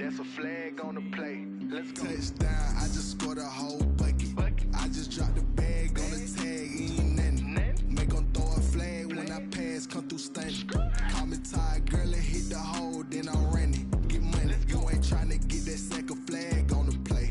That's a flag on the play. Let's go. Touchdown, I just scored a whole bucket. I just dropped the bag on the tag, ain't nothing. Make 'em throw a flag when I pass, come through stunning. Call me tired, girl, and hit the hole, then I'm running. Get money, you ain't tryna get that second flag on the play.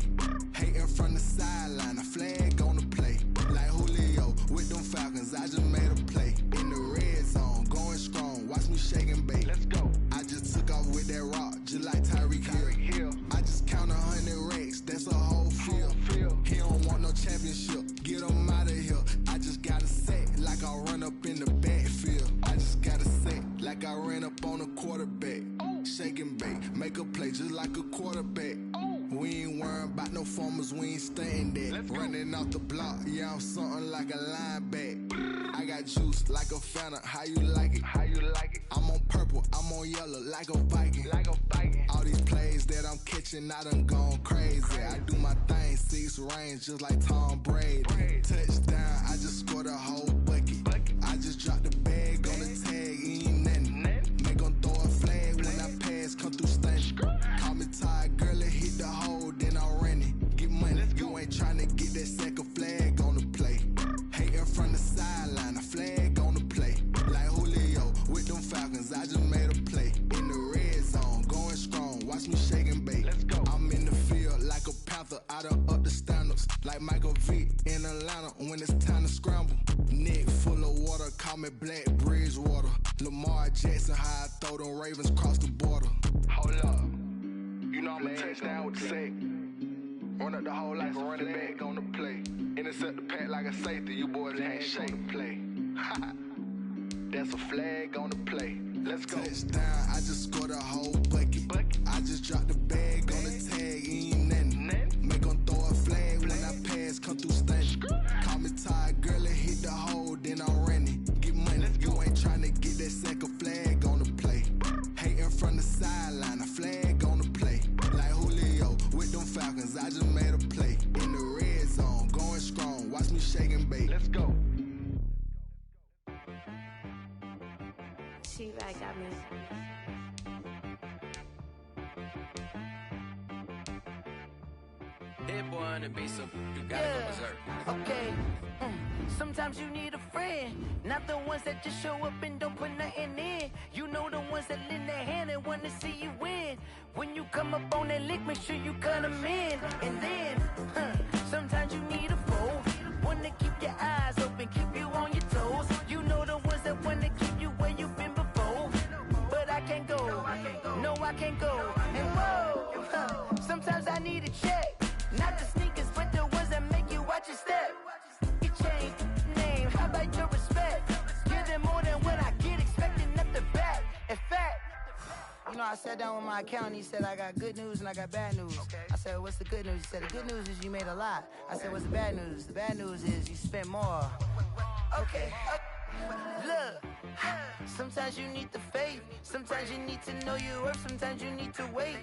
Hating from the sideline, a flag on the play. Like Julio with them Falcons, I just made a play. In the red zone, going strong, watch me shake and bake. Let's go. I just took off with that rock, just like Tyreek Hill. I just count 100 racks, that's a whole field. He don't want no championship, get him out of here. I just got a set, like I run up in the backfield. I just got a set, like I ran up on a quarterback. Shake and bake, make a play just like a quarterback. We ain't worrying about no formers, we ain't staying there. Running off the block, yeah, I'm something like a linebacker. I got juice like a Fanta, how you like it? How you like it? I'm on purple, I'm on yellow, like a Viking. Like a Viking. All these plays that I'm catching, I done gone crazy. I do my thing, 6 range, just like Tom Brady. Touchdown, I just scored a whole bucket. I just dropped the bag on the tag, ain't nothing. Make 'em throw a flag when I pass, come through stunning. Call me tired, girl, and hit the hole, then I'm running. Get money, you ain't tryna get that second flag on the play. Hating from the sideline, a flag on the play. Like Julio with them Falcons, I just made a play. In the red zone, going strong, watch me shake and bake. Let's go. I'm in the field like a panther, I done up the standards. Like Michael Vick in Atlanta when it's time to scramble. Neck full of water, call me Black Bridgewater. Lamar Jackson, how I throw them Ravens cross the border. Hold up. You know I'm a touchdown with the sack. Run up the whole like a running back on the play. Intercept the pack like a safety, you boys ain't shake and play. That's a flag on the play. Let's go. Touchdown, I just scored a whole bucket. I just dropped the bag on the tag, ain't nothing. Make 'em throw a flag when I pass, come through stunning. Call me tired, girl, and hit the hole, then I'm running. Get money, you ain't tryna get that second flag on the play. Hating from the sideline, a flag on the play. Like Julio with them Falcons, I just made a play. In the red zone, going strong, watch me shake and bake. Let's go. T-Rag got me. That boy on the beat, so you gotta go berserk. Okay. Sometimes you need a friend, not the ones that just show up and don't put nothing in. You know the ones that lend their hand and wanna see you win. When you come up on that lick, make sure you cut them in. And then, sometimes you need a foe, one to keep your eyes open, keep you on your toes. You know the ones that wanna keep you where you've been before. But I can't go, no I can't go. And whoa, sometimes I need a check. Not the sneakers, but the ones that make you watch your step. You change name, how about your respect? Give them more than what I get, expecting nothing back. In fact, you know, I sat down with my accountant, he said I got good news and I got bad news. I said, what's the good news? He said, the good news is you made a lot. I said, what's the bad news? The bad news is you spent more. Okay, look, sometimes you need the faith, sometimes you need to know your worth, sometimes you need to wait.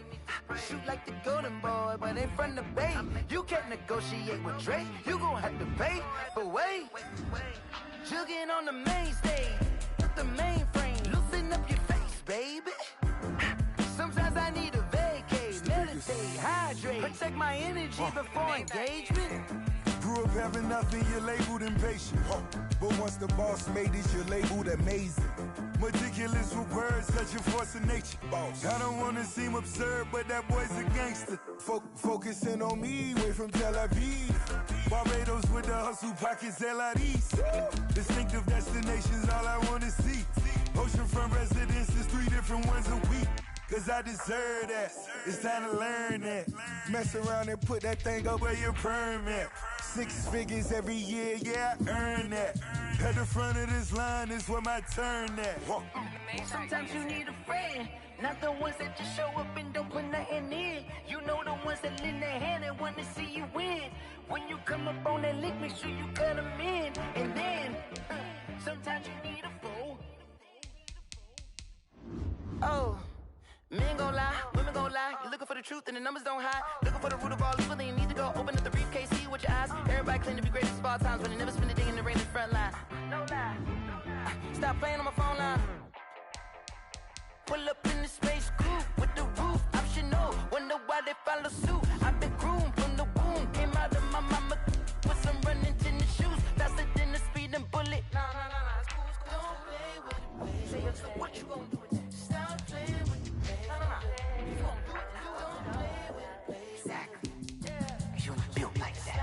Shoot like the golden boy, but in front of Bay. You can't negotiate with Drake, you gon' have to pay. But wait, jugging on the main stage, the mainframe, loosen up your face, baby. Sometimes I need a vacate, meditate, hydrate, protect my energy before engagement. Grew up having nothing, you're labeled impatient. But once the boss made it, you're labeled amazing. Meticulous with words, such a force of nature. I don't wanna seem absurd, but that boy's a gangster. Focusing on me, way from Tel Aviv. Barbados with the hustle pockets, LIDs. Distinctive destinations, all I wanna see. Oceanfront residences, 3 different ones a week. Cause I deserve that, it's time to learn that. Mess around and put that thing up where your permit. 6 figures every year, yeah, I earn that. At the front of this line is where my turn at. Sometimes you need a friend, not the ones that just show up and don't put nothing in. You know the ones that lend their hand and wanna see you win. When you come up on that lick, make sure you cut them in. And then, sometimes you need a foe. Oh. Men gon' lie, women gon' lie. You're looking for the truth and the numbers don't hide. Looking for the root of all evil, then you need to go open up the briefcase, see with your eyes. Everybody claim to be greatest of all times, but they never spend a day in the rain in the front line. No lie. Stop playing on my phone line. Pull up in the space coupe with the roof optional. One everybody follow suit. I've been groomed from the womb, came out of my mama with some running tennis shoes, faster than the speeding bullet. Nah, it's cool, don't play with it, baby. Say it, what you gonna do with that? Stop playing with it, baby. Nah. You gonna do it, you don't play with it, baby. Exactly. Yeah. You built like that.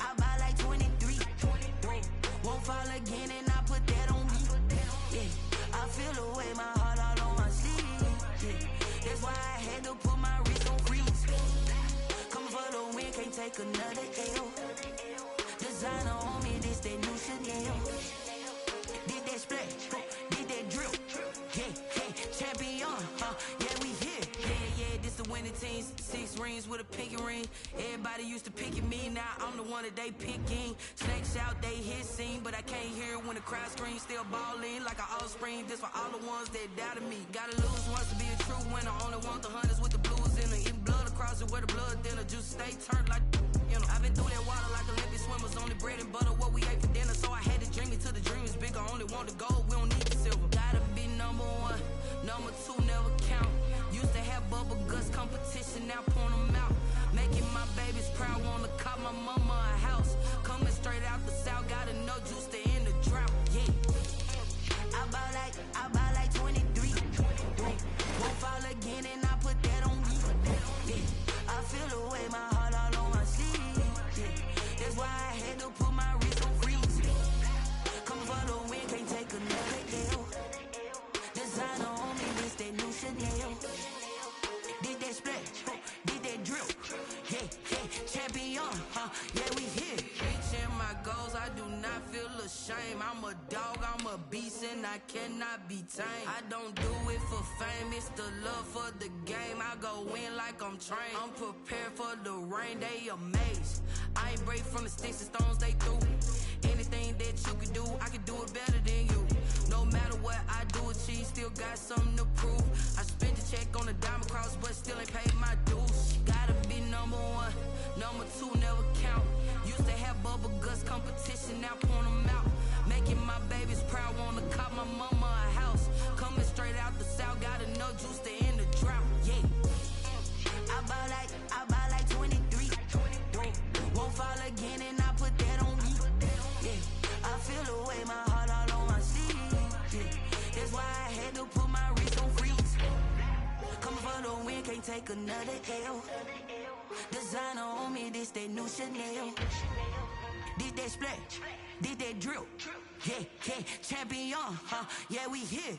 I buy like 23. Won't fall again and I put that on me. Yeah, I feel the way, my heart all on my sleeve. Yeah, that's why I had to put my wrist on freeze. Coming for the win, can't take another L. Designer on me, this that new Chanel. Did that splash, did that drill. Yeah, champion, yeah, we here. Yeah, this the winning team. 6 rings with a pinky ring. Everybody used to pick at me, now I'm the one that they picking. Snakes out, they hit scene, but I can't hear it when the crowd screams. Still balling like an offspring. This for all the ones that doubted me. Gotta lose once to be a true winner. Only want the hunters with the blues in it. Even blood across it where the blood thinner. Juice stay turned like, you know. I've been through that water like Olympic swimmers. Only bread and butter, what we ate for dinner. So I had to dream it till the dream is bigger. Only want the gold, we don't need the silver. Gotta be number 1, number 2 never count. Used to have bubble guts competition, now point them out. Making my babies proud, wanna cop my mama a house. Coming straight out the south, gotta know juice to end the drought. Yeah, I buy like 23. Won't fall again and I put that on me. Yeah, I feel the way, my heart all on my sleeve. Yeah, that's why I had to put my wrist on freeze. Come for the win, can't take another L. Designer on me, this that new Chanel. Did that splash, did that drill. Yeah, champion, yeah, we here. Reaching my goals, I do not feel ashamed. I'm a dog, I'm a beast, and I cannot be tamed. I don't do it for fame, it's the love for the game. I go in like I'm trained. I'm prepared for the rain, they amazed. I ain't break from the sticks and stones they threw. Anything that you can do, I can do it better than you. No matter what I do, achieve, still got something to prove. I spent the check on the diamond cross, but still ain't paid my dues. Gotta be number 1, number 2 never count. Used to have bubble guts competition, now point them out. Making my babies proud, wanna cop my mama a house. Coming straight out the south, gotta know juice to end the drought. Yeah, I buy like 23. Won't fall again and I put that on me. Yeah, I feel the way, my heart all on my sleeve. Yeah, that's why I had to put my wrist on freeze. Coming for the win, can't take another L. Designer on me, this that new Chanel. Did that splash, did that drill. Yeah, champion, yeah, we here.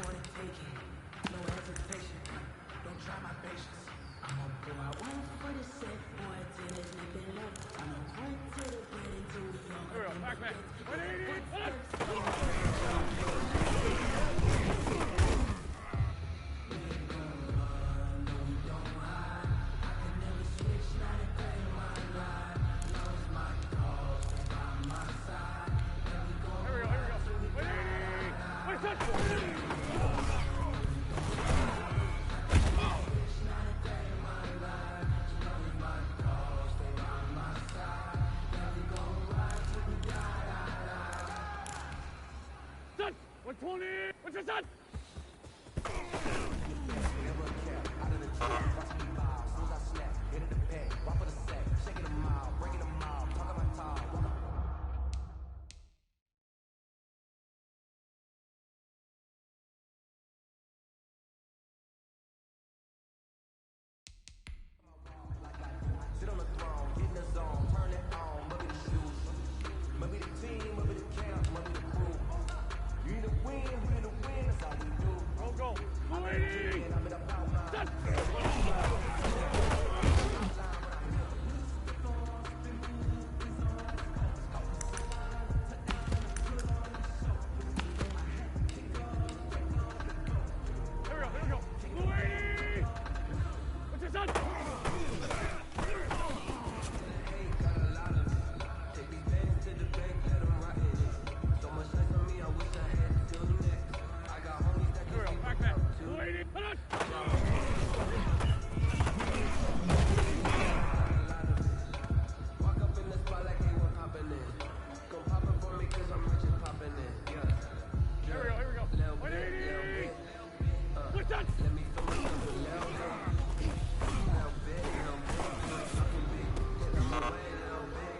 for the taking. No hesitation. Don't try my patience. I'ma pour out one for the set, boy, till there's nothing left. I'ma run to the bed until we all Here we go, back, back. 180, Son! 120! What's your son? Sit on the throne, get in the zone, turn it on, move the shoes. Move the team, move the camp, move the crew. You need to win, we need to win, that's all we do. Go, go! 280! I'm in about my Son! Here we go! 280! What's your son? Take these bands to the bank, let them rock it. So much less on me, I wish I had till the next. I got homies that Here we can go, back, back. 280! Hold on! walk up in the spot like they were popping in. Come poppin' for me cause I'm rich and poppin' in. Yeah. Here we go! Little bit, 180! little bit. What's that? Let me feel myself a little bit. Little bit, little bit. Talking big. Get out my way, little bit.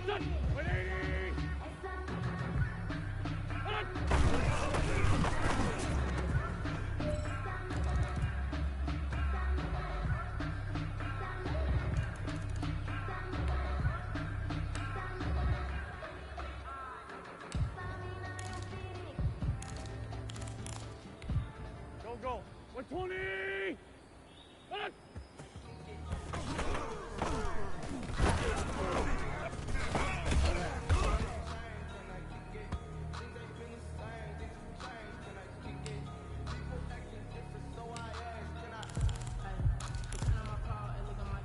Son! 180! Hold on! Go, go! 120! Hold on!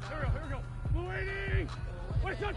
Here we go! 280! What's that?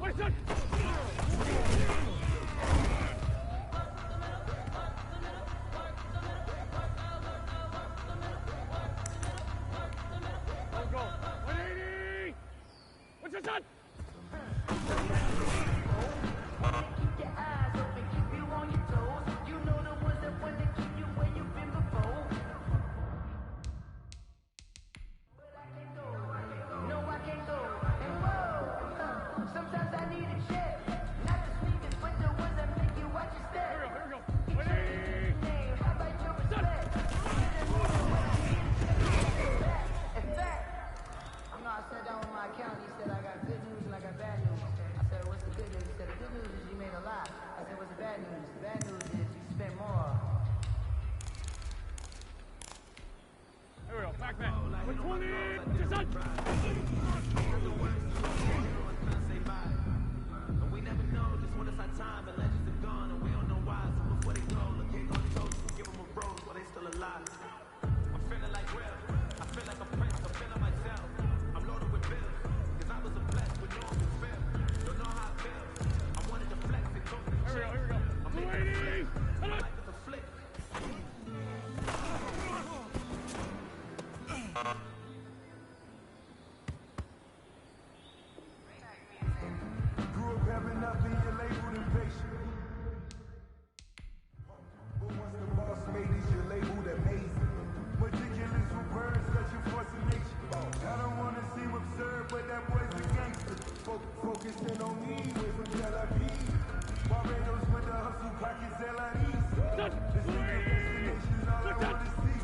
Listen! Go, go. 180! What's your son? Keep your eyes open, keep you on your toes. You know the ones that want to keep you where you've been before. But I can't go. No, I can't go. And whoa, sometimes I need a check. Not the sneakers, but the ones that make you watch your step. Here we go. 180! Name, how about your respect? In fact, you know, I sat down with my accountant. He said I got good news and I got bad news. I said, what's the good news? He said, the good news is you made a lot. I said, what's the bad news? The bad news is you spent more. Here we go. Back man. 120! What's your son? We never know just when it's our time, but legends are gone and we don't know why. So before they go, look here, go to toast, give them a rose while they still alive. I'm feeling like real. I feel like a prince. I'm feeling myself. I'm loaded with bills, cause I was a blessed with no one feel. Don't know how I feel. I wanted to flex and go to the Here we go. I'm making 280! life is a flick. Grew up having nothing, you're labeled impatient. But once the boss made it, you're labeled amazing. Meticulous with words, such a force of nature. I don't wanna seem absurd, but that boy's a gangster. Focusing on me, way from Tel Aviv. Barbados with the hustle, pockets LIEs. This nigga destination's all I wanna see.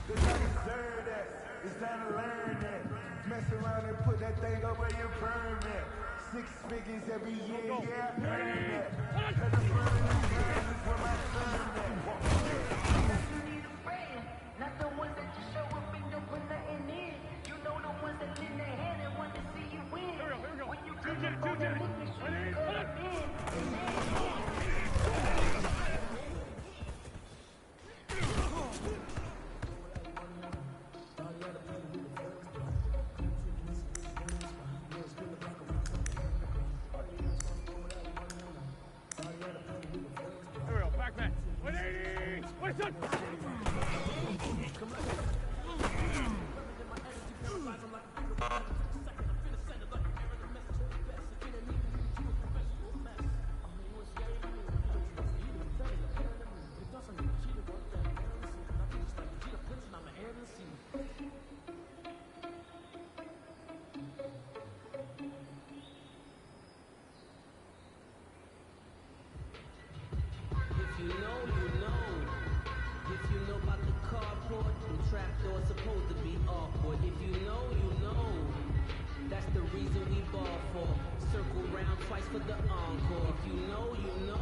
It's not absurd that, it's time to learn that. Mess around and put that thing over your permit. 6 figures every year, yeah, I earn that. Cause the permanent girl is where my son at. You need a friend, not the ones that just show up and don't put nothing in. You know the ones that lend their hand and want to see you win. Here we go. When you Two get Jet, on the 180! liquor street, cut up in. Here we go. Back man. 180! What's your son? If you know, you know. If you know about the carport, the trapdoor supposed to be awkward. If you know, you know. That's the reason we ball for. Circle round twice for the encore. If you know, you know.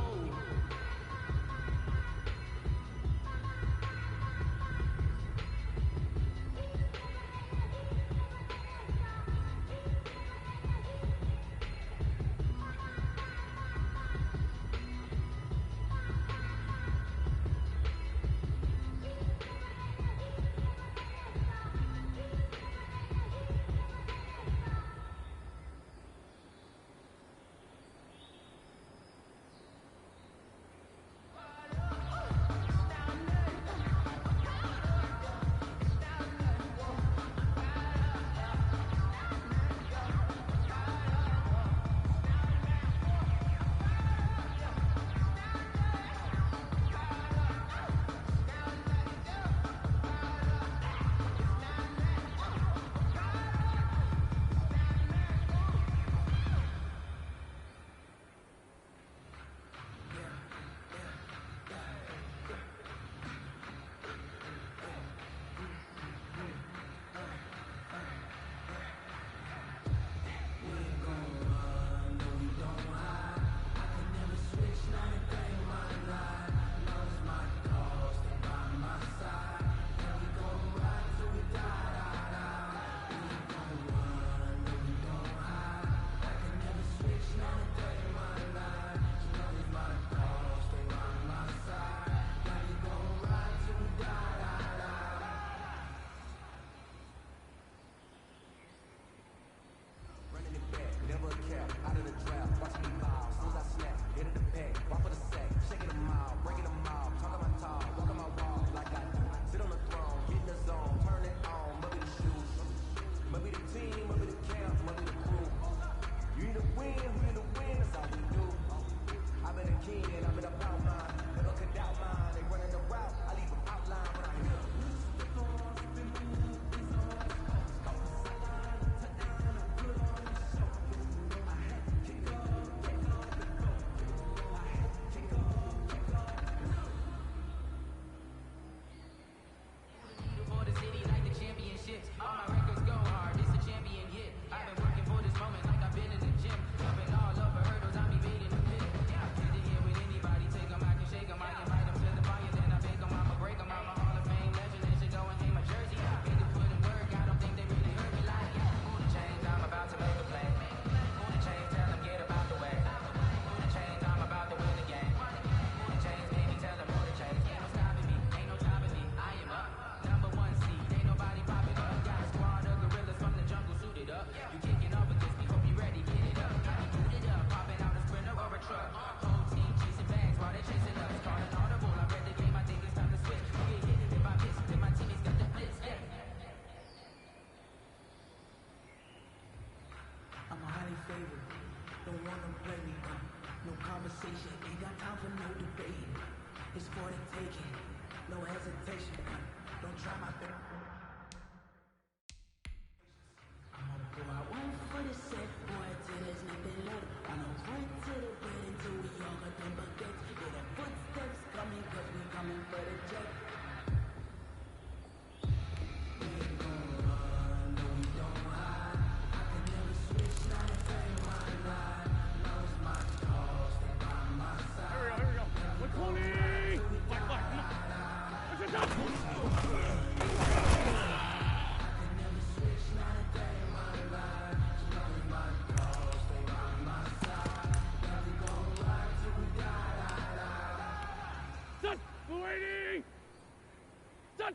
that?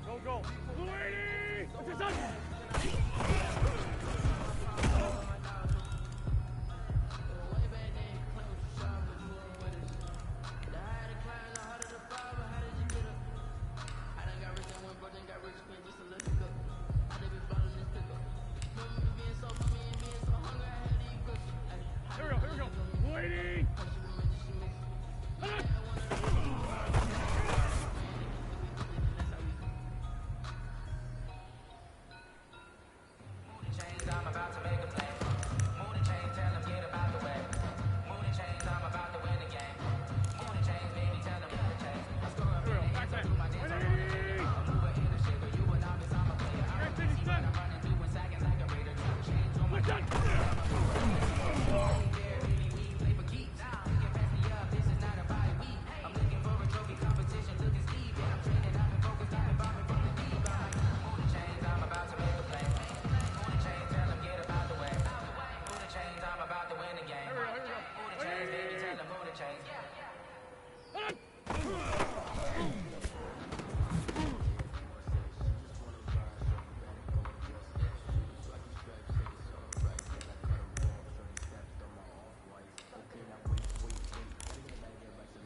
Go, go. Blue 80! What's your son? Here we go, here we go. Blue 80! I'm about to make a play. Move the chain, tell them get about the way. Move the chains, I'm about to win the game. Move the chains, baby, tell them move the chains. I score up in the hands, I do my dance, I'm moving in the shit, but you a novice, I'm a player. I'm a see what I'm running through in seconds like a raider. Two chains on my neck. We play for keeps. You can pass me up, this is not a body week. I'm looking for a trophy competition, looking Steve. And I'm training, I've been focused, I've been bombing from the deep. I'm like, move the chains, I'm about to make a play. Move the chains, tell them get about the way. Move the chains, I'm about to win the game. Move the chains, baby, tell them move the chains.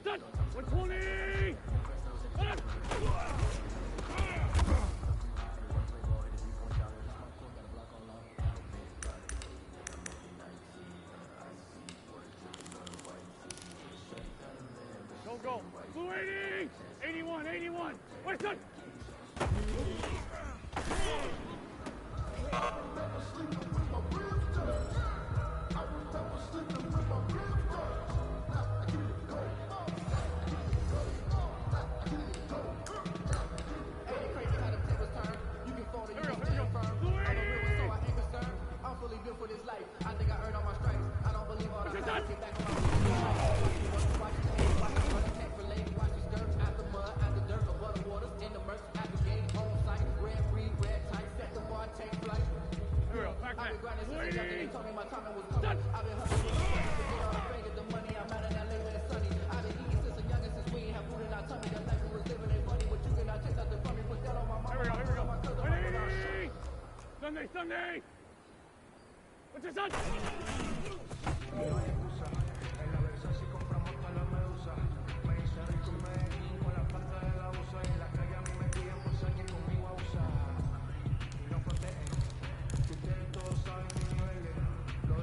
Done! 120! Go, go. Blue 80! 81, 81! Wait, good! For this life, I think I earned all my stripes. I don't believe all the What's hype. that? Get back on my feet. Watch the tape, watch the contact for lady, watch the skirt, after mud, after dirt, above the waters, in the merch, at the gate, on site, red free, red tight, set the bar, take flight. Here we go, back, I've been grinding since a young, they told me my timing was Done. coming. I've been hustling to get all the fingers, the money, I'm out in LA when it's sunny. I've been eating since a youngin', since we ain't have food in our tummy. The life we was living ain't funny, but you cannot take nothing from me. Put that on my mama, Here we go, here we go. my cousin, my brother, my 180! Sunday, Sunday! What's your son?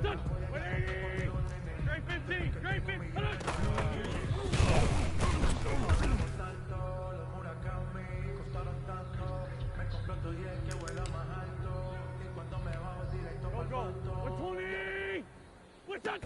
Done! 180! Straight 15! Straight 15! Go, go! 120! What's that?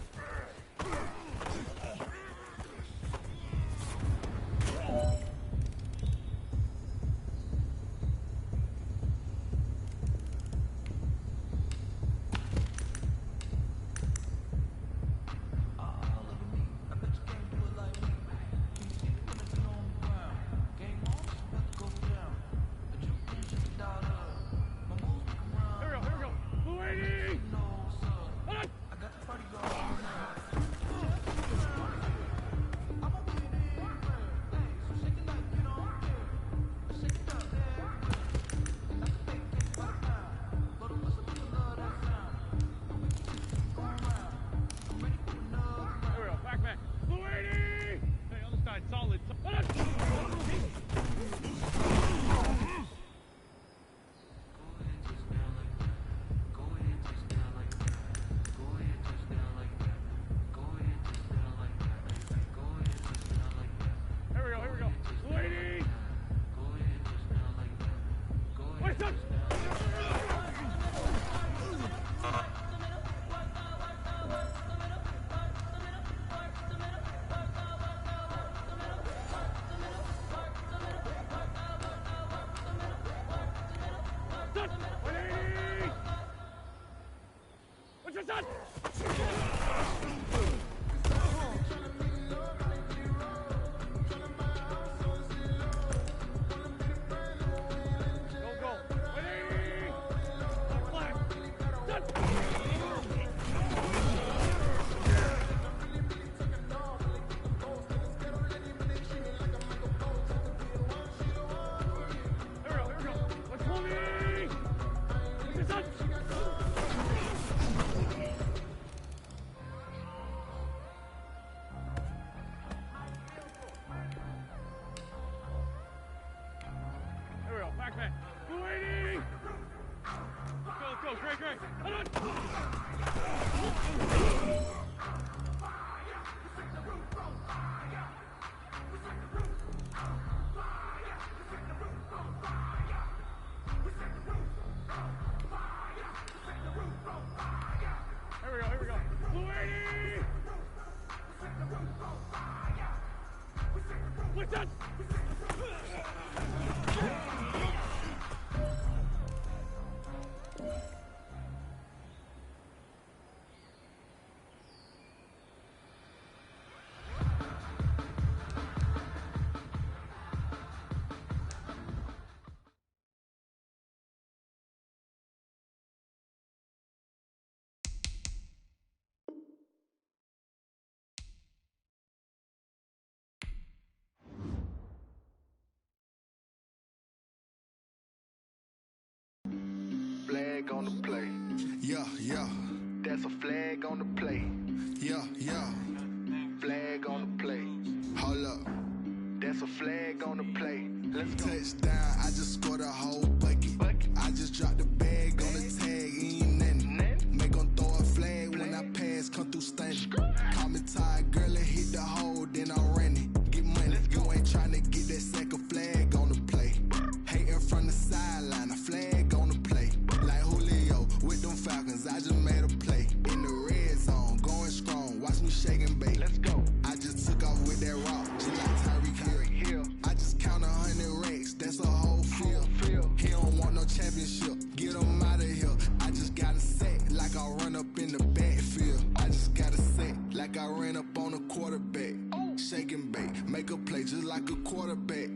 Here we go, Blue 80! Hold on! There we go, back, back. Blue 80! Hey, other side, solid. Hold on! Here we go. Blue 80! Wait, son! Son! 180! What's your son? Go, go. 180! Here we go. Fluidity! What's that? Flag on the play. Yeah, yeah. That's a flag on the play. Yeah, yeah. Flag on the play. Hold up. That's a flag on the play. Let's go. Touchdown, I just scored a whole bucket. I just dropped the bag on the tag, ain't nothing. Make 'em throw a flag when I pass, come through stunning. Call me tired, girl, and hit the hole, then I'm running. Get money, you ain't tryna get that second flag on the play. Hating from the sideline, a flag on the play. Like Julio with them Falcons, I just made a play. In the red zone, going strong, watch me shake and bake. Let's go. I just took off with that rock, just like Tyreek Hill. I just count 100 racks, that's a whole field. He don't want no championship, get him out of here. I just got a set, like I run up in the backfield. I just got a set, like I ran up on a quarterback. Shake and bake, make a play just like a quarterback.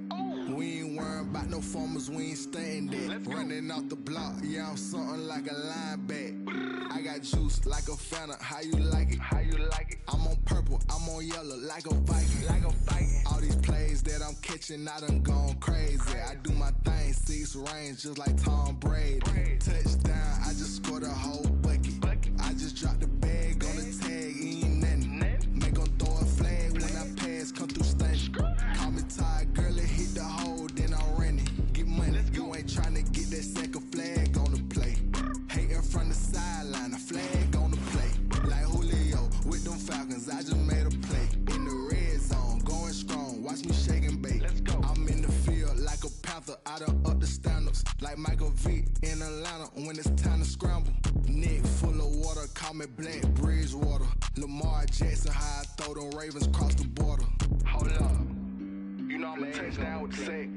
We ain't worrying about no formers, we ain't staying there. Running off the block, yeah, I'm something like a lineback. I got juice like a Fanta, how you like it? How you like it? I'm on purple, I'm on yellow, like a Viking. Like a Viking. All these plays that I'm catching, I done gone crazy. I do my thing, 6 range, just like Tom Brady. Touchdown, I just scored a whole bucket. I just dropped the bag on the tag, ain't nothing. Make 'em throw a flag when I pass, come through stunning. Call me tired, girl, and hit the hole, then I'm running. Get money, you ain't tryna get that second flag on the play. Hating from the sideline, a flag on the play. Like Julio with them Falcons, I just made a play. In the red zone, going strong, watch me shake and bake. Let's go. I'm in the field like a panther, I done up the standards. Like Michael Vick in Atlanta when it's time to scramble. Neck full of water, call me Black Bridgewater. Lamar Jackson, how I throw them Ravens across the border. Hold up. You know I'm a touchdown with the sack.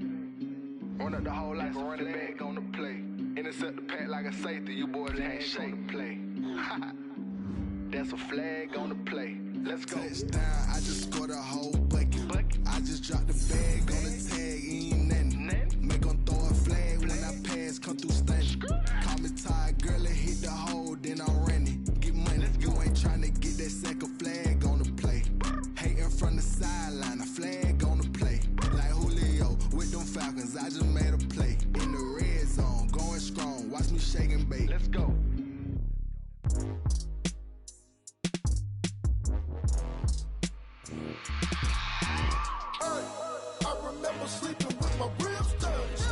Run up the whole like a running back on the play. Intercept the pack like a safety, you boys can't shake the play. That's a flag on the play. Let's go. Touchdown, I just scored a whole bucket. I just dropped the bag on the tag, ain't nothing. Make 'em throw a flag when I pass, come through stunning. Call me tired, girl, and hit the hole, then I'm running. Get money, you ain't tryna get that second flag on the play. Hating from the sideline, a flag on the play. Like Julio with them Falcons, I just made a play. In the red zone, going strong, watch me shake and bake. Let's go. I remember sleeping with my ribs touched.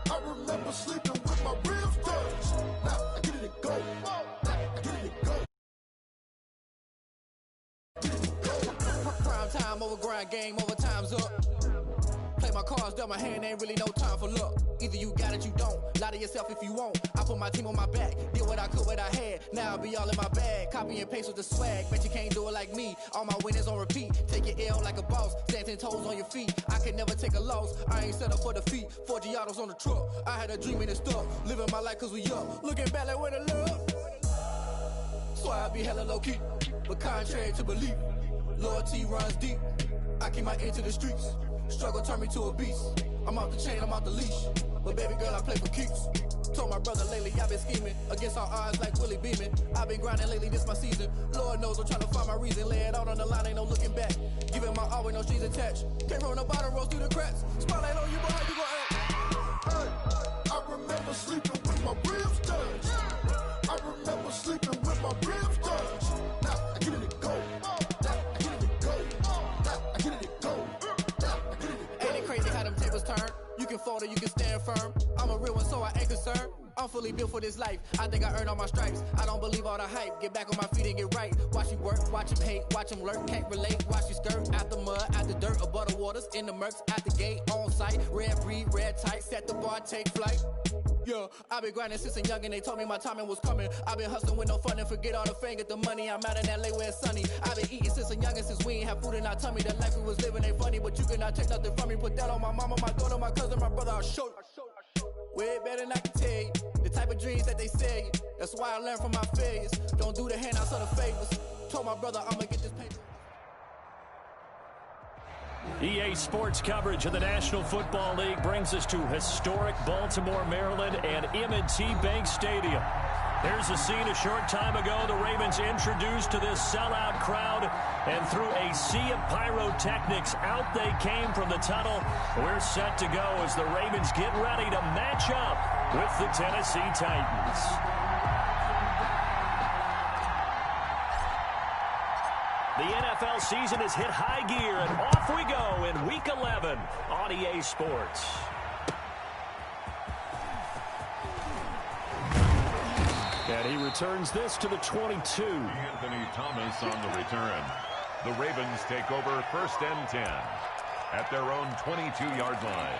I remember sleeping with my ribs touched. Now I get it to go. Now I get it to go. Prime time over grind game, over time's up. Play my cards, dealt my hand, ain't really no time for luck. Either you got it, you don't. Lie to yourself if you won't. I put my team on my back, did what I could, what I had. Now I'll be all in my bag. Copy and paste with the swag. Bet you can't do it like me. All my winners on repeat. Take your L like a boss. Stand 10 toes on your feet. I can never take a loss. I ain't set up for defeat. 4 Giottos on the truck. I had a dream and it stuck. Living my life cause we up. Looking back like where the love. So I be hella low key. But contrary to belief, loyalty runs deep. I keep my ear to the streets. Struggle turned me to a beast. I'm off the chain, I'm off the leash. But baby girl, I play for keeps. Told my brother lately, I've been scheming. Against all odds like Willie Beeman. I've been grinding lately, this my season. Lord knows I'm trying to find my reason. Lay it out on the line, ain't no looking back. Giving my all with no strings attached. Can't roll no bottom, rolls through the cracks. Spotlight on you, boy, how you gon' act? Hey, I remember sleeping with my ribs touched. I remember sleeping with my ribs touched. Now I get it to go. Now I get it to go. Now I get it to go. Now I get it to go. Ain't it crazy how them tables turn? You can fold or you can stand firm. I'm a real one, so I ain't concerned. I'm fully built for this life. I think I earned all my stripes. I don't believe all the hype. Get back on my feet and get right. Watch me work, watch him hate, watch him lurk. Can't relate, watch you skirt. Out the mud, out the dirt, above the waters, in the murks, out the gate, on site. Red breed, red tight, set the bar, take flight. Yeah, I've been grinding since a young and they told me my timing was coming. I've been hustling with no fun and forget all the fame, get the money. I'm out in LA where it's sunny. I've been eating since a young and since we ain't have food in our tummy. The life we was living ain't funny, but you cannot take nothing from me. Put that on my mama, my daughter, my cousin, my brother, I'll show you. Way better than I can tell you. The type of dreams that they sell you. That's why I learned from my failures. Don't do the handouts or the favors. Told my brother I'ma get this paper. EA Sports coverage of the National Football League brings us to historic Baltimore, Maryland, and M&T Bank Stadium. Here's a scene a short time ago. The Ravens introduced to this sellout crowd, and through a sea of pyrotechnics, out they came from the tunnel. We're set to go as the Ravens get ready to match up with the Tennessee Titans. The NFL season has hit high gear, and off we go in Week 11 on EA Sports. And he returns this to the 22. Anthony Thomas on the return. The Ravens take over 1st and 10 at their own 22-yard line.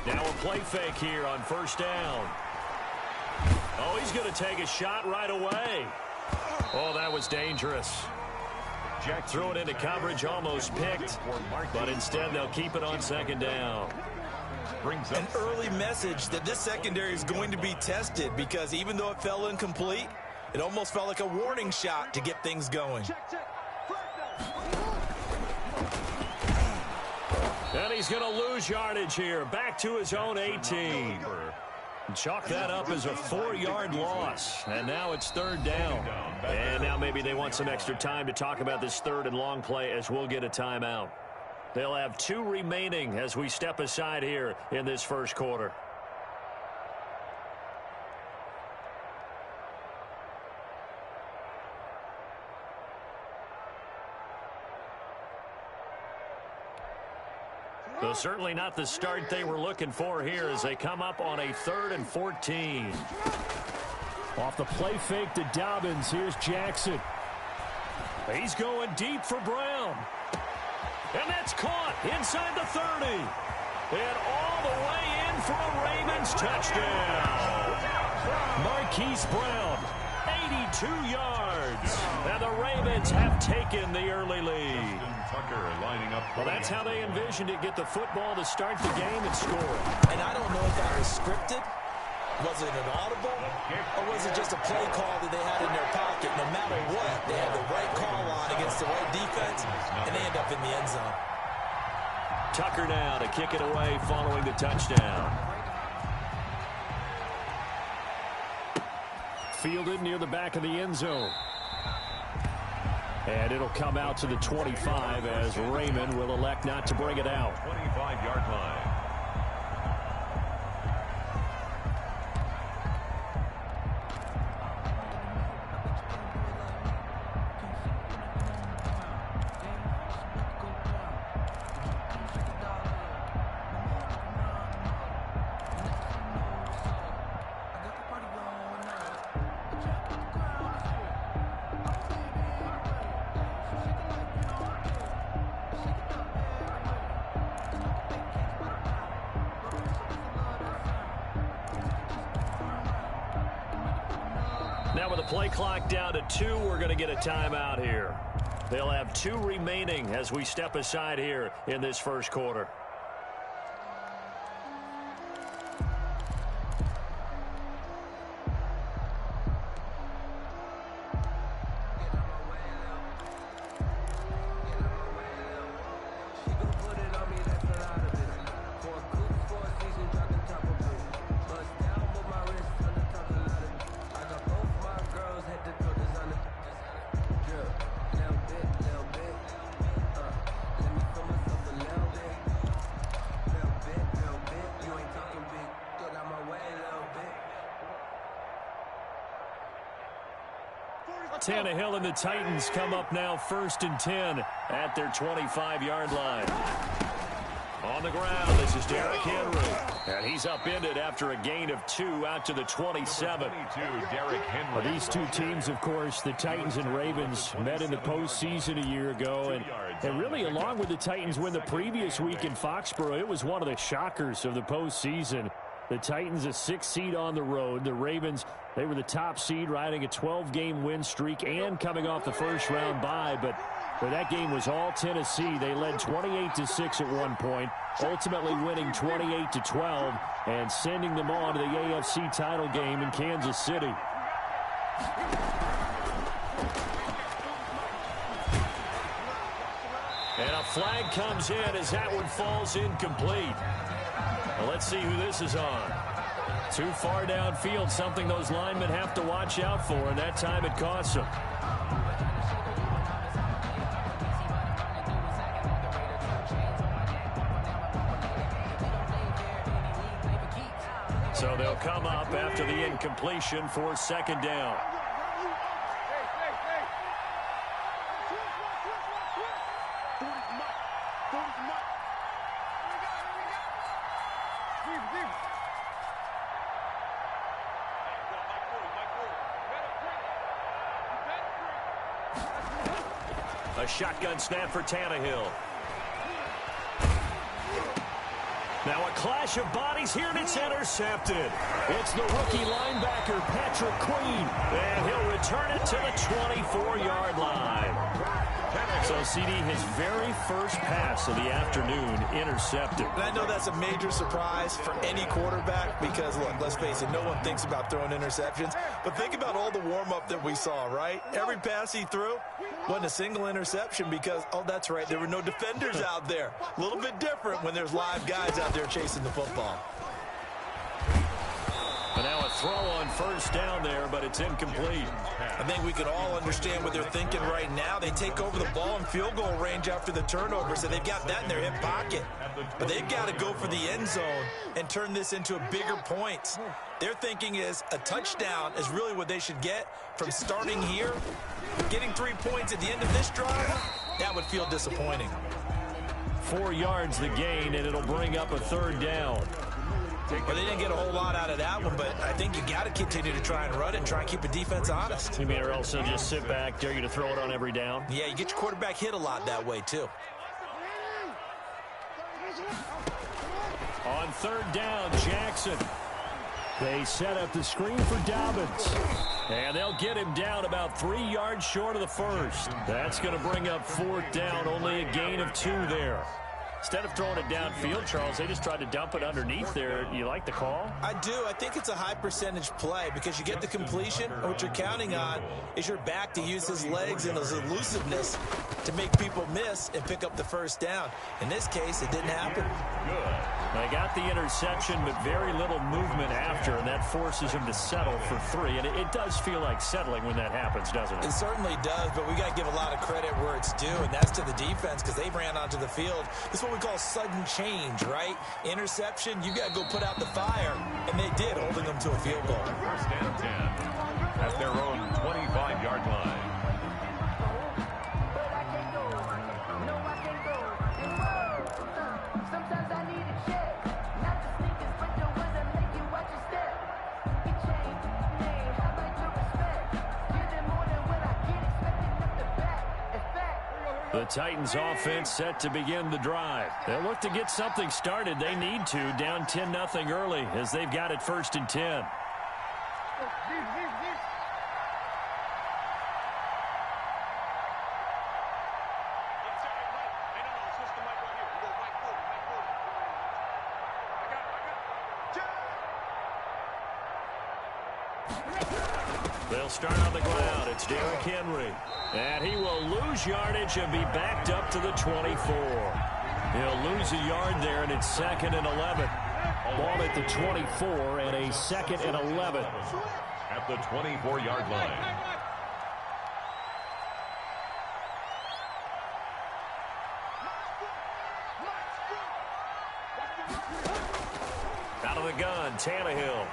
Now a play fake here on 1st down. Oh, he's going to take a shot right away. Oh, that was dangerous. Jack threw it into coverage, almost picked, but instead they'll keep it on 2nd down. An early message that this secondary is going to be tested, because even though it fell incomplete, it almost felt like a warning shot to get things going. And he's going to lose yardage here. Back to his own 18. Chalk that up as a 4-yard loss. And now it's 3rd down. And now maybe they want some extra time to talk about this 3rd and long play, as we'll get a timeout. They'll have 2 remaining as we step aside here in this 1st quarter. So certainly not the start they were looking for here as they come up on a 3rd and 14. Off the play fake to Dobbins, here's Jackson. He's going deep for Brown. And that's caught inside the 30. And all the way in for a Ravens touchdown. Marquise Brown, 82 yards. And the Ravens have taken the early lead. Tucker lining up. Well, that's how they envisioned it. Get the football to start the game and score. And I don't know if that was scripted. Was it an audible? Or was it just a play call that they had in their pocket? No matter what, they had the right call on against the right defense, and they end up in the end zone. Tucker now to kick it away following the touchdown. Fielded near the back of the end zone. And it'll come out to the 25 as Raymond will elect not to bring it out. 25-yard line. Now with the play clock down to 2, we're going to get a timeout here. They'll have 2 remaining as we step aside here in this 1st quarter. Tannehill and the Titans come up now 1st and 10 at their 25-yard line. On the ground, this is Derrick Henry. And he's upended after a gain of 2 out to the 27. Derrick Henry. Well, these two teams, of course, the Titans and Ravens, met in the postseason a year ago. And really, along with the Titans win the previous week in Foxborough, it was one of the shockers of the postseason. The Titans, a 6th seed on the road. The Ravens, they were the top seed, riding a 12-game win streak and coming off the first-round bye. But that game was all Tennessee. They led 28-6 at one point, ultimately winning 28-12 and sending them on to the AFC title game in Kansas City. And a flag comes in as that one falls incomplete. Well, let's see who this is on. Too far downfield, something those linemen have to watch out for, and that time it costs them. So they'll come up after the incompletion for 2nd down. A shotgun snap for Tannehill. Now a clash of bodies here, and it's intercepted. It's the rookie linebacker, Patrick Queen, and he'll return it to the 24-yard line. So, CD, his very first pass of the afternoon intercepted. And I know that's a major surprise for any quarterback because, look, let's face it, no one thinks about throwing interceptions. But think about all the warm-up that we saw, right? Every pass he threw wasn't a single interception because, oh, that's right, there were no defenders out there. A little bit different when there's live guys out there chasing the football. And now a throw on 1st down there, but it's incomplete. I think we can all understand what they're thinking right now. They take over the ball in field goal range after the turnover, so they've got that in their hip pocket. But they've got to go for the end zone and turn this into a bigger point. Their thinking is a touchdown is really what they should get from starting here. Getting 3 points at the end of this drive, that would feel disappointing. 4 yards the gain, and it'll bring up a 3rd down. Well, they didn't get a whole lot out of that one, but I think you got to continue to try and run it and try and keep the defense honest. You mean or else they'll just sit back, dare you to throw it on every down? Yeah, you get your quarterback hit a lot that way, too. On 3rd down, Jackson. They set up the screen for Dobbins. And they'll get him down about 3 yards short of the first. That's going to bring up 4th down, only a gain of 2 there. Instead of throwing it downfield, Charles, they just tried to dump it underneath there. You like the call? I do. I think it's a high percentage play because you get the completion. And what you're counting on is your back to use his legs and his elusiveness to make people miss and pick up the 1st down. In this case, it didn't happen. Good. They got the interception, but very little movement after, and that forces him to settle for 3. And it does feel like settling when that happens, doesn't it? It certainly does, but we got to give a lot of credit where it's due, and that's to the defense because they ran onto the field. This is what we call sudden change, right? Interception, you got to go put out the fire, and they did, holding them to a field goal. 1st and 10 at their own 25-yard line. The Titans offense set to begin the drive. They'll look to get something started. They need to, down 10-0 early as they've got it 1st and 10. They'll start on the ground. It's Derrick Henry. And he will lose yardage and be backed up to the 24. He'll lose a yard there, and it's 2nd and 11. Ball at the 24 and a 2nd and 11. At the 24-yard line. Out of the gun, Tannehill.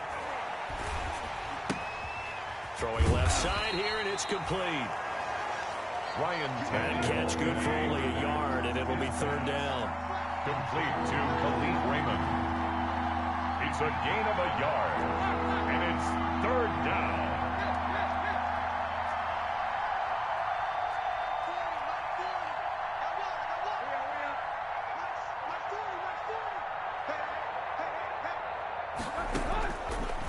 Throwing left side here, and it's complete. That catch good for only a yard, and it'll be 3rd down. Complete to Khalid Raymond. It's a gain of a yard, and it's 3rd down.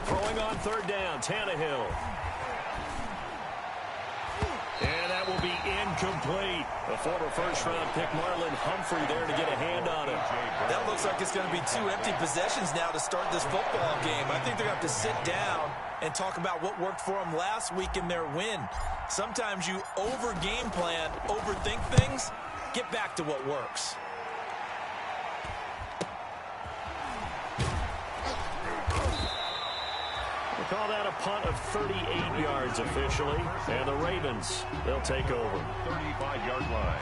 Throwing on 3rd down, Tannehill. And that will be incomplete. A former first-round pick, Marlon Humphrey, there to get a hand on it. That looks like it's going to be 2 empty possessions now to start this football game. I think they're going to have to sit down and talk about what worked for them last week in their win. Sometimes you over-game plan, overthink things, get back to what works. Call that a punt of 38 yards officially. And the Ravens, they'll take over. 35-yard line.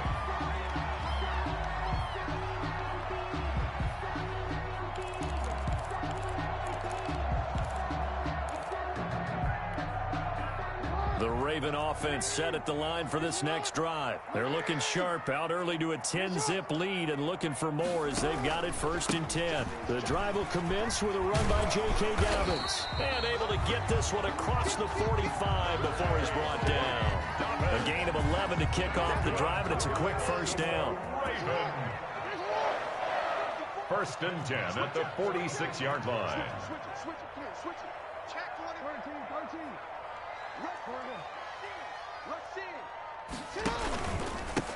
The Raven offense set at the line for this next drive. They're looking sharp, out early to a 10-zip lead and looking for more as they've got it 1st and 10. The drive will commence with a run by J.K. Dobbins. And able to get this one across the 45 before he's brought down. A gain of 11 to kick off the drive, and it's a quick 1st down. 1st and 10 at the 46-yard line.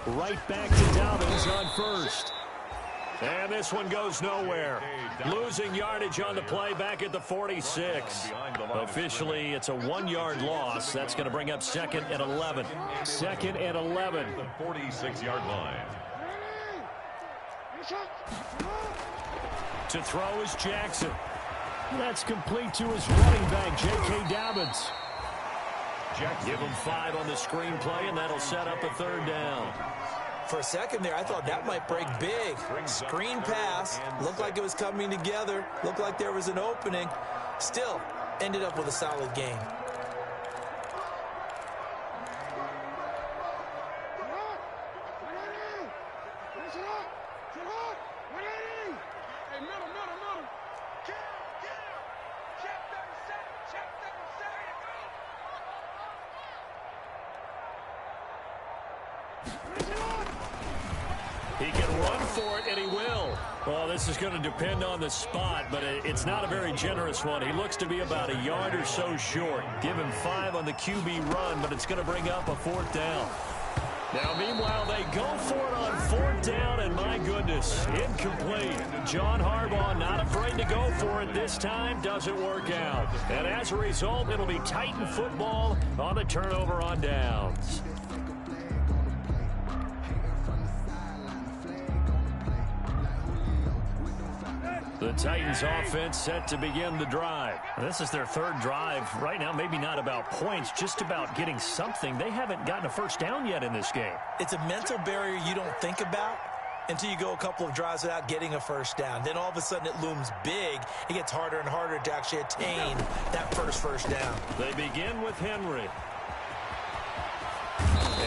Right back to Dobbins on 1st. And this one goes nowhere. Losing yardage on the play back at the 46. Officially, it's a 1-yard loss. That's going to bring up 2nd and 11. 2nd and 11. The 46-yard line. To throw is Jackson. That's complete to his running back, J.K. Dobbins. Give him 5 on the screenplay, and that'll set up a 3rd down. For a second there, I thought that might break big. Screen pass, looked like it was coming together, looked like there was an opening. Still, ended up with a solid game. He can run for it, and he will. Well, this is going to depend on the spot, but it's not a very generous one. He looks to be about a yard or so short. Give him 5 on the QB run, but it's going to bring up a 4th down. Now, meanwhile, they go for it on 4th down, and my goodness, incomplete. John Harbaugh not afraid to go for it this time. Doesn't work out. And as a result, it'll be Titan football on the turnover on downs. The Titans offense set to begin the drive. This is their 3rd drive. Right now, maybe not about points, just about getting something. They haven't gotten a 1st down yet in this game. It's a mental barrier you don't think about until you go a couple of drives without getting a 1st down. Then all of a sudden it looms big. It gets harder and harder to actually attain that first down. They begin with Henry.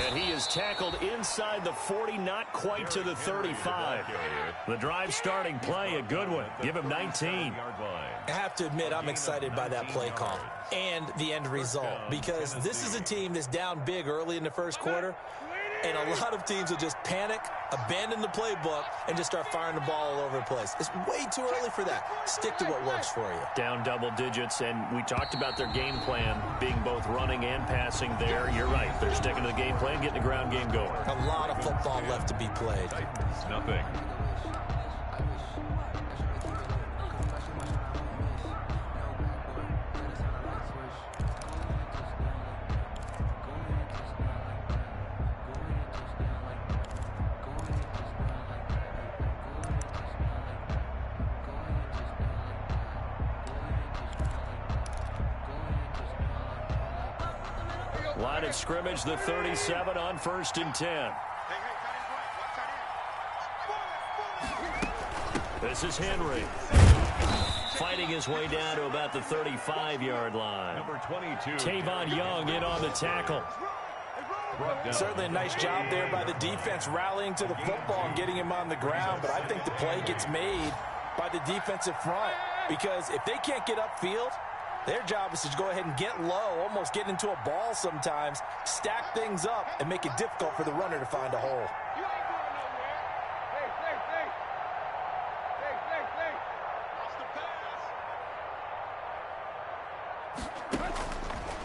And he is tackled inside the 40, not quite to the 35. The drive starting play, a good one. Give him 19. I have to admit, I'm excited by that play call and the end result, because this is a team that's down big early in the 1st quarter, and a lot of teams will just panic, abandon the playbook, and just start firing the ball all over the place. It's way too early for that. Stick to what works for you. Down double digits, and we talked about their game plan being both running and passing there. You're right. They're sticking to the game plan, getting the ground game going. A lot of football left to be played. Nothing. Line of scrimmage, the 37 on 1st and 10. This is Henry. fighting his way down to about the 35-yard line. Number 22. Tavon Young in on the tackle. Certainly a nice job there by the defense rallying to the football and getting him on the ground, but I think the play gets made by the defensive front because if they can't get upfield, their job is to go ahead and get low, almost get into a ball sometimes, stack things up, and make it difficult for the runner to find a hole.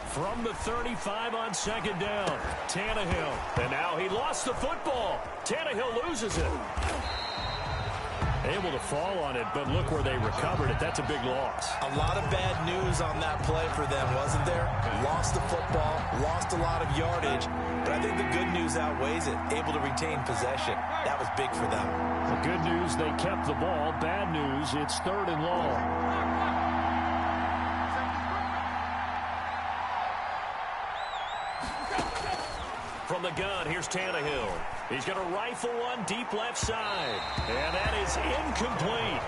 From the 35 on second down, Tannehill. And now he lost the football. Tannehill loses it. Able to fall on it, but look where they recovered it. That's a big loss. A lot of bad news on that play for them, wasn't there? Lost the football, lost a lot of yardage, but I think the good news outweighs it. Able to retain possession. That was big for them. The good news, they kept the ball. Bad news, it's 3rd and long. From the gun, here's Tannehill. He's going to rifle one deep left side. And that is incomplete.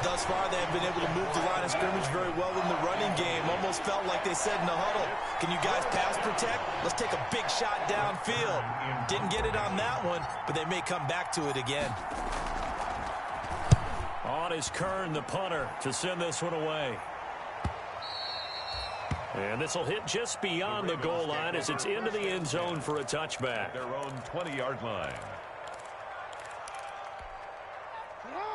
Thus far, they have been able to move the line of scrimmage very well in the running game. Almost felt like they said in the huddle, can you guys pass protect? Let's take a big shot downfield. Didn't get it on that one, but they may come back to it again. On is Kern, the punter, to send this one away. And this will hit just beyond the goal line as it's into the end zone for a touchback. Their own 20-yard line.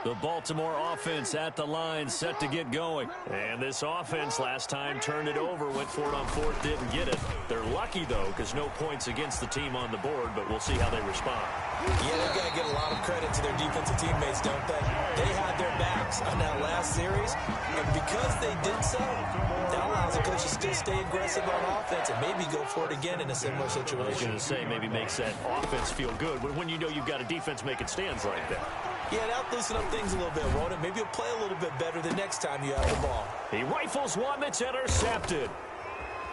The Baltimore offense at the line, set to get going. And this offense last time turned it over, went for it on 4th, didn't get it. They're lucky, though, because no points against the team on the board, but we'll see how they respond. Yeah, they've got to get a lot of credit to their defensive teammates, don't they? They had their backs on that last series, and because they did so, that allows the coach to still stay aggressive on offense and maybe go for it again in a similar situation. I was going to say, maybe makes that offense feel good when you know you've got a defense making stands like that. Yeah, that'll loosen up things a little bit, won't it? Maybe you'll play a little bit better the next time you have the ball. He rifles one that's intercepted.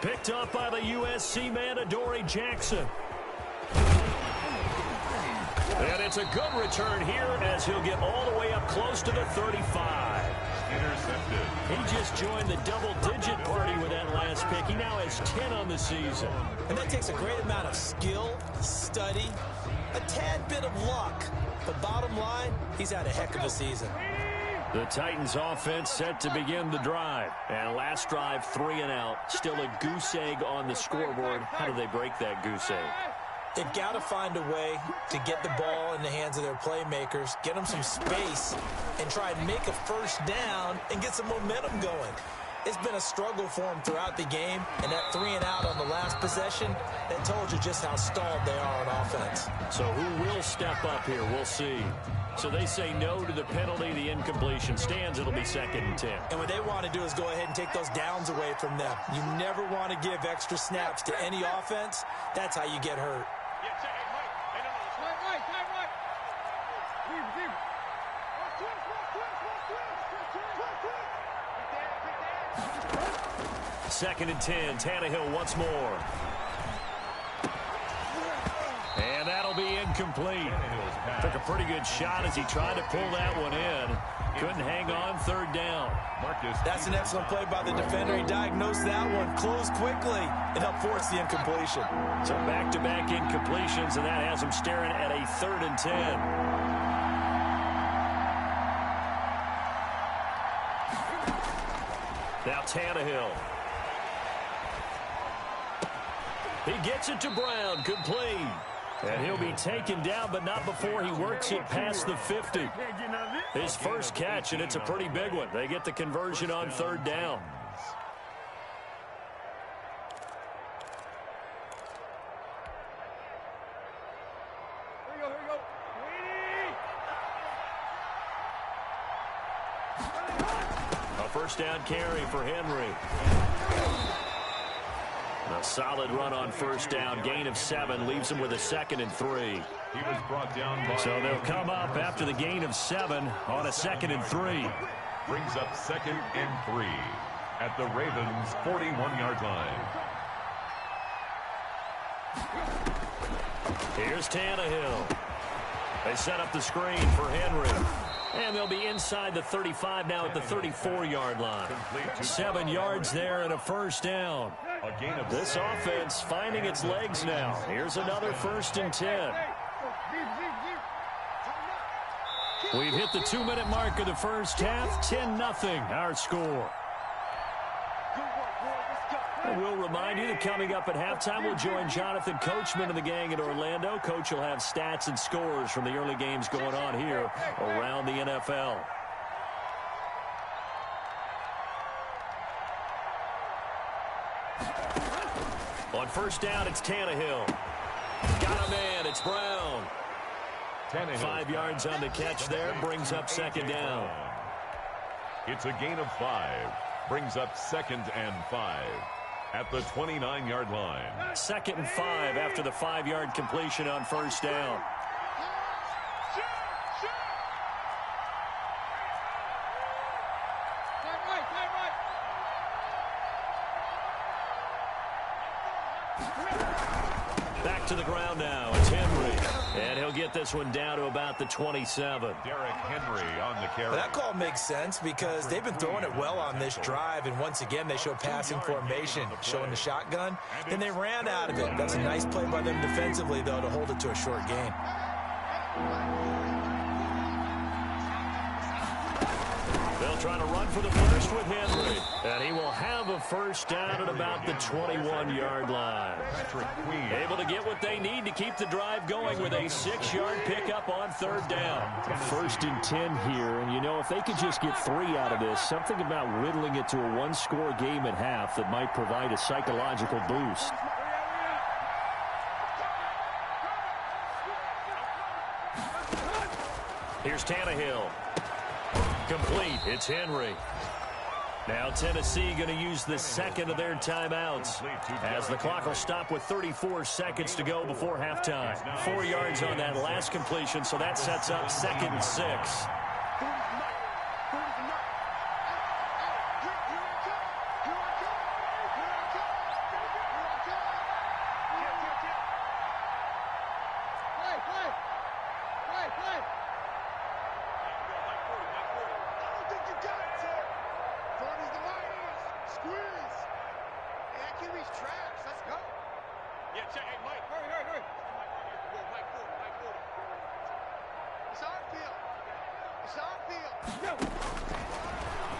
Picked up by the USC man, Adoree Jackson. And it's a good return here as he'll get all the way up close to the 35. Intercepted. He just joined the double-digit party with that last pick. He now has 10 on the season. And that takes a great amount of skill, study, a tad bit of luck. But bottom line, he's had a heck of a season. The Titans offense set to begin the drive. And last drive, 3 and out. Still a goose egg on the scoreboard. How do they break that goose egg? They've got to find a way to get the ball in the hands of their playmakers, get them some space, and try and make a first down and get some momentum going. It's been a struggle for them throughout the game, and that 3 and out on the last possession, that told you just how stalled they are on offense. So who will step up here? We'll see. So they say no to the penalty. The incompletion stands. It'll be 2nd and 10. And what they want to do is go ahead and take those downs away from them. You never want to give extra snaps to any offense. That's how you get hurt. Second and 10, Tannehill once more. And that'll be incomplete. Took a pretty good shot as he tried to pull that one in. Couldn't hang on, 3rd down. That's an excellent play by the defender. He diagnosed that one, closed quickly, and helped force the incompletion. So back-to-back incompletions, and that has him staring at a 3rd and 10. Now Tannehill. He gets it to Brown, complete. And he'll be taken down, but not before he works it past the 50. His first catch, and it's a pretty big one. They get the conversion on 3rd down. Here we go. A first down carry for Henry. A solid run on first down. Gain of 7 leaves him with a 2nd and 3. He was brought down by... So they'll come up after the gain of 7 on a 2nd and 3. Brings up 2nd and 3 at the Ravens' 41-yard line. Here's Tannehill. They set up the screen for Henry. And they'll be inside the 35 now at the 34-yard line. 7 yards there and a first down. This offense finding its legs now. Here's another 1st and 10. We've hit the 2-minute mark of the first half. 10-0 our score. And we'll remind you that coming up at halftime, we'll join Jonathan Coachman and the gang in Orlando. Coach will have stats and scores from the early games going on here around the NFL. On first down, it's Tannehill. Got a man, it's Brown. 5 yards on the catch there, brings up 2nd down. It's a gain of 5, brings up 2nd and 5 at the 29-yard line. 2nd and 5 after the 5-yard completion on first down. Back to the ground now. It's Henry. And he'll get this one down to about the 27. Derrick Henry on the carry. That call makes sense because they've been throwing it well on this drive, and once again they show passing formation, showing the shotgun. Then they ran out of it. That's a nice play by them defensively, though, to hold it to a short gain. They'll try to run for the first with Henry. And he will have a first down at about the 21-yard line. Able to get what they need to keep the drive going with a 6-yard pickup on 3rd down. 1st and 10 here, and you know, if they could just get 3 out of this, something about whittling it to a 1-score game at half that might provide a psychological boost. Here's Tannehill. Complete. It's Henry. Now Tennessee going to use the 2nd of their timeouts as the clock will stop with 34 seconds to go before halftime. 4 yards on that last completion, so that sets up 2nd and 6.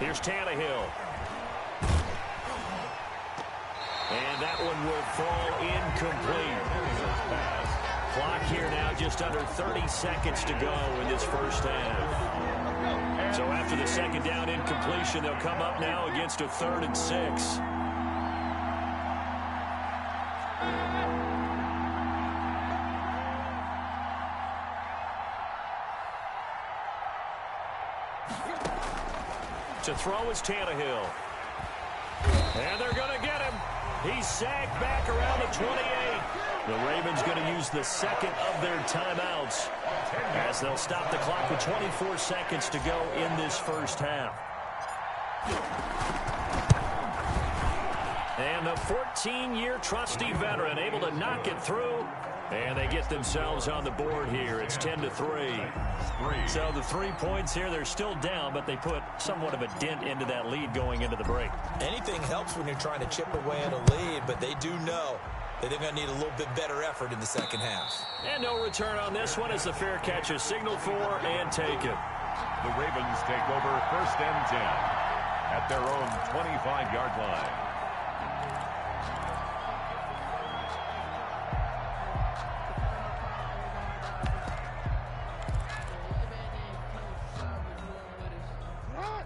Here's Tannehill. And that one will fall incomplete. Clock here now just under 30 seconds to go in this first half. So after the 2nd down incompletion, they'll come up now against a 3rd and 6. To throw is Tannehill. And they're going to get him. He's sacked back around the 28. The Ravens going to use the 2nd of their timeouts as they'll stop the clock with 24 seconds to go in this first half. And the 14-year trusty veteran able to knock it through. And they get themselves on the board here. It's 10-3. So the 3 points here, they're still down, but they put somewhat of a dent into that lead going into the break. Anything helps when you're trying to chip away at a lead, but they do know that they're going to need a little bit better effort in the 2nd half. And no return on this one as the fair catch is signaled for and taken. The Ravens take over 1st and 10 at their own 25-yard line.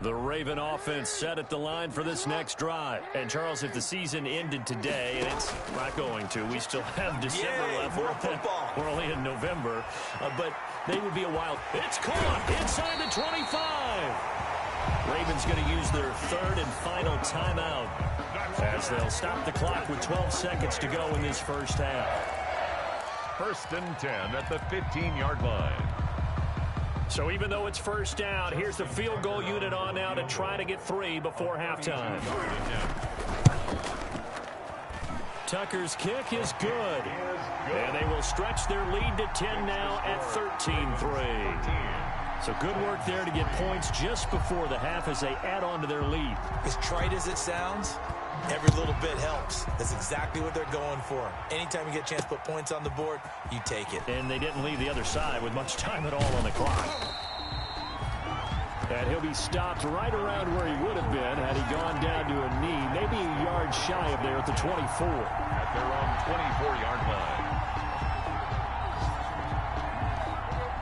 The Raven offense set at the line for this next drive. And, Charles, if the season ended today, and it's not going to, we still have December left. We're only in November. But they would be a wild. It's caught inside the 25. Ravens going to use their 3rd and final timeout as they'll stop the clock with 12 seconds to go in this first half. 1st and 10 at the 15-yard line. So even though it's first down, here's the field goal unit on now to try to get 3 before halftime. Tucker's kick is good. And they will stretch their lead to 10 now at 13-3. So good work there to get points just before the half as they add on to their lead. As trite as it sounds, every little bit helps. That's exactly what they're going for. Anytime you get a chance to put points on the board, you take it. And they didn't leave the other side with much time at all on the clock. And he'll be stopped right around where he would have been had he gone down to a knee, maybe a yard shy of there at the 24. At their own 24-yard line.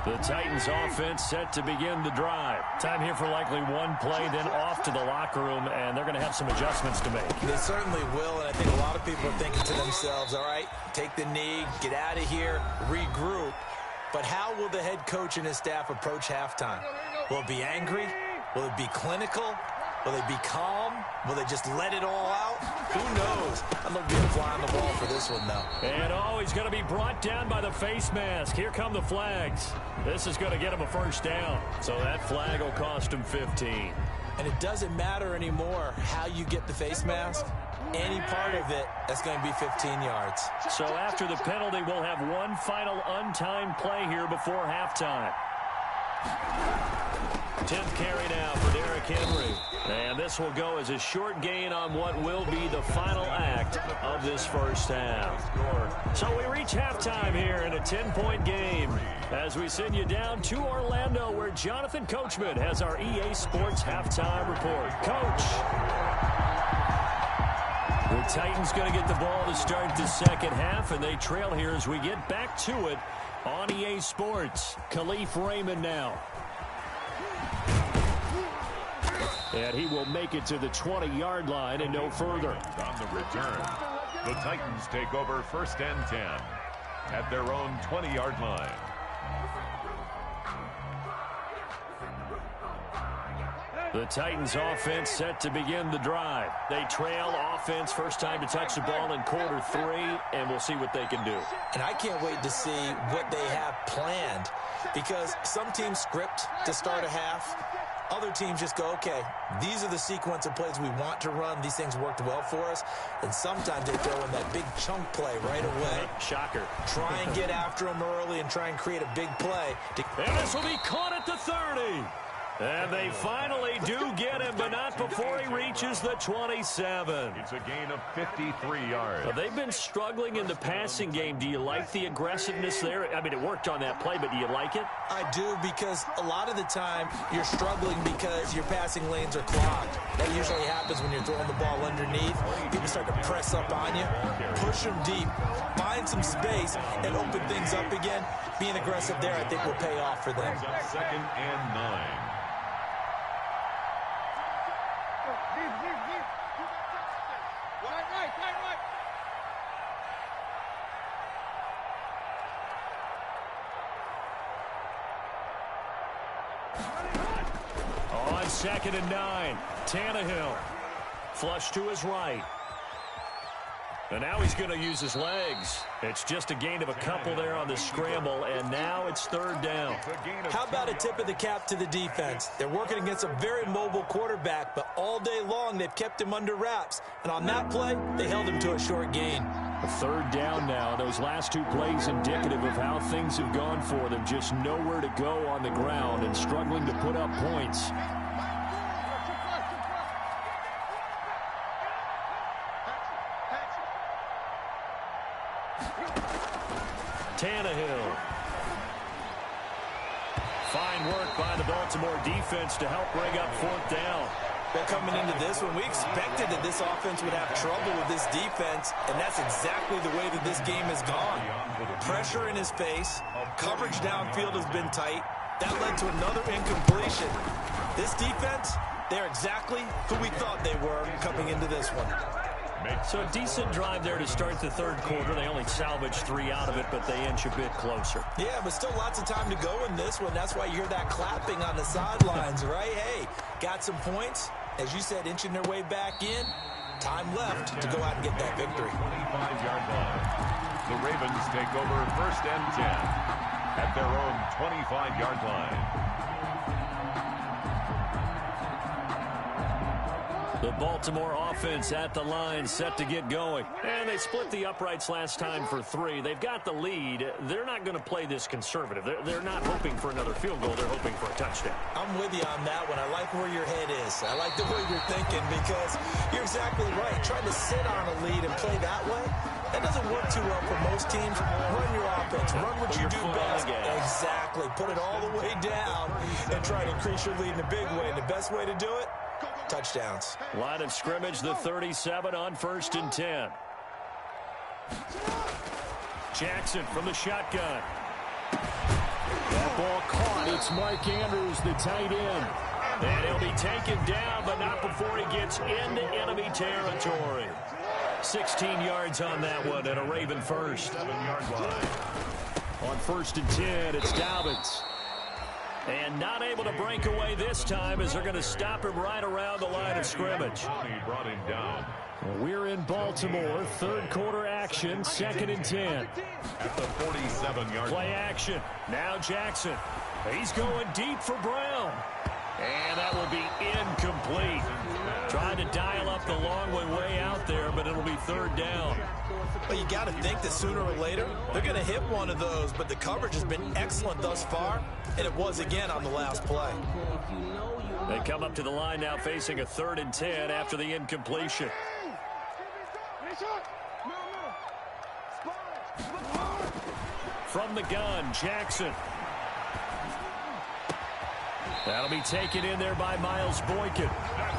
The Titans offense set to begin the drive. Time here for likely one play, then off to the locker room, and they're going to have some adjustments to make. They certainly will, and I think a lot of people are thinking to themselves, all right, take the knee, get out of here, regroup. But how will the head coach and his staff approach halftime? Will it be angry? Will it be clinical? Will they be calm? Will they just let it all out? Who knows? I'm going to be a fly on the wall for this one, though. And he's going to be brought down by the face mask. Here come the flags. This is going to get him a first down. So that flag will cost him 15. And it doesn't matter anymore how you get the face mask. Any part of it, that's going to be 15 yards. So after the penalty, we'll have one final untimed play here before halftime. 10th carry now for Derrick Henry. And this will go as a short gain on what will be the final act of this first half. So we reach halftime here in a 10-point game as we send you down to Orlando where Jonathan Coachman has our EA Sports halftime report. Coach. The Titans going to get the ball to start the second half, and they trail here as we get back to it on EA Sports. Khalif Raymond now. And he will make it to the 20-yard line and no further. On the return, the Titans take over 1st and 10 at their own 20-yard line. The Titans offense set to begin the drive. They trail offense, first time to touch the ball in quarter 3, and we'll see what they can do. And I can't wait to see what they have planned because some teams script to start a half. Other teams just go, okay, these are the sequence of plays we want to run. These things worked well for us. And sometimes they throw in that big chunk play right away. Shocker. Try and get after them early and try and create a big play. And this will be caught at the 30. And they finally do get him, but not before he reaches the 27. It's a gain of 53 yards. Well, they've been struggling in the passing game. Do you like the aggressiveness there? I mean, it worked on that play, but do you like it? I do, because a lot of the time you're struggling because your passing lanes are clogged. That usually happens when you're throwing the ball underneath. People start to press up on you. Push them deep. Find some space and open things up again. Being aggressive there, I think, will pay off for them. 2nd and 9. On 2nd and 9, Tannehill. Flush to his right. And now he's going to use his legs. It's just a gain of a couple there on the scramble, and now it's 3rd down. How about a tip of the cap to the defense? They're working against a very mobile quarterback, but all day long they've kept him under wraps. And on that play, they held him to a short gain. A 3rd down now. Those last 2 plays indicative of how things have gone for them. Just nowhere to go on the ground and struggling to put up points. Tannehill. Fine work by the Baltimore defense to help bring up 4th down. Well, coming into this one, we expected that this offense would have trouble with this defense, and that's exactly the way that this game has gone. Pressure in his face, coverage downfield has been tight. That led to another incompletion. This defense, they're exactly who we thought they were coming into this one. So a decent drive there to start the 3rd quarter. They only salvaged 3 out of it, but they inch a bit closer. Yeah, but still lots of time to go in this one. That's why you hear that clapping on the sidelines, right? Hey, got some points. As you said, inching their way back in. Time left to go out and get that victory. 25-yard line. The Ravens take over 1st and 10 at their own 25-yard line. The Baltimore offense at the line, set to get going. And they split the uprights last time for 3. They've got the lead. They're not going to play this conservative. They're not hoping for another field goal. They're hoping for a touchdown. I'm with you on that one. I like where your head is. I like the way you're thinking because you're exactly right. Trying to sit on a lead and play that way, that doesn't work too well for most teams. Run your offense. Run what you do best. Exactly. Put it all the way down and try to increase your lead in a big way. And the best way to do it, touchdowns. Line of scrimmage, the 37 on 1st and 10. Jackson from the shotgun. That ball caught. It's Mark Andrews, the tight end. And he'll be taken down, but not before he gets into enemy territory. 16 yards on that one and a Raven first. 7-yard line. On 1st and 10, it's Dobbins. And not able to break away this time as they're going to stop him right around the line of scrimmage. He brought him down. We're in Baltimore. 3rd quarter action, 2nd and 10. At the 47-yard play action. Now Jackson. He's going deep for Brown. And that will be incomplete. Trying to dial up the long way out there, but it'll be 3rd down. Well, you got to think that sooner or later they're going to hit one of those, but the coverage has been excellent thus far, and it was again on the last play. They come up to the line now facing a 3rd and 10 after the incompletion. From the gun, Jackson. That'll be taken in there by Miles Boykin.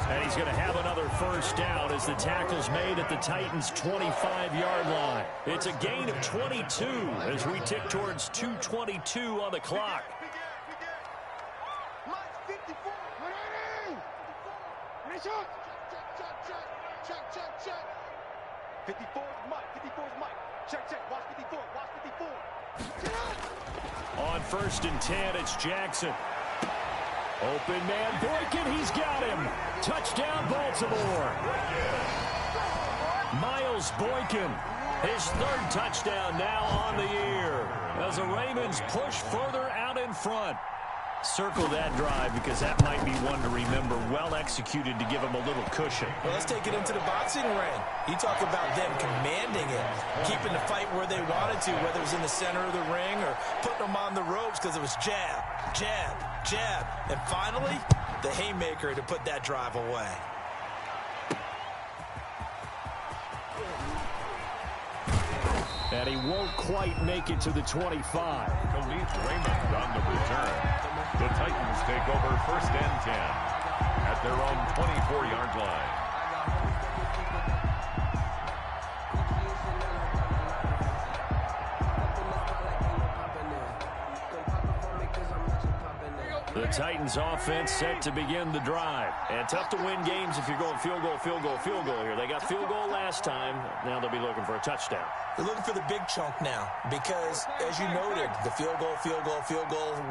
And he's going to have another 1st down as the tackle's made at the Titans' 25-yard line. It's a gain of 22 as we tick towards 2:22 on the clock. On 1st and 10, it's Jackson. Open man, Boykin, he's got him. Touchdown, Baltimore. Miles Boykin, his 3rd touchdown now on the year as the Ravens push further out in front. Circle that drive because that might be one to remember. Well executed to give him a little cushion. Well, let's take it into the boxing ring. You talk about them commanding it, keeping the fight where they wanted to, whether it was in the center of the ring or putting them on the ropes because it was jab, jab, jab. And finally, the haymaker to put that drive away. And he won't quite make it to the 25. Khalif Raymond on the return. The Titans take over 1st and 10 at their own 24-yard line. The Titans offense set to begin the drive. And tough to win games if you're going field goal, field goal, field goal here. They got field goal last time. Now they'll be looking for a touchdown. They're looking for the big chunk now because, as you noted, the field goal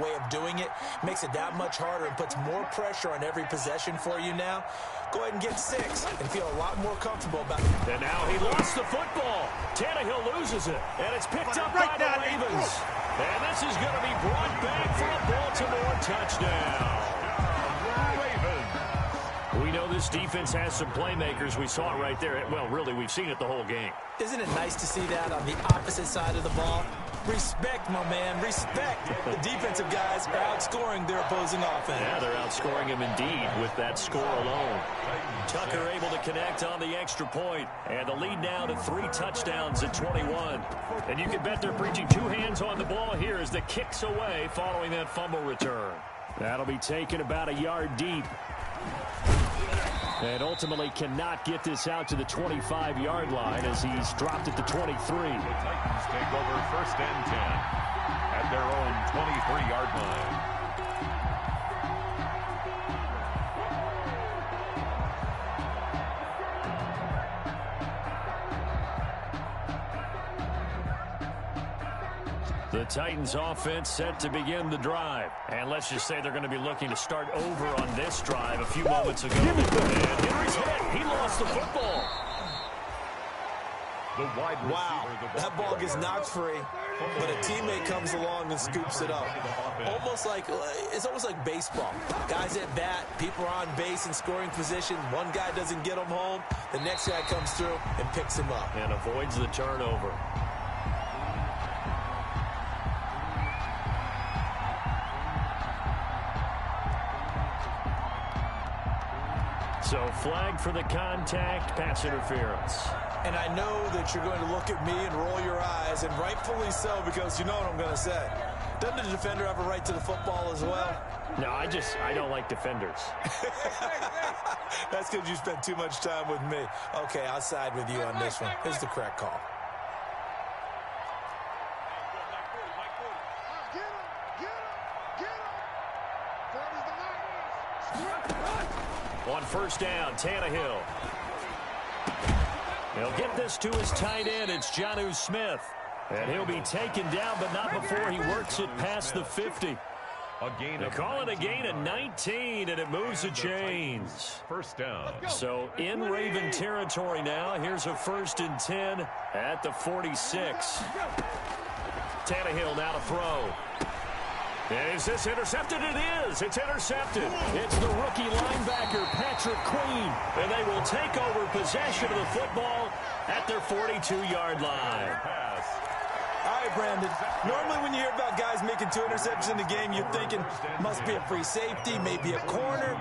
way of doing it makes it that much harder and puts more pressure on every possession for you now. Go ahead and get 6 and feel a lot more comfortable about it. And now he lost the football. Tannehill loses it, and it's picked up by the Ravens. And this is going to be brought back for a Baltimore touchdown. We know this defense has some playmakers. We saw it right there. Well, really, we've seen it the whole game. Isn't it nice to see that on the opposite side of the ball? Respect, my man, respect. The defensive guys are outscoring their opposing offense. Yeah, they're outscoring him indeed with that score alone. Tucker able to connect on the extra point, and the lead now to 3 touchdowns at 21. And you can bet they're preaching 2 hands on the ball here as the kick's away following that fumble return. That'll be taken about a yard deep. And ultimately cannot get this out to the 25-yard line as he's dropped at the 23. The Titans take over 1st and 10 at their own 23-yard line. The Titans offense set to begin the drive. And let's just say they're going to be looking to start over on this drive a few moments ago. And Henry's hit. He lost the football. The wide receiver, Wow, that ball gets knocked free, but a teammate comes along and scoops it up. It's almost like baseball. Guys at bat, people are on base in scoring position. One guy doesn't get him home. The next guy comes through and picks him up. And avoids the turnover. So flag for the contact, pass interference. And I know that you're going to look at me and roll your eyes, and rightfully so, because you know what I'm going to say. Doesn't the defender have a right to the football as well? No, I don't like defenders. That's because you spent too much time with me. Okay, I'll side with you on this one. Here's the correct call. On first down, Tannehill. He'll get this to his tight end. It's Jonnu Smith. And he'll be taken down, but not before he works it past the 50. They call it a gain of 19, and it moves the chains. First down. So in Raven territory now. Here's a 1st and 10 at the 46. Tannehill now to throw. Is this intercepted? It is. It's intercepted. It's the rookie linebacker, Patrick Queen. And they will take over possession of the football at their 42-yard line. All right, Brandon. Normally when you hear about guys making 2 interceptions in the game, you're thinking must be a free safety, maybe a corner.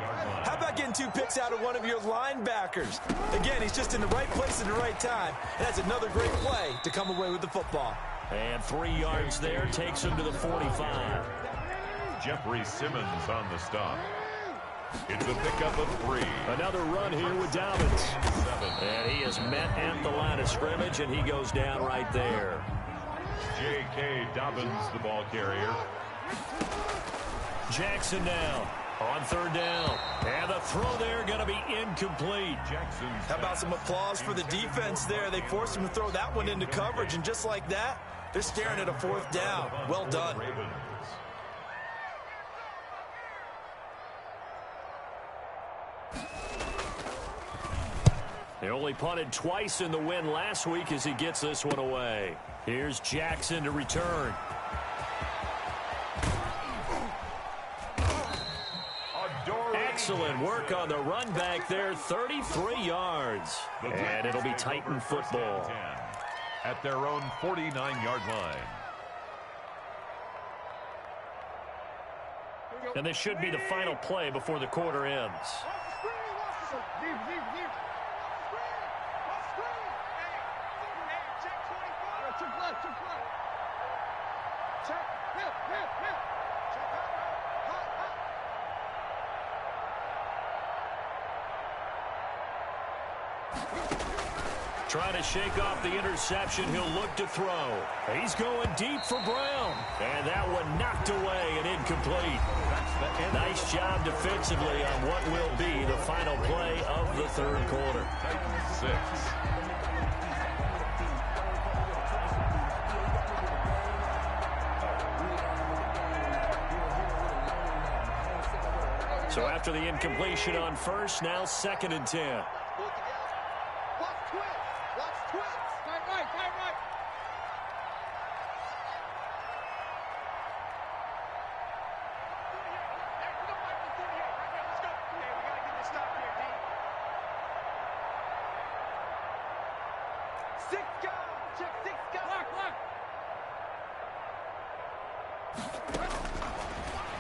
How about getting 2 picks out of one of your linebackers? Again, he's just in the right place at the right time. And that's another great play to come away with the football. And 3 yards there takes him to the 45. Jeffrey Simmons on the stop. It's a pickup of 3. Another run here with Dobbins. 7. And he is met at the line of scrimmage, and he goes down right there. J.K. Dobbins, the ball carrier. Jackson now on 3rd down. And the throw there going to be incomplete. How about some applause for the defense there? They forced him to throw that one into coverage, and just like that, they're staring at a 4th down. Well done. They only punted twice in the win last week as he gets this one away. Here's Jackson to return. Excellent work on the run back there, 33 yards. And it'll be Titan football. At their own 49-yard line. And this should be the final play before the quarter ends. Trying to shake off the interception. He'll look to throw. He's going deep for Brown. And that one knocked away and incomplete. Nice job defensively on what will be the final play of the 3rd quarter. 6. So after the incompletion on first, now 2nd and 10.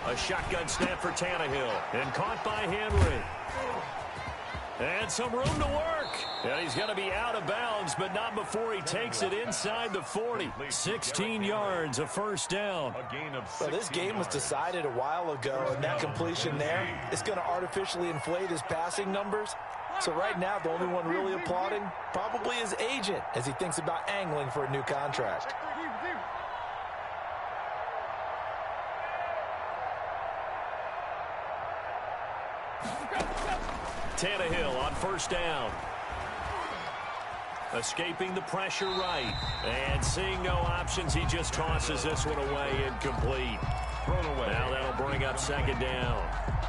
A shotgun snap for Tannehill. And caught by Henry. And some room to work. And he's going to be out of bounds, but not before he takes it inside the 40. 16 yards, a 1st down. Well, this game was decided a while ago, and that completion there is going to artificially inflate his passing numbers. So right now, the only one really applauding probably his agent as he thinks about angling for a new contract. Tannehill on 1st down. Escaping the pressure right. And seeing no options, he just tosses this one away incomplete. thrown away. Now that'll bring up second down.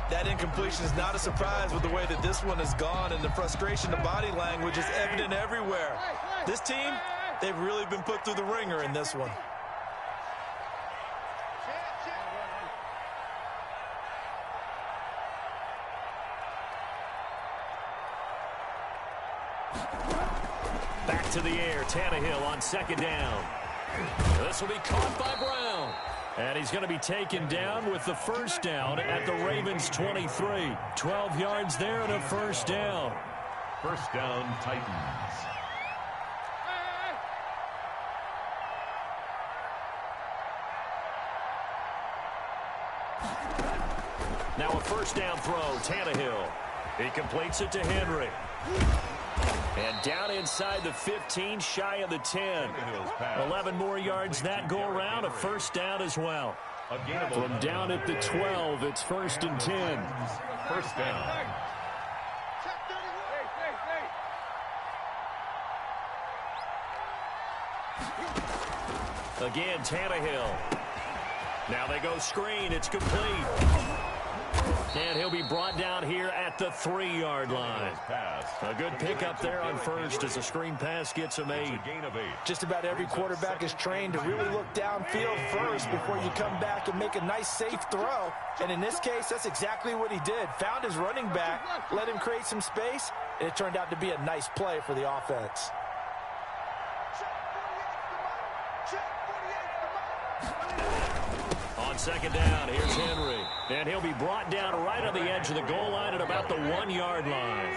That incompletion is not a surprise with the way that this one has gone, and the frustration, the body language is evident everywhere. This team, they've really been put through the ringer in this one. Back to the air, Tannehill on second down. This will be caught by Brown. And he's going to be taken down with the first down at the Ravens 23. 12 yards there and a first down. First down, Titans. Now a first down throw, Tannehill. He completes it to Henry. And down inside the 15, shy of the 10. 11 more yards that go around, a first down as well. From down at the 12, it's first and 10. First down. Again, Tannehill. Now they go screen, it's complete. And he'll be brought down here at the 3-yard line. A good pickup there on first as the screen pass gets him 8. Just about every quarterback is trained to really look downfield first before you come back and make a nice, safe throw. And in this case, that's exactly what he did. Found his running back, let him create some space, and it turned out to be a nice play for the offense. On second down, here's Henry. And he'll be brought down right on the edge of the goal line at about the 1-yard line.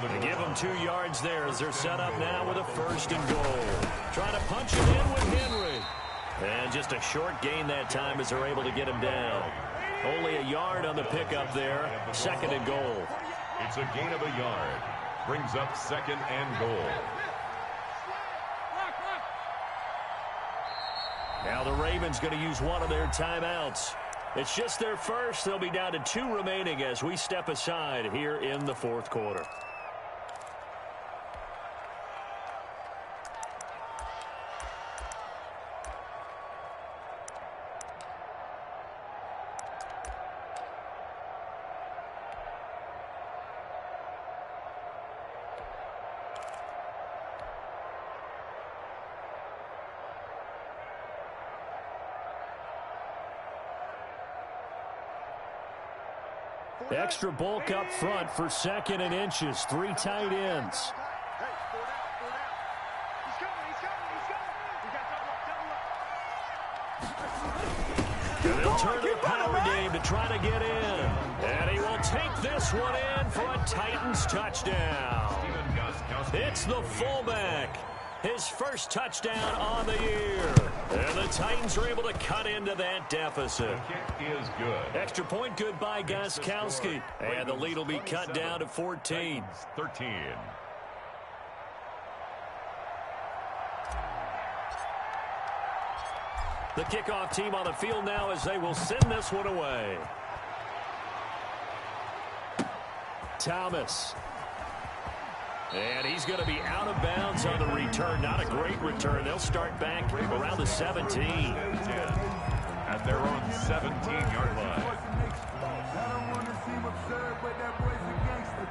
They give him 2 yards there as they're set up now with a first and goal. Trying to punch it in with Henry. And just a short gain that time as they're able to get him down. Only a yard on the pickup there. Second and goal. It's a gain of a yard. Brings up second and goal. Now the Ravens going to use one of their timeouts. It's just their first. They'll be down to 2 remaining as we step aside here in the fourth quarter. Extra bulk up front for second and inches. 3 tight ends. And they'll turn to the power game to try to get in. And he will take this one in for a Titans touchdown. It's the fullback. His first touchdown on the year. And the Titans are able to cut into that deficit. The kick is good. Extra point good by Gostkowski. And the lead will be cut down to 14. 13. The kickoff team on the field now as they will send this one away. Thomas. And he's going to be out of bounds on the return. Not a great return. They'll start back around the 17. At their own 17-yard line. I don't want to seem absurd, but that boy's a gangster.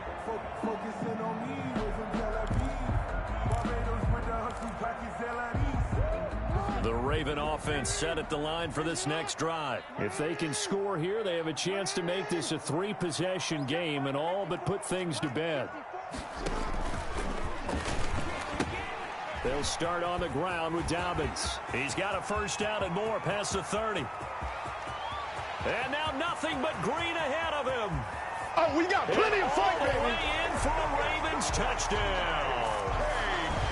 Focusing on me, from Tel Aviv. Barbados with the hustle, Pakistan. The Raven offense set at the line for this next drive. If they can score here, they have a chance to make this a 3-possession game and all but put things to bed. They'll start on the ground with Dobbins. He's got a first down and more past the 30. And now nothing but green ahead of him. Oh, we got plenty of fight, baby. All the way in for a Ravens touchdown.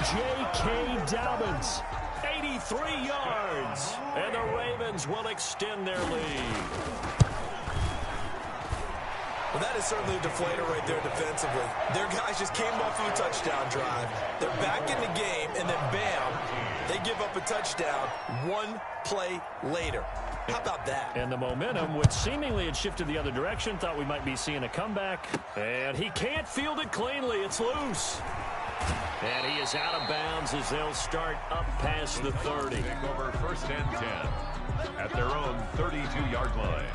J.K. Dobbins, 83 yards. And the Ravens will extend their lead. Well, that is certainly a deflator right there defensively. Their guys just came off of a touchdown drive. They're back in the game, and then bam, they give up a touchdown 1 play later. How about that? And the momentum, which seemingly had shifted the other direction, thought we might be seeing a comeback. And he can't field it cleanly. It's loose. And he is out of bounds as they'll start up past the 30. Take over 1st and 10 at their own 32-yard line.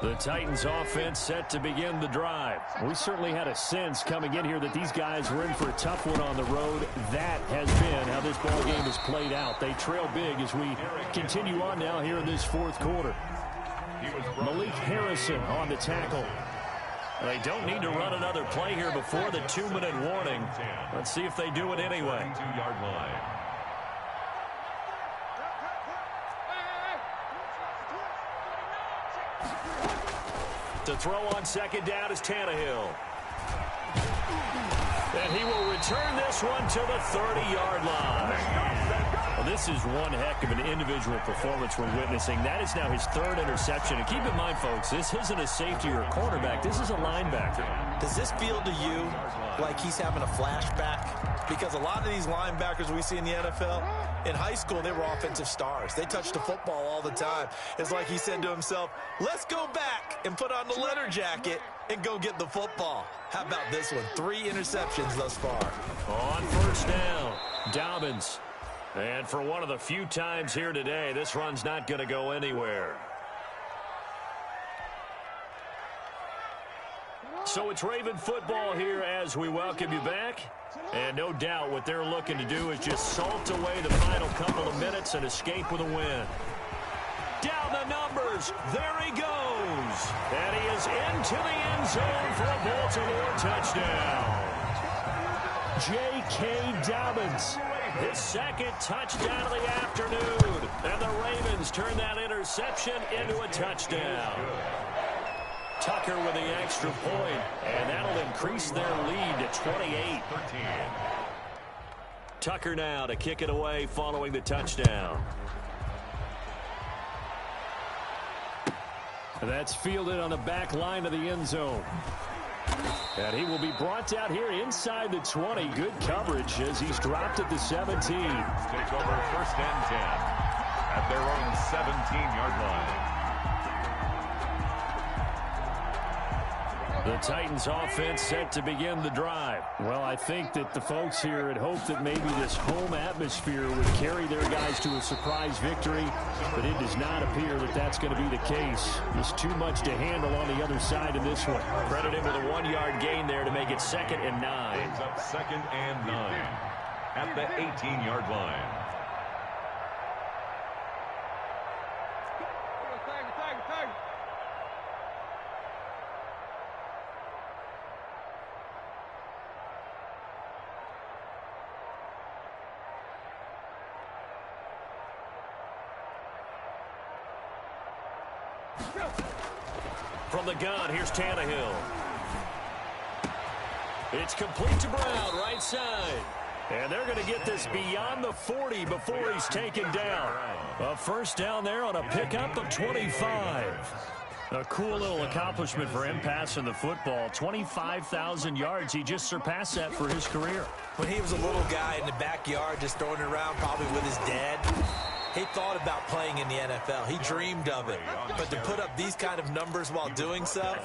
The Titans offense set to begin the drive. We certainly had a sense coming in here that these guys were in for a tough one on the road. That has been how this ball game has played out. They trail big as we continue on now here in this fourth quarter. Malik Harrison on the tackle. They don't need to run another play here before the 2-minute warning. Let's see if they do it anyway. 2-yard line. To throw on 2nd down is Tannehill. And he will return this one to the 30-yard line. Well, this is one heck of an individual performance we're witnessing. That is now his 3rd interception. And keep in mind, folks, this isn't a safety or a cornerback. This is a linebacker. Does this feel to you like he's having a flashback? Because a lot of these linebackers we see in the NFL, in high school, they were offensive stars. They touched the football all the time. It's like he said to himself, let's go back and put on the leather jacket and go get the football. How about this one? 3 interceptions thus far. On 1st down, Dobbins. And for one of the few times here today, this run's not going to go anywhere. So it's Raven football here as we welcome you back. And no doubt what they're looking to do is just salt away the final couple of minutes and escape with a win. Down the numbers. There he goes. And he is into the end zone for a Baltimore touchdown. J.K. Dobbins. His 2nd touchdown of the afternoon. And the Ravens turn that interception into a touchdown. Tucker with the extra point, and that'll increase their lead to 28-13. Tucker now to kick it away following the touchdown. That's fielded on the back line of the end zone. And he will be brought down here inside the 20. Good coverage as he's dropped at the 17. Take over 1st and 10 at their own 17-yard line. The Titans offense set to begin the drive. Well, I think that the folks here had hoped that maybe this home atmosphere would carry their guys to a surprise victory, but it does not appear that that's going to be the case. There's too much to handle on the other side of this one. Credit him with a 1-yard gain there to make it 2nd and 9. Brings up 2nd and 9 at the 18-yard line. From the gun, here's Tannehill. It's complete to Brown, right side. And they're going to get this beyond the 40 before he's taken down. A 1st down there on a pickup of 25. A cool little accomplishment for him passing the football. 25,000 yards. He just surpassed that for his career. When he was a little guy in the backyard just throwing it around probably with his dad, he thought about playing in the NFL. He dreamed of it. But to put up these kind of numbers while doing so,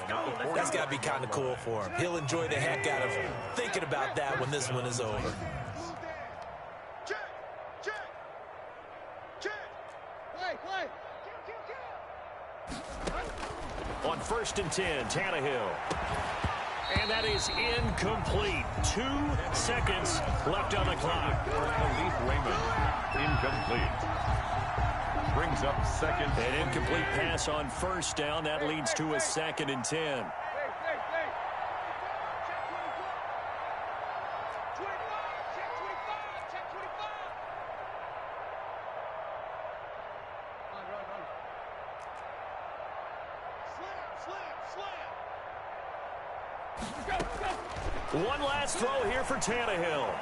that's got to be kind of cool for him. He'll enjoy the heck out of thinking about that when this one is over. On 1st and 10, Tannehill. And that is incomplete. 2 seconds left on the clock. Khalif Raymond, incomplete. Brings up 2nd. An incomplete pass on 1st down. That leads to a 2nd and 10. One last throw here for Tannehill.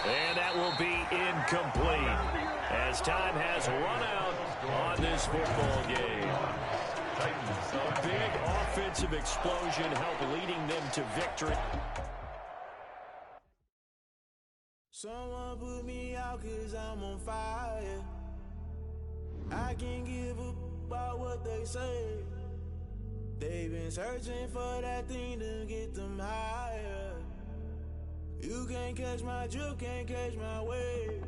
And that will be incomplete as time has run out on this football game. A big offensive explosion helped leading them to victory. Someone put me out 'cause I'm on fire. I can't give up about what they say. They've been searching for that thing to get them higher. You can't catch my drift, can't catch my wave.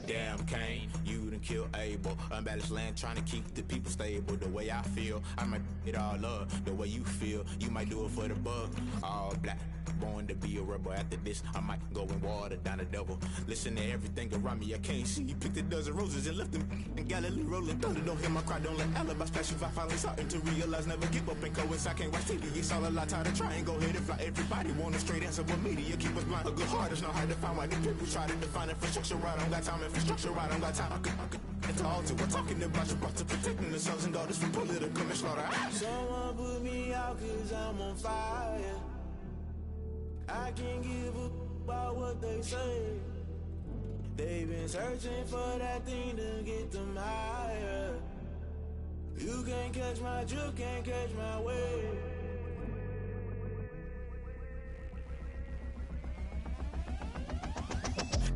Damn, Kane, you done killed Abel. Unbalanced land, trying to keep the people stable. The way I feel, I might it all up. The way you feel, you might do it for the bug. All black, born to be a rebel. After this, I might go and water down the devil. Listen to everything around me, I can't see. Picked a dozen roses and left them in Galilee rolling thunder. Don't hear my cry, don't let alibi splash. If I finally starting to realize, never give up and coincide. Can't watch TV, it's all a lot. Time to try and go ahead and fly. Everybody want a straight answer, but media keep us blind. A good heart is not hard to find. Why the people try to define infrastructure right? I don't got time. Infrastructure right, I don't got time. It's all to we're talking about you brought to protecting the sons and daughters from political manslaughter. Someone put me out cause I'm on fire. I can't give a about what they say. They've been searching for that thing to get them higher. You can't catch my drift, can't catch my wave.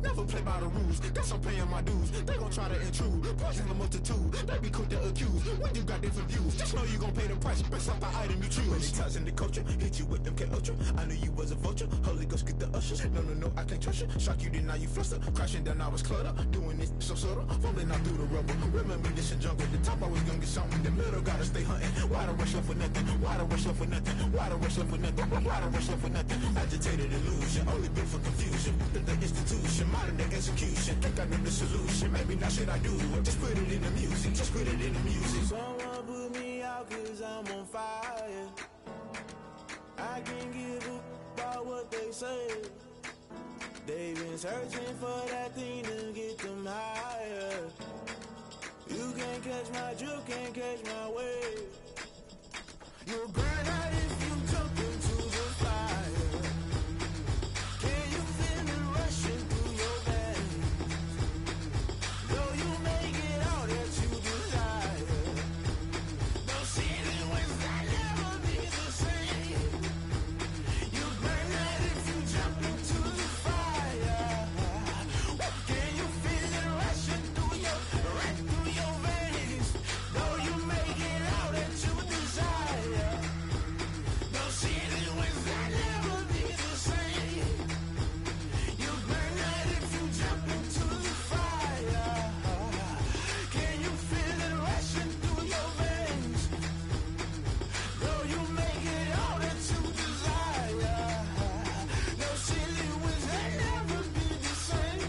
Never play by the rules, guess I'm paying my dues. They gon' try to intrude, poison the multitude. They be quick to accuse, when you got different views. Just know you gon' pay the price, based off the item you choose. Many times in the culture, hit you with them K-Ultra. I knew you was a vulture, Holy Ghost get the ushers. No, I can't trust you. Shock you, then now you fluster. Crashing down, I was cluttered. Doing this so subtle, falling out through the rubble. Remember this in jungle, the top always gonna get something. The middle gotta stay hunting. Why the rush left for nothing? Why the rush left for nothing? Why the rush left for nothing? Why the rush left for nothing? Agitated illusion, only built for confusion. The institution, modern day execution. Think I know the solution. Maybe not shit I do. Just put it in the music. Just put it in the music. Someone put me out cause I'm on fire. I can't give a about what they say. They've been searching for that thing to get them higher. You can't catch my drift, can't catch my wave. You'll burn out if you jump into the fire. Can you feel it rushing through your veins? Though you may get all that you desire, those ceiling winds that never be the same. You burn out if you jump into the fire. Can you feel it rushing through your veins? Though you may get all that you desire, those ceiling winds that never be the same. You burn out if you jump into the fire. Can you feel it rushing through your veins? Though you may get all that you desire, those ceiling winds that never be the same.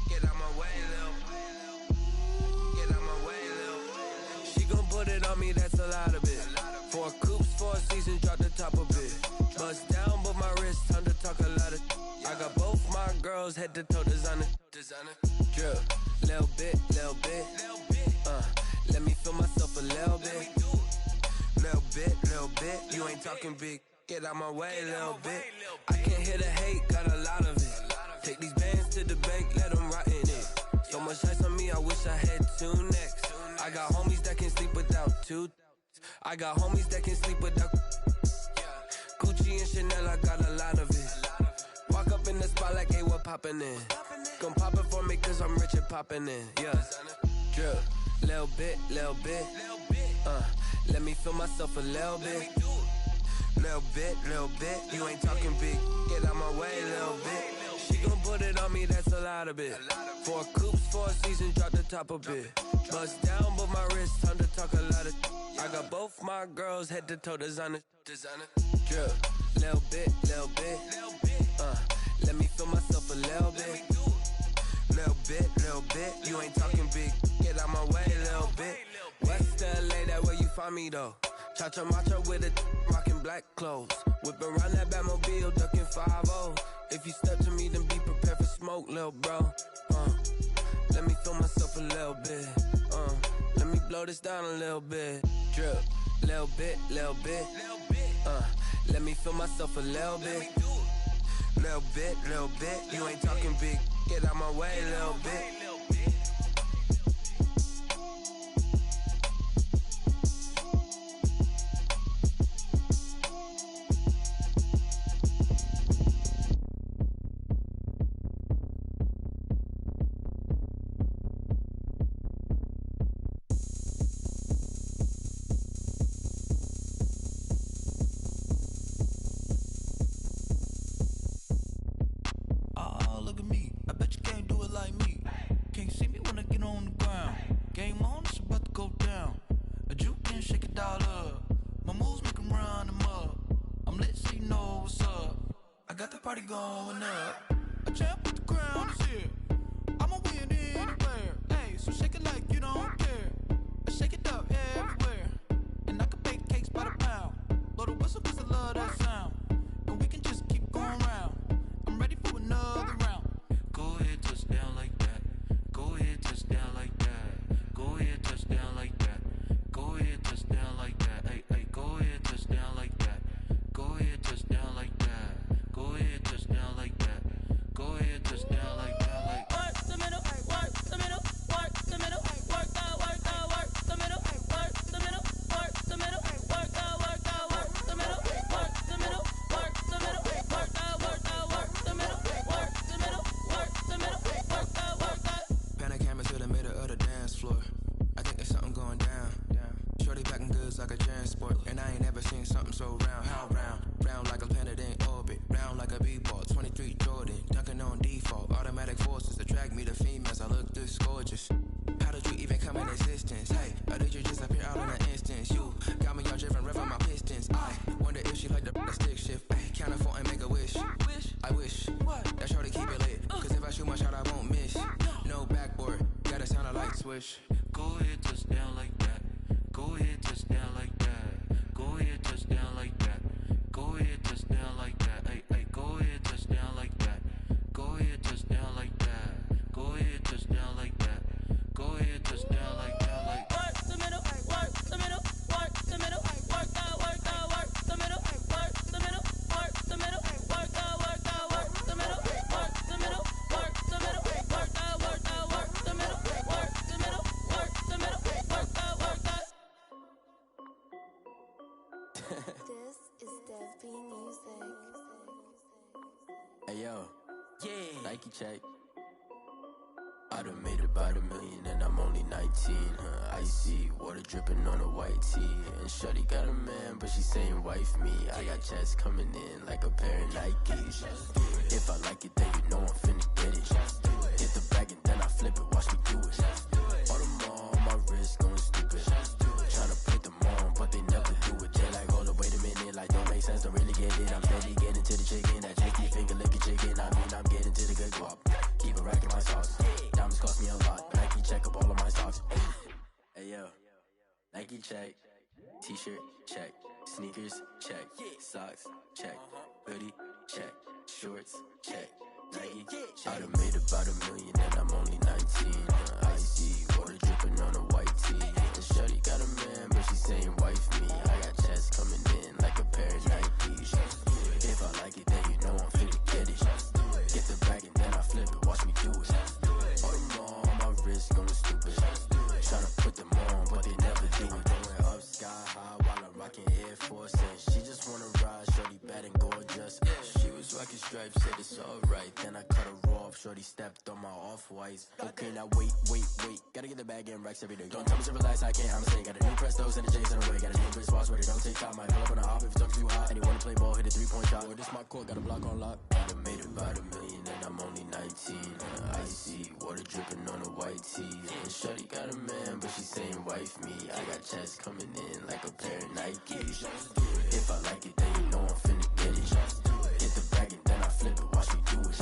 Get out my way, Lil. Get out my way, Lil. She gon' put it on me, that's a lot of it. 4 coops, 4 seasons, drop the top a bit. Bust down, but my wrist, time to talk a lot of. I got both my girls, head to toe designer. Drip, little bit, little bit. Let me feel myself a little bit. Little bit. You ain't talking big. Get out my way, little bit. I can't hear the hate, got a lot of it. Take these bands to the bank, let them rot in it. So much ice on me, I wish I had 2 necks. I got homies that can sleep without 2. I got homies that can sleep without Gucci and Chanel, I got a lot of it. Walk up in the spot like, hey, what poppin' in? Gon' pop it for me cause I'm rich and poppin' in, yeah. Drip, little bit. Let me feel myself a little bit. Little bit. You ain't talking big. Get out my way, little bit. She gon' put it on me, that's a lot of it. 4 coops, 4 seasons, drop the top a bit. Bust down, but my wrist, time to talk a lot of. I got both my girls, head to toe designer. Drip, little bit. Let me feel myself a little bit. Little bit. You ain't talking big. Get out my way, little bit. West LA, that where you find me though. Cha-cha matcha with a rockin' black clothes. Whip around that Batmobile, duckin' 5-0. If you step to me, then be prepared for smoke, lil' bro. Let me feel myself a little bit. Let me blow this down a little bit. Drip, little bit, little bit. Let me feel myself a little bit. Little bit, little bit. You ain't talking big. Get out my way a little bit. Going up, a champ with the crown is here. I'ma win anywhere. Hey, so shake it like you don't care. I shake it up everywhere. And I can bake cakes by the pound. Blow the whistle 'cause I love that sound. And we can just keep going round. I'm ready for another round. Go ahead, touch down like that. Go ahead, touch down like that. Go ahead, touch down like that. Go ahead, touch down like that. Hey, hey, go ahead, touch down like that. Go ahead, touch down like that. Go ahead, touch down like that. Go ahead, touch down like that. Like work the middle, work the middle, work the middle, work out, work the middle, work the middle, work the middle, work out, work the middle, work the middle, work the middle, work out, work the middle, work the middle, work the middle, work out. Pan a camera to the middle of the dance floor. I think there's something going down. Shorty packing goods like a transport, and I ain't never seen something so round. How round? Round like a planet in orbit, round like a b-ball. 23 Jordan, dunking on default. Automatic forces attract me to females. I look this gorgeous. How did you even come in existence? Hey, or did you just appear out in an instance? You got me all driven, revving my pistons. I wonder if she like the stick shift. Ay, count a 4 and make a wish. I wish that shorty keep it lit. 'Cause if I shoot my shot, I won't miss. No backboard, gotta sound a light switch. Go ahead, touch down like that. Go ahead, touch down like that. Go ahead, touch down like that. Go ahead, touch down like that. Hey, hey, go ahead, touch down like that. Go ahead, touch down like that. Go ahead, touch down like that. Go ahead, touch down like that. Like work the middle, work the middle, work the middle, work out, work the middle, work the middle, work the middle, work out, work the middle, work the middle, work the middle, work out, work the middle, work the middle, work the middle, work out, work out. This is Dev Music. Hey yo, yeah, Nike check. I done made about $1 million and I'm only 19. Icy water dripping on a white tee. And shorty got a man, but she saying wife me. I got checks coming in like a pair of Nikes. If I like it, then you know I'm finna get it. Hit the bag and then I flip it, watch me do it. All them on my wrist going stupid. Tryna put them on, but they never do it. They like, hold up, wait a minute, like don't make sense, don't really get it. I'm steady getting to the chicken, that tricky finger licking chicken. I mean, I'm getting to the good guap. Keep a rack in my socks. Diamonds cost me a lot. Nike check up all of my stocks. Hey yo, Nike check. T-shirt check. Sneakers check. Socks check. Hoodie check. Shorts check. Nike. I done made about $1 million and I'm only 19. Icy water dripping on a white tee. And shorty got a man, but she saying wife me. I got checks coming in like a pair of Nikes. If I like it, then you know I'm finna get it. Get the bag and then I flip it, watch me do it. All them on my wrist going stupid. Tryna put them on, but they never do it. Going up sky high while I'm rocking Air Force. And she just wanna ride, shorty bad and gorgeous. She was rocking stripes, said it's alright. Then I cut her off, shorty stepped on my off-whites. Okay, now wait. Gotta get the bag and racks every day. Don't tell me to relax, I can't, I'ma say. Got a new Prestos and the J's in the way. Got a new Chris Foss, but it don't take time. Might pull up on the hop if it talks too hot. And you wanna play ball, hit a 3-point shot. Or this my court, got a block on lock. I done made about $1 million and I'm only 19. Icy water dripping on a white tee. And shorty got a man, but she saying wife me. I got checks coming in like a pair of Nikes. If I like it, then you know I'm finna get it. Hit the bag and then I flip it, watch me do it.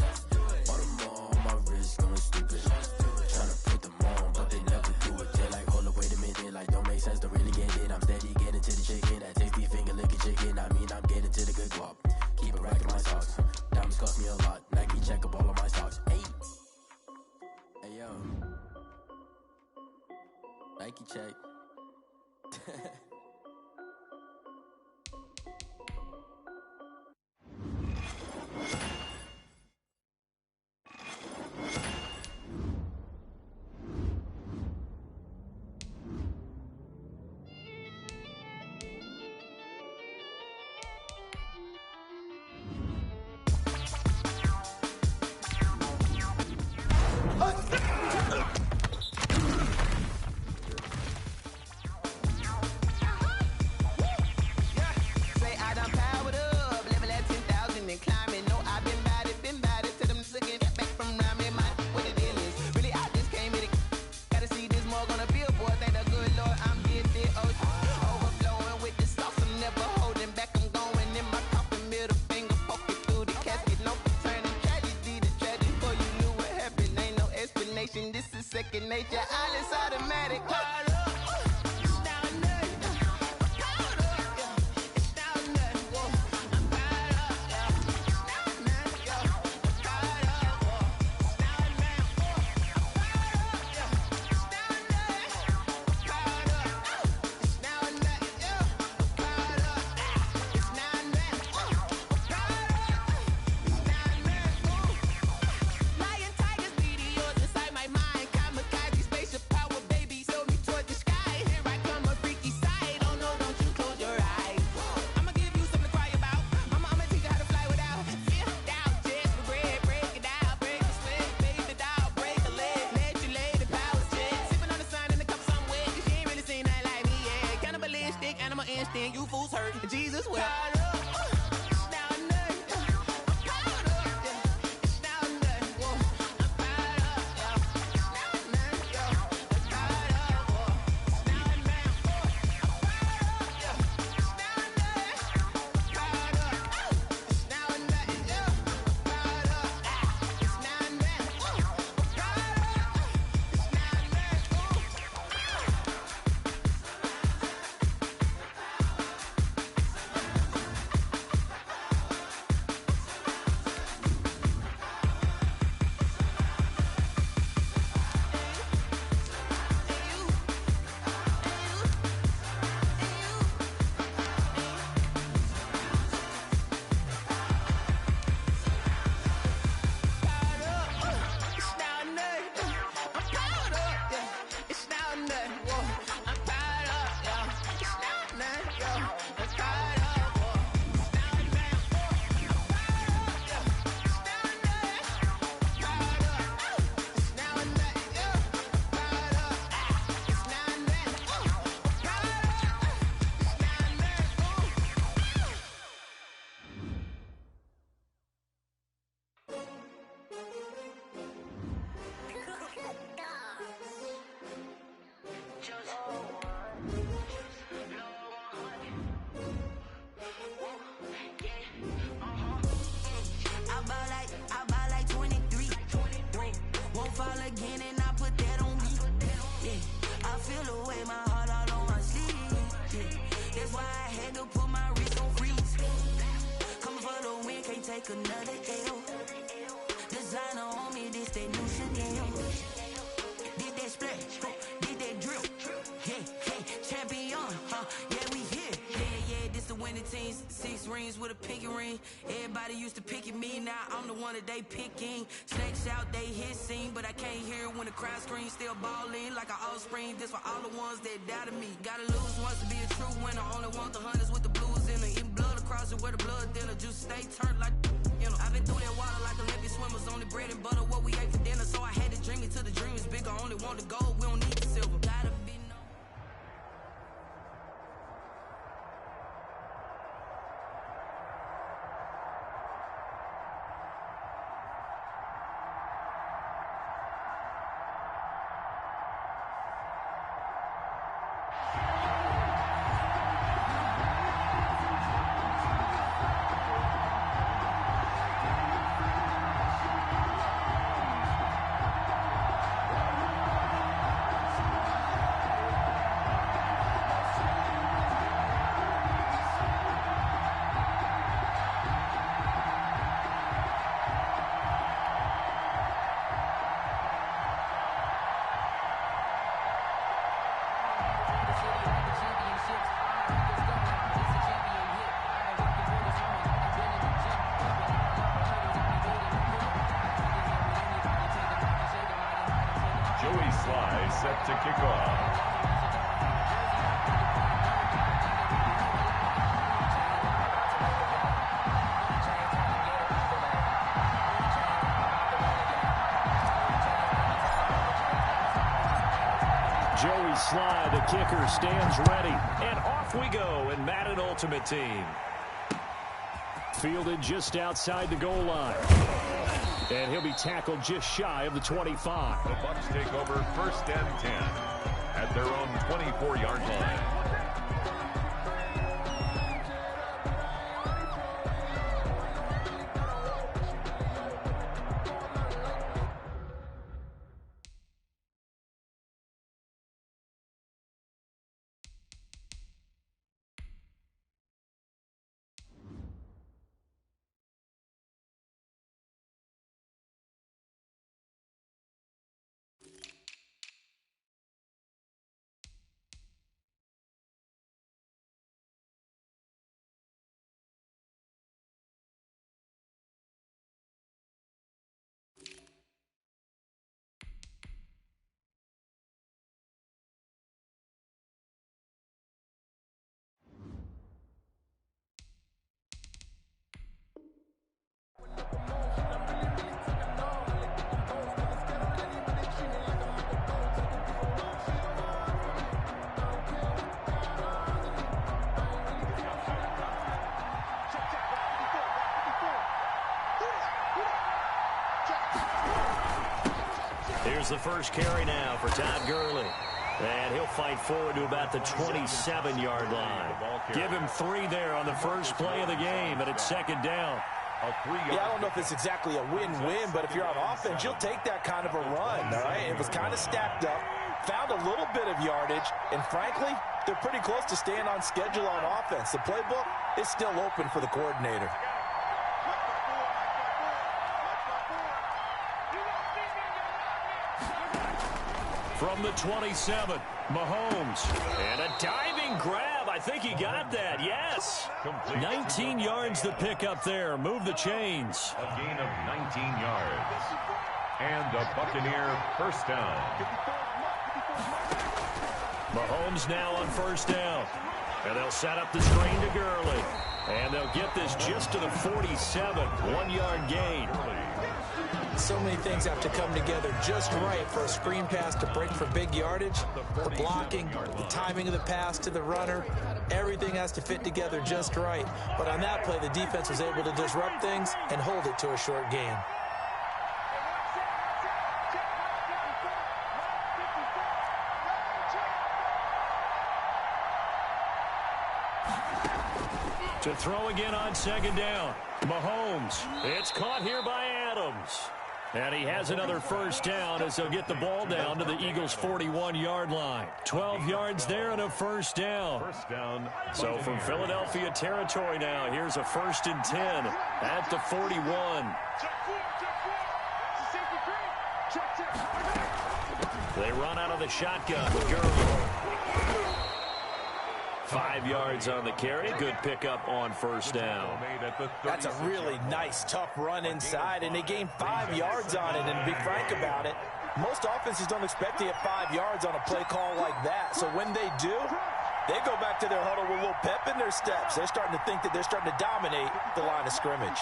All them on my wrist going stupid. Tryna put them on, but they never do it. They like, hold up, wait a minute, like don't make sense, don't really get it. I'm steady getting to the chicken, that tasty finger licking chicken. I mean, I'm getting to the good guap. Keep a rack in my socks. Diamonds cost me a lot. Nike check up all of my stocks. Hey yo. Nike check. This is second nature, all is automatic. Instinct, you fools hurt. Jesus will. Take another L. Designer on me, this that new Chanel. Did that splash, did that drip. Yeah, champion, yeah, we here. Yeah, this the winning teams. 6 rings with a pinky ring. Everybody used to picking me, now I'm the one that they picking. Snakes out, they hissing, but I can't hear when the crowd screams. Still balling like an offspring. This for all the ones that doubted me. Gotta lose once to be a true winner. Only want the hunters with the blues in it. Eating blood across it where the blood thinner. Just stay turned like, you know. I've been through that water like Olympic swimmers. Only bread and butter, what we ate for dinner. So I had to dream it till the dream is bigger. Only want the gold, we don't need the silver. Gotta be to kick off. Joey Sly, the kicker, stands ready. And off we go in Madden Ultimate Team. Fielded just outside the goal line. And he'll be tackled just shy of the 25. The Bucs take over 1st and 10 at their own 24-yard line. Here's the first carry now for Todd Gurley. And he'll fight forward to about the 27-yard line. Give him 3 there on the first play of the game, and it's 2nd down. Yeah, I don't know if it's exactly a win-win, but if you're on offense, you'll take that kind of a run, all right? It was kind of stacked up, found a little bit of yardage, and frankly, they're pretty close to staying on schedule on offense. The playbook is still open for the coordinator. From the 27, Mahomes. And a diving grab. I think he got that. Yes. 19 yards to pick up there. Move the chains. A gain of 19 yards. And a Buccaneer first down. Mahomes now on first down. And they'll set up the screen to Gurley. And they'll get this just to the 47. 1-yard gain. So many things have to come together just right for a screen pass to break for big yardage. The blocking, the timing of the pass to the runner, everything has to fit together just right. But on that play, the defense was able to disrupt things and hold it to a short gain. To throw again on 2nd down. Mahomes. It's caught here by Adams. And he has another first down as they'll get the ball down to the Eagles' 41-yard line. 12 yards there and a first down. First down. So from Philadelphia territory now, here's a 1st and 10 at the 41. They run out of the shotgun with Gurley. 5 yards on the carry. Good pickup on first down. That's a really nice, tough run inside, and they gained 5 yards on it. And to be frank about it, most offenses don't expect to get 5 yards on a play call like that. So when they do, they go back to their huddle with a little pep in their steps. They're starting to think that they're starting to dominate the line of scrimmage.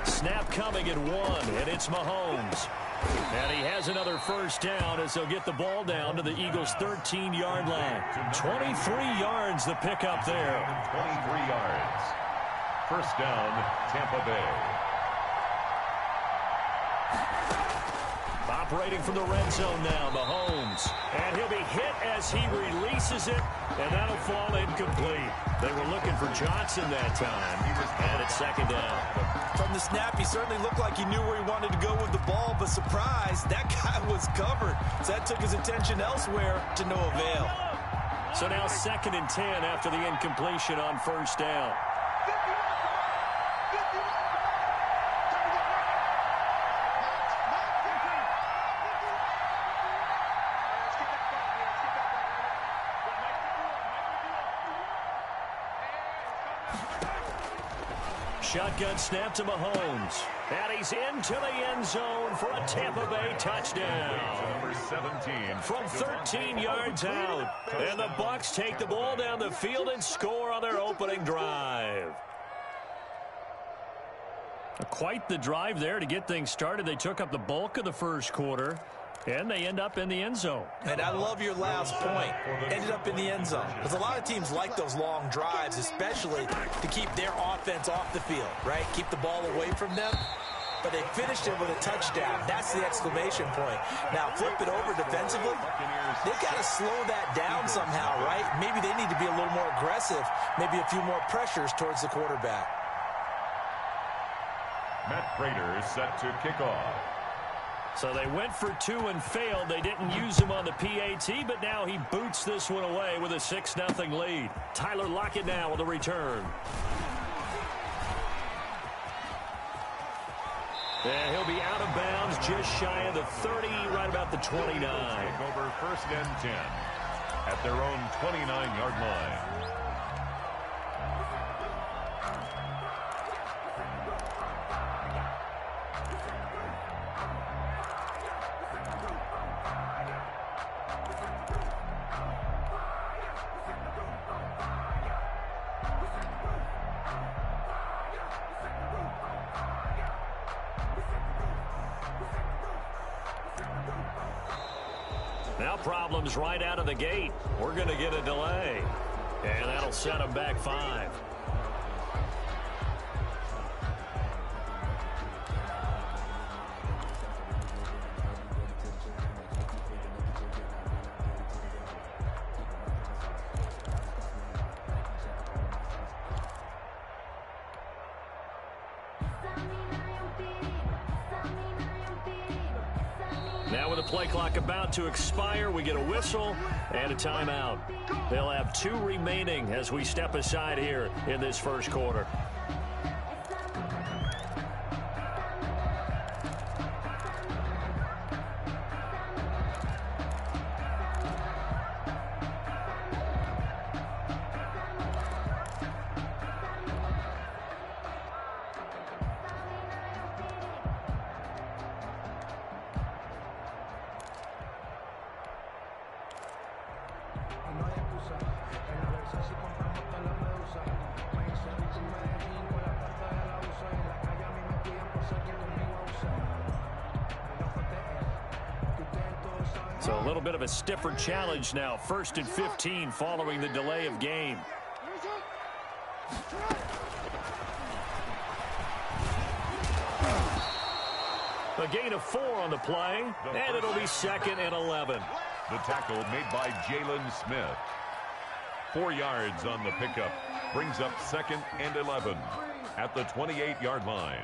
Snap coming at 1, and it's Mahomes. And he has another first down as they'll get the ball down to the Eagles' 13-yard line. 23 yards the pickup there. 23 yards. First down, Tampa Bay. Operating from the red zone now, Mahomes. And he'll be hit as he releases it, and that'll fall incomplete. They were looking for Johnson that time, and it's 2nd down. From the snap, he certainly looked like he knew where he wanted to go with the ball, but surprise, that guy was covered. So that took his attention elsewhere to no avail. So now 2nd and 10 after the incompletion on first down. shotgun snap to Mahomes. And he's into the end zone for a Tampa Bay touchdown. Number 17. From 13 yards out. And the Bucs take the ball down the field and score on their opening drive. Quite the drive there to get things started. They took up the bulk of the first quarter, and they end up in the end zone. And I love your last point. Ended up in the end zone. Because a lot of teams like those long drives, especially to keep their offense off the field, right? Keep the ball away from them. But they finished it with a touchdown. That's the exclamation point. Now, flip it over defensively. They've got to slow that down somehow, right? Maybe they need to be a little more aggressive. Maybe a few more pressures towards the quarterback. Matt Prater is set to kick off. So they went for two and failed. They didn't use him on the PAT, but now he boots this one away with a 6-0 lead. Tyler Lockett now with the return. And he'll be out of bounds just shy of the 30, right about the 29. Take over 1st and 10 at their own 29-yard line. Now problems right out of the gate. We're going to get a delay. And that'll set them back 5. Now with the play clock about to expire, we get a whistle and a timeout. They'll have 2 remaining as we step aside here in this first quarter. So a little bit of a stiffer challenge now. 1st and 15 following the delay of game. A gain of 4 on the play, and it'll be 2nd and 11. The tackle made by Jalen Smith. 4 yards on the pickup. Brings up 2nd and 11 at the 28-yard line.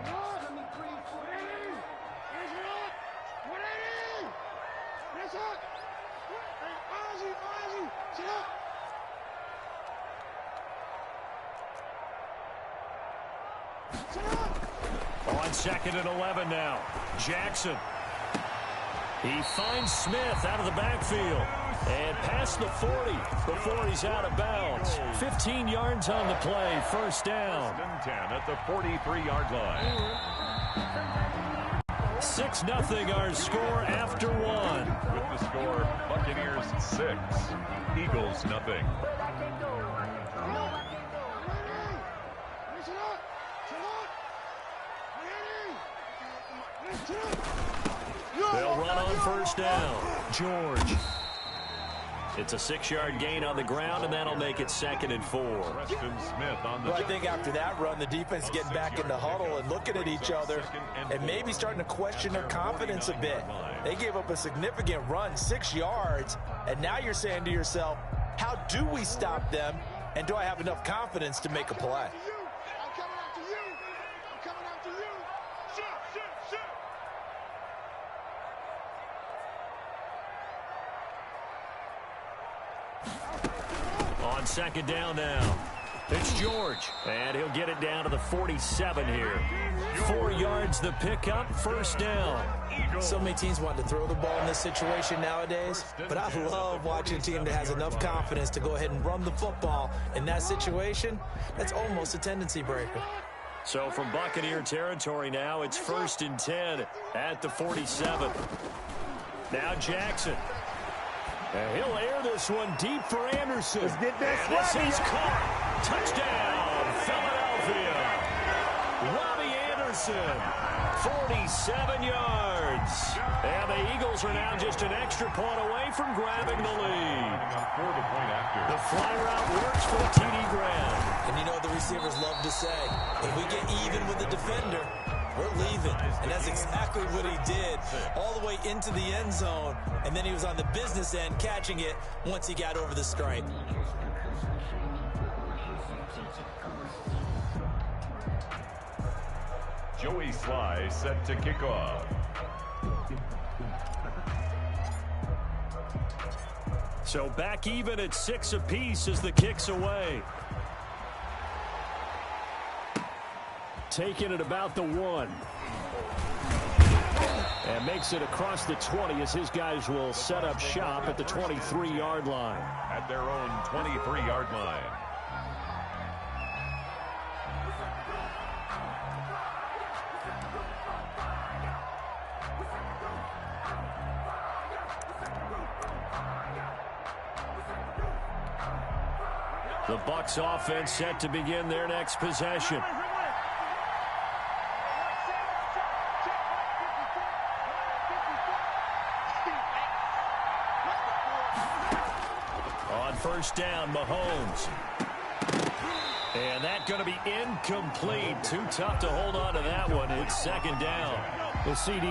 On 2nd and 11 now. Jackson. He finds Smith out of the backfield. And past the 40 before he's out of bounds. 15 yards on the play. 1st down. 1st and 10 at the 43-yard line. 6-0 our score after 1. With the score, Buccaneers 6, Eagles nothing. They'll run on 1st down. George. It's a 6-yard gain on the ground, and that'll make it 2nd and 4. Preston Smith on the. Well, I think after that run, the defense getting back in the huddle and looking at each other and maybe starting to question their confidence a bit. They gave up a significant run, 6 yards, and now you're saying to yourself, how do we stop them, and do I have enough confidence to make a play? On 2nd down now. It's George. And he'll get it down to the 47 here. 4 yards the pickup, 1st down. So many teams want to throw the ball in this situation nowadays, but I love watching a team that has enough confidence to go ahead and run the football in that situation. That's almost a tendency breaker. So from Buccaneer territory now, it's 1st and 10 at the 47. Now Jackson. And he'll air this one deep for Anderson. Let's get that and this is caught. Touchdown, Philadelphia. Robbie Anderson, 47 yards. And the Eagles are now just an extra point away from grabbing the lead. The fly route works for the TD grab. And you know what the receivers love to say? If we get even with the defender, we're leaving. And that's exactly what he did all the way into the end zone. And then he was on the business end catching it once he got over the stripe. Joey Sly set to kick off. So back even at 6 apiece as the kick's away. Taking it about the 1. And makes it across the 20 as his guys will set up shop at the 23-yard line. At their own 23-yard line. The Bucs offense set to begin their next possession. On first down, Mahomes. And that going to be incomplete. Too tough to hold on to that one. It's 2nd down. Well, CD,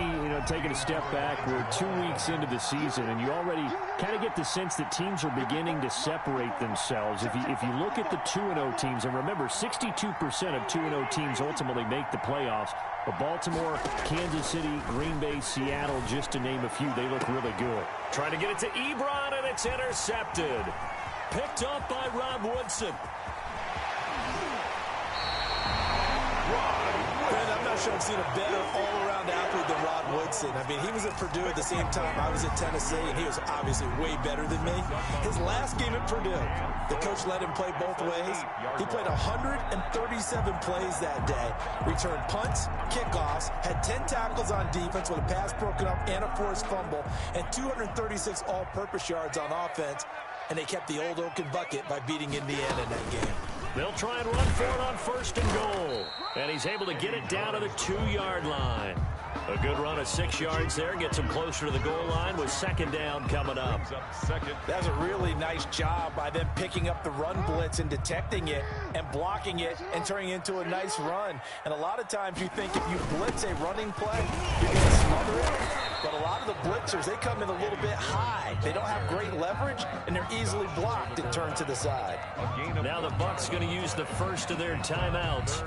taking a step back, we're 2 weeks into the season, and you already kind of get the sense that teams are beginning to separate themselves. If you look at the 2-0 teams, and remember, 62% of 2-0 teams ultimately make the playoffs. But Baltimore, Kansas City, Green Bay, Seattle, just to name a few, they look really good. Trying to get it to Ebron, and it's intercepted. Picked up by Rob Woodson. I'm not sure I've seen a better all-around athlete than Rod Woodson. I mean, he was at Purdue at the same time I was at Tennessee, and he was obviously way better than me. His last game at Purdue, the coach let him play both ways. He played 137 plays that day, returned punts, kickoffs, had 10 tackles on defense with a pass broken up and a forced fumble, and 236 all-purpose yards on offense, and they kept the old Oaken bucket by beating Indiana in that game. They'll try and run for it on 1st and goal. And he's able to get it down to the 2-yard line. A good run of 6 yards there. Gets him closer to the goal line with 2nd down coming up. That's a really nice job by them picking up the run blitz and detecting it and blocking it and turning it into a nice run. And a lot of times you think if you blitz a running play, you're going to smother it. But a lot of the blitzers, they come in a little bit high. They don't have great leverage, and they're easily blocked and turned to the side. Now the Bucs going to use the first of their timeouts.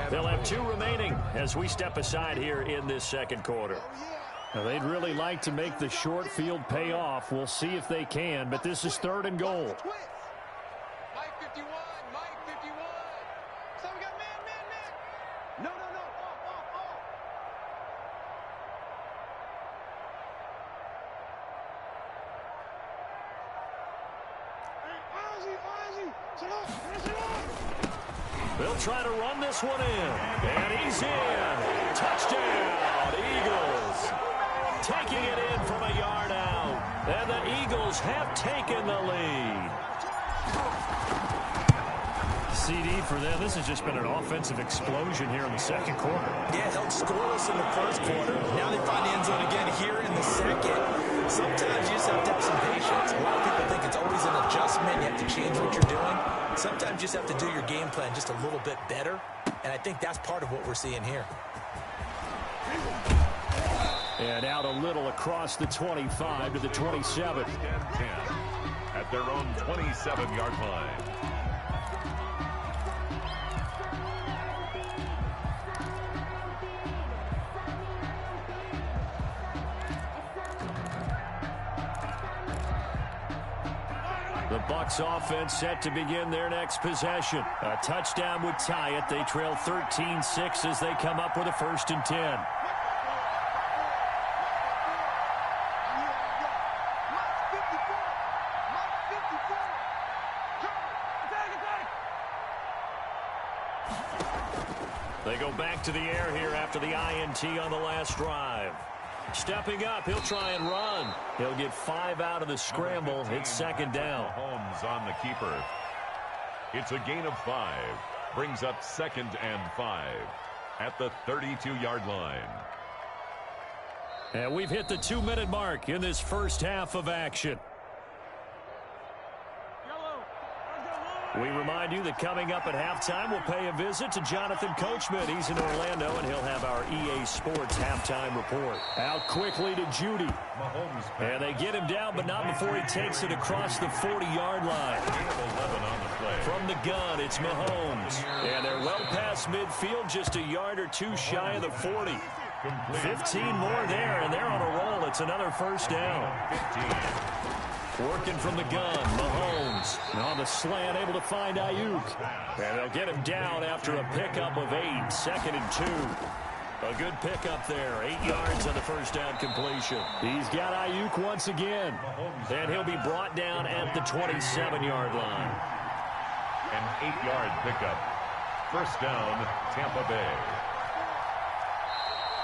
They'll have 2 remaining as we step aside here in this 2nd quarter. Now, they'd really like to make the short field pay off. We'll see if they can, but this is 3rd and goal. They'll try to run this one in. And he's in. Touchdown, Eagles. Taking it in from a yard out. And the Eagles have taken the lead. CD for them, this has just been an offensive explosion here in the 2nd quarter. Yeah, held scoreless in the 1st quarter. Now they find the end zone again here in the 2nd. Sometimes you just have to have some patience. A lot of people think it's always an adjustment. You have to change what you're doing. Sometimes you just have to do your game plan just a little bit better. And I think that's part of what we're seeing here. And out a little across the 25 to the 27. At their own 27-yard line. The Bucs offense set to begin their next possession. A touchdown would tie it. They trail 13-6 as they come up with a 1st and 10. They go back to the air here after the INT on the last drive. Stepping up, he'll try and run. He'll get 5 out of the scramble. It's second down. Mahomes on the keeper. It's a gain of 5. Brings up 2nd and 5 at the 32-yard line. And we've hit the 2-minute mark in this first half of action. We remind you that coming up at halftime, we'll pay a visit to Jonathan Coachman. He's in Orlando, and he'll have our EA Sports halftime report. Out quickly to Judy. And they get him down, but not before he takes it across the 40-yard line. From the gun, it's Mahomes. And they're well past midfield, just a yard or two shy of the 40. 15 more there, and they're on a roll. It's another first down. 15. Working from the gun, Mahomes. And on the slant, able to find Ayuk. And they'll get him down after a pickup of 8. 2nd and 2. A good pickup there. 8 yards on the first down completion. He's got Ayuk once again. And he'll be brought down at the 27-yard line. An 8-yard pickup. First down, Tampa Bay.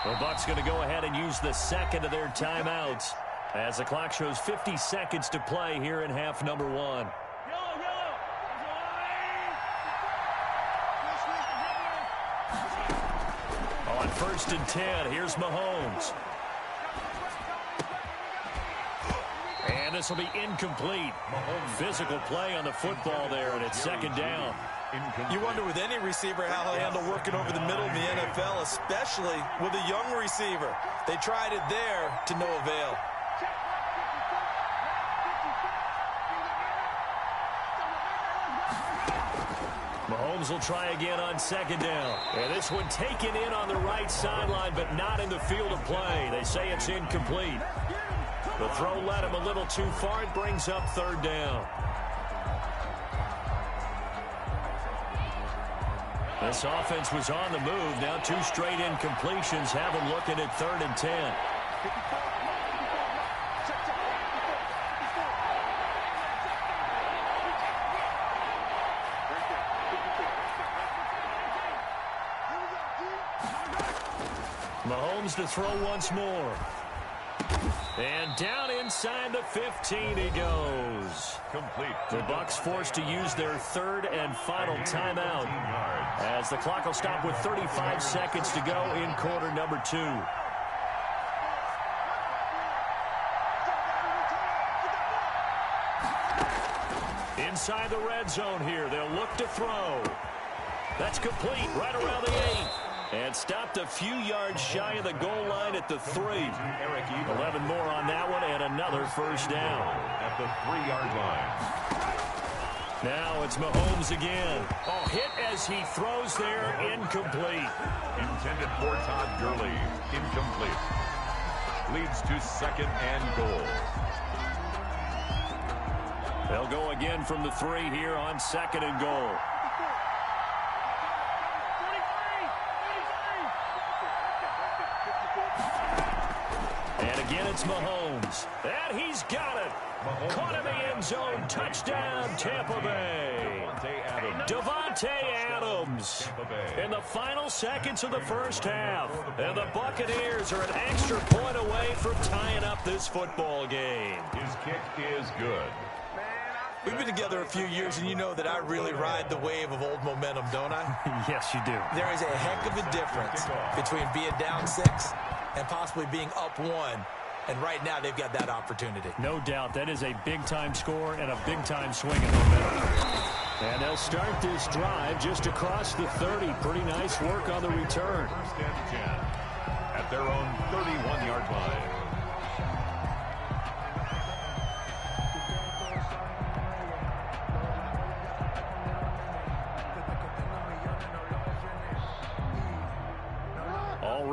The Bucs going to go ahead and use the second of their timeouts as the clock shows 50 seconds to play here in half number 1. On 1st and 10, here's Mahomes. And this will be incomplete. Physical play on the football there, and it's second down. You wonder with any receiver how he'll handle working over the middle in the NFL, especially with a young receiver. They tried it there to no avail. Mahomes will try again on second down. And this one taken in on the right sideline, but not in the field of play. They say it's incomplete. The throw led him a little too far. It brings up third down. This offense was on the move. Now 2 straight incompletions have them looking at 3rd and 10. Mahomes to throw once more. And down inside the 15 he goes. Complete. The Bucs forced to use their 3rd and final timeout as the clock will stop with 35 seconds to go in quarter number 2. Inside the red zone here, they'll look to throw. That's complete right around the 8. And stopped a few yards shy of the goal line at the 3. 11 more on that one, and another first down. At the 3-yard line. Now it's Mahomes again. Oh, hit as he throws there, incomplete. Intended for Todd Gurley, incomplete. Leads to 2nd and goal. They'll go again from the 3 here on 2nd and goal. Again, it's Mahomes. And he's got it. Caught in the end zone. Touchdown, Tampa Bay. Davante Adams in the final seconds of the first half. And the Buccaneers are an extra point away from tying up this football game. His kick is good. We've been together a few years, and you know that I really ride the wave of old momentum, don't I? Yes, you do. There is a heck of a difference between being down 6 and possibly being up 1. And right now, they've got that opportunity. No doubt. That is a big-time score and a big-time swing of momentum. And they'll start this drive just across the 30. Pretty nice work on the return. 1st and 10 at their own 31-yard line.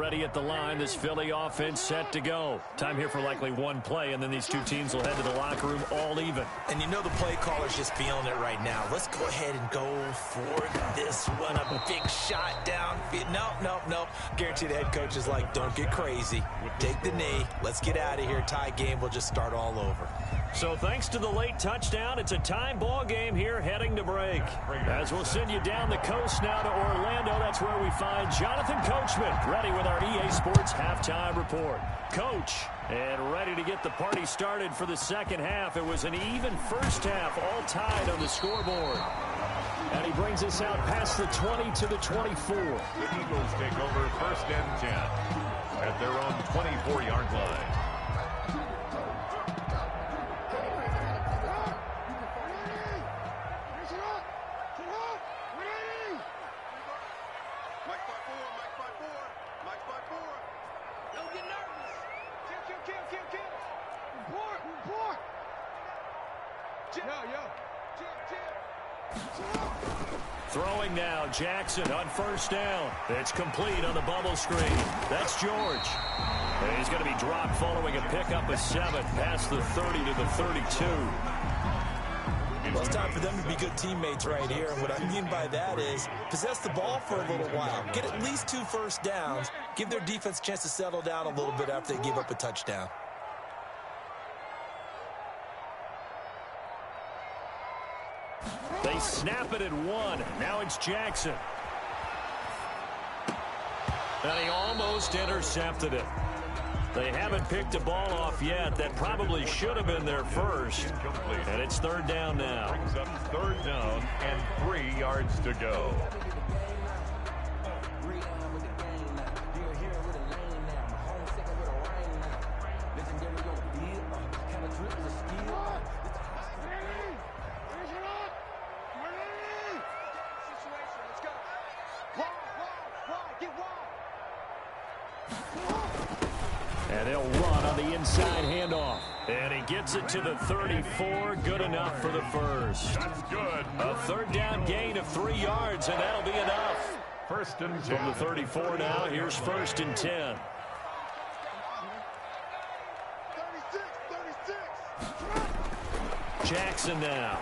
ready at the line. This Philly offense set to go. Time here for likely one play, and then these two teams will head to the locker room all even. And you know the play caller's just feeling it right now. Let's go ahead and go for this one. A big shot down. Nope. Guarantee the head coach is like, don't get crazy. Take the knee. Let's get out of here. Tie game will just start all over. So thanks to the late touchdown, it's a time ball game here heading to break. As we'll send you down the coast now to Orlando, that's where we find Jonathan Coachman, ready with our EA Sports halftime report. Coach, and ready to get the party started for the second half. It was an even first half, all tied on the scoreboard. And he brings us out past the 20 to the 24. The Eagles take over 1st and 10 at their own 24-yard line. Throwing now, Jackson on 1st down. It's complete on the bubble screen. That's George. And he's going to be dropped following a pickup of 7 past the 30 to the 32. Well, it's time for them to be good teammates right here. And what I mean by that is possess the ball for a little while. Get at least 2 first downs. Give their defense a chance to settle down a little bit after they give up a touchdown. They snap it at 1. Now it's Jackson. And he almost intercepted it. They haven't picked a ball off yet. That probably should have been their first. And it's 3rd down now. Brings up 3rd down and 3 yards to go. And they'll run on the inside handoff. And he gets it to the 34. Good enough for the first. That's good. A 3rd down gain of 3 yards, and that'll be enough. 1st and 10. From the 34 now, here's 1st and 10. Jackson now.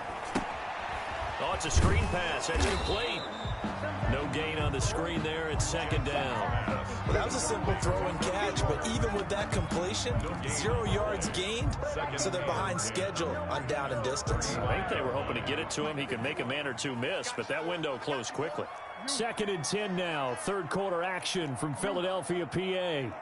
Oh, it's a screen pass. That's complete. No gain on the screen there. It's 2nd down. Well, that was a simple throw and catch, but even with that completion, 0 yards gained, so they're behind schedule on down and distance. I think they were hoping to get it to him. He could make a man or two miss, but that window closed quickly. 2nd and 10 now. 3rd quarter action from Philadelphia, PA.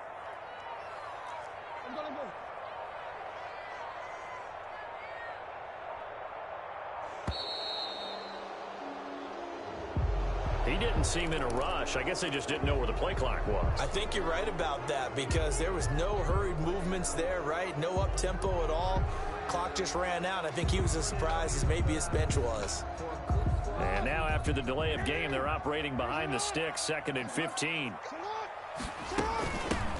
He didn't seem in a rush. I guess they just didn't know where the play clock was. I think you're right about that because there was no hurried movements there, right? No up-tempo at all. Clock just ran out. I think he was as surprised as maybe his bench was. And now after the delay of game, they're operating behind the sticks, 2nd and 15.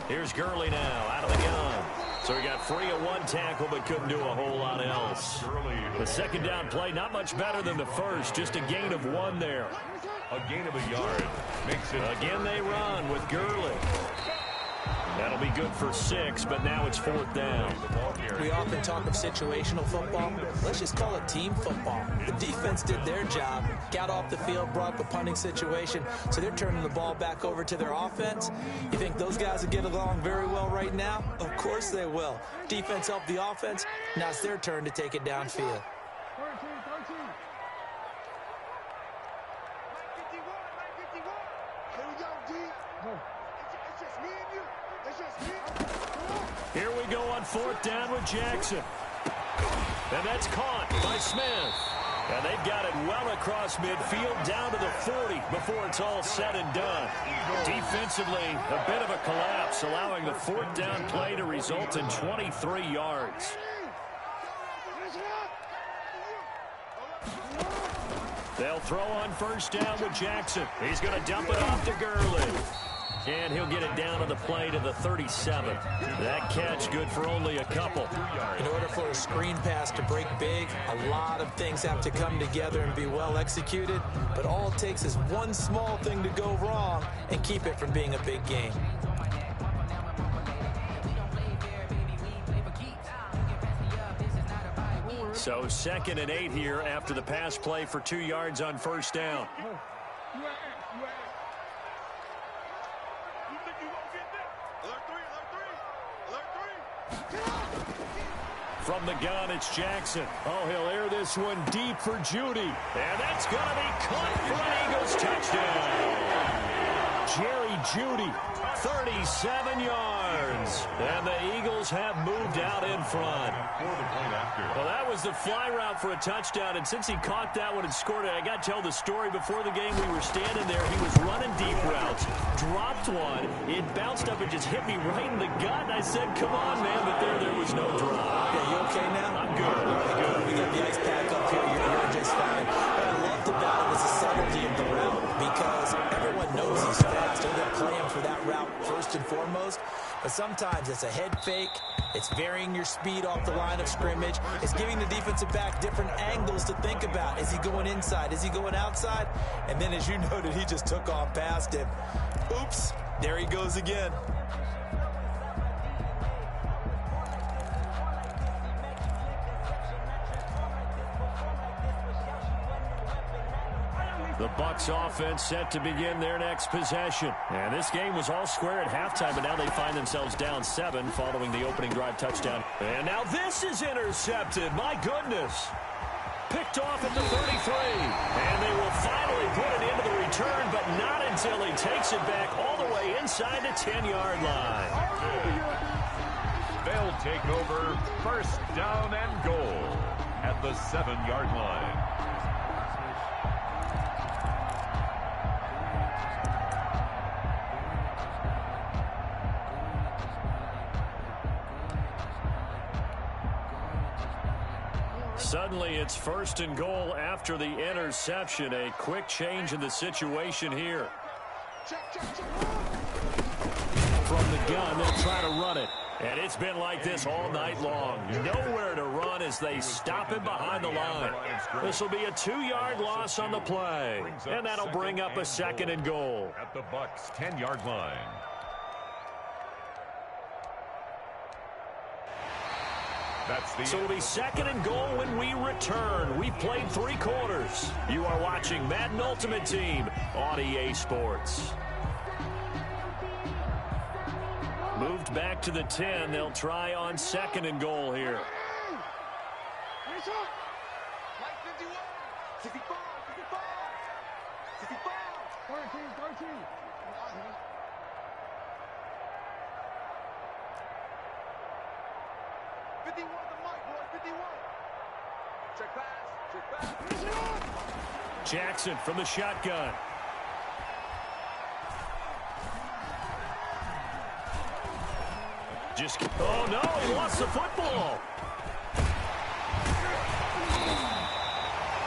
Here's Gurley now out of the gun. So he got free of 1 tackle but couldn't do a whole lot else. The 2nd down play, not much better than the first, just a gain of 1 there. A gain of a yard makes it. Again they run with Gurley. That'll be good for 6, but now it's 4th down. We often talk of situational football. Let's just call it team football. The defense did their job, got off the field, brought up a punting situation, so they're turning the ball back over to their offense. You think those guys will get along very well right now? Of course they will. Defense helped the offense. Now it's their turn to take it downfield. Here we go on 4th down with Jackson. And that's caught by Smith. And they've got it well across midfield down to the 40 before it's all said and done. Defensively, a bit of a collapse, allowing the 4th down play to result in 23 yards. They'll throw on 1st down with Jackson. He's going to dump it off to Gurley. And he'll get it down on the play to the 37. That catch good for only a couple. In order for a screen pass to break big, a lot of things have to come together and be well executed. But all it takes is one small thing to go wrong and keep it from being a big game. So 2nd and 8 here after the pass play for 2 yards on first down. From the gun, it's Jackson. Oh, he'll air this one deep for Judy. And that's going to be caught for an Eagles touchdown. Jerry Judy, 37 yards. And the Eagles have moved out in front. Well, that was the fly route for a touchdown. And since he caught that one and scored it, I got to tell the story. Before the game, we were standing there. He was running deep routes, dropped one. It bounced up and just hit me right in the gut. And I said, come on, man. But there was no drop. Yeah, you okay now? I'm good. We got the ice pack up here. You're just fine. What I loved about it was the subtlety of the route, because everyone knows he's fast. They're going to play him for that route first and foremost. But sometimes it's a head fake. It's varying your speed off the line of scrimmage. It's giving the defensive back different angles to think about. Is he going inside? Is he going outside? And then, as you noted, he just took off past him. Oops, there he goes again. The Bucs offense set to begin their next possession. And this game was all square at halftime, but now they find themselves down 7 following the opening drive touchdown. And now this is intercepted. My goodness. Picked off at the 33. And they will finally put it into the return, but not until he takes it back all the way inside the 10-yard line. They'll take over first down and goal at the 7-yard line. Suddenly, it's first and goal after the interception. A quick change in the situation here. From the gun, they'll try to run it. And it's been like this all night long. Nowhere to run as they stop him behind the line. This will be a 2-yard loss on the play. And that'll bring up a 2nd and goal. At the Bucs' 10-yard line. So it'll be 2nd and goal when we return. We've played 3 quarters. You are watching Madden Ultimate Team on EA Sports. Moved back to the 10. They'll try on 2nd and goal here. 51 the mic, boy, 51. Check pass. Jackson from the shotgun. Oh no, he lost the football.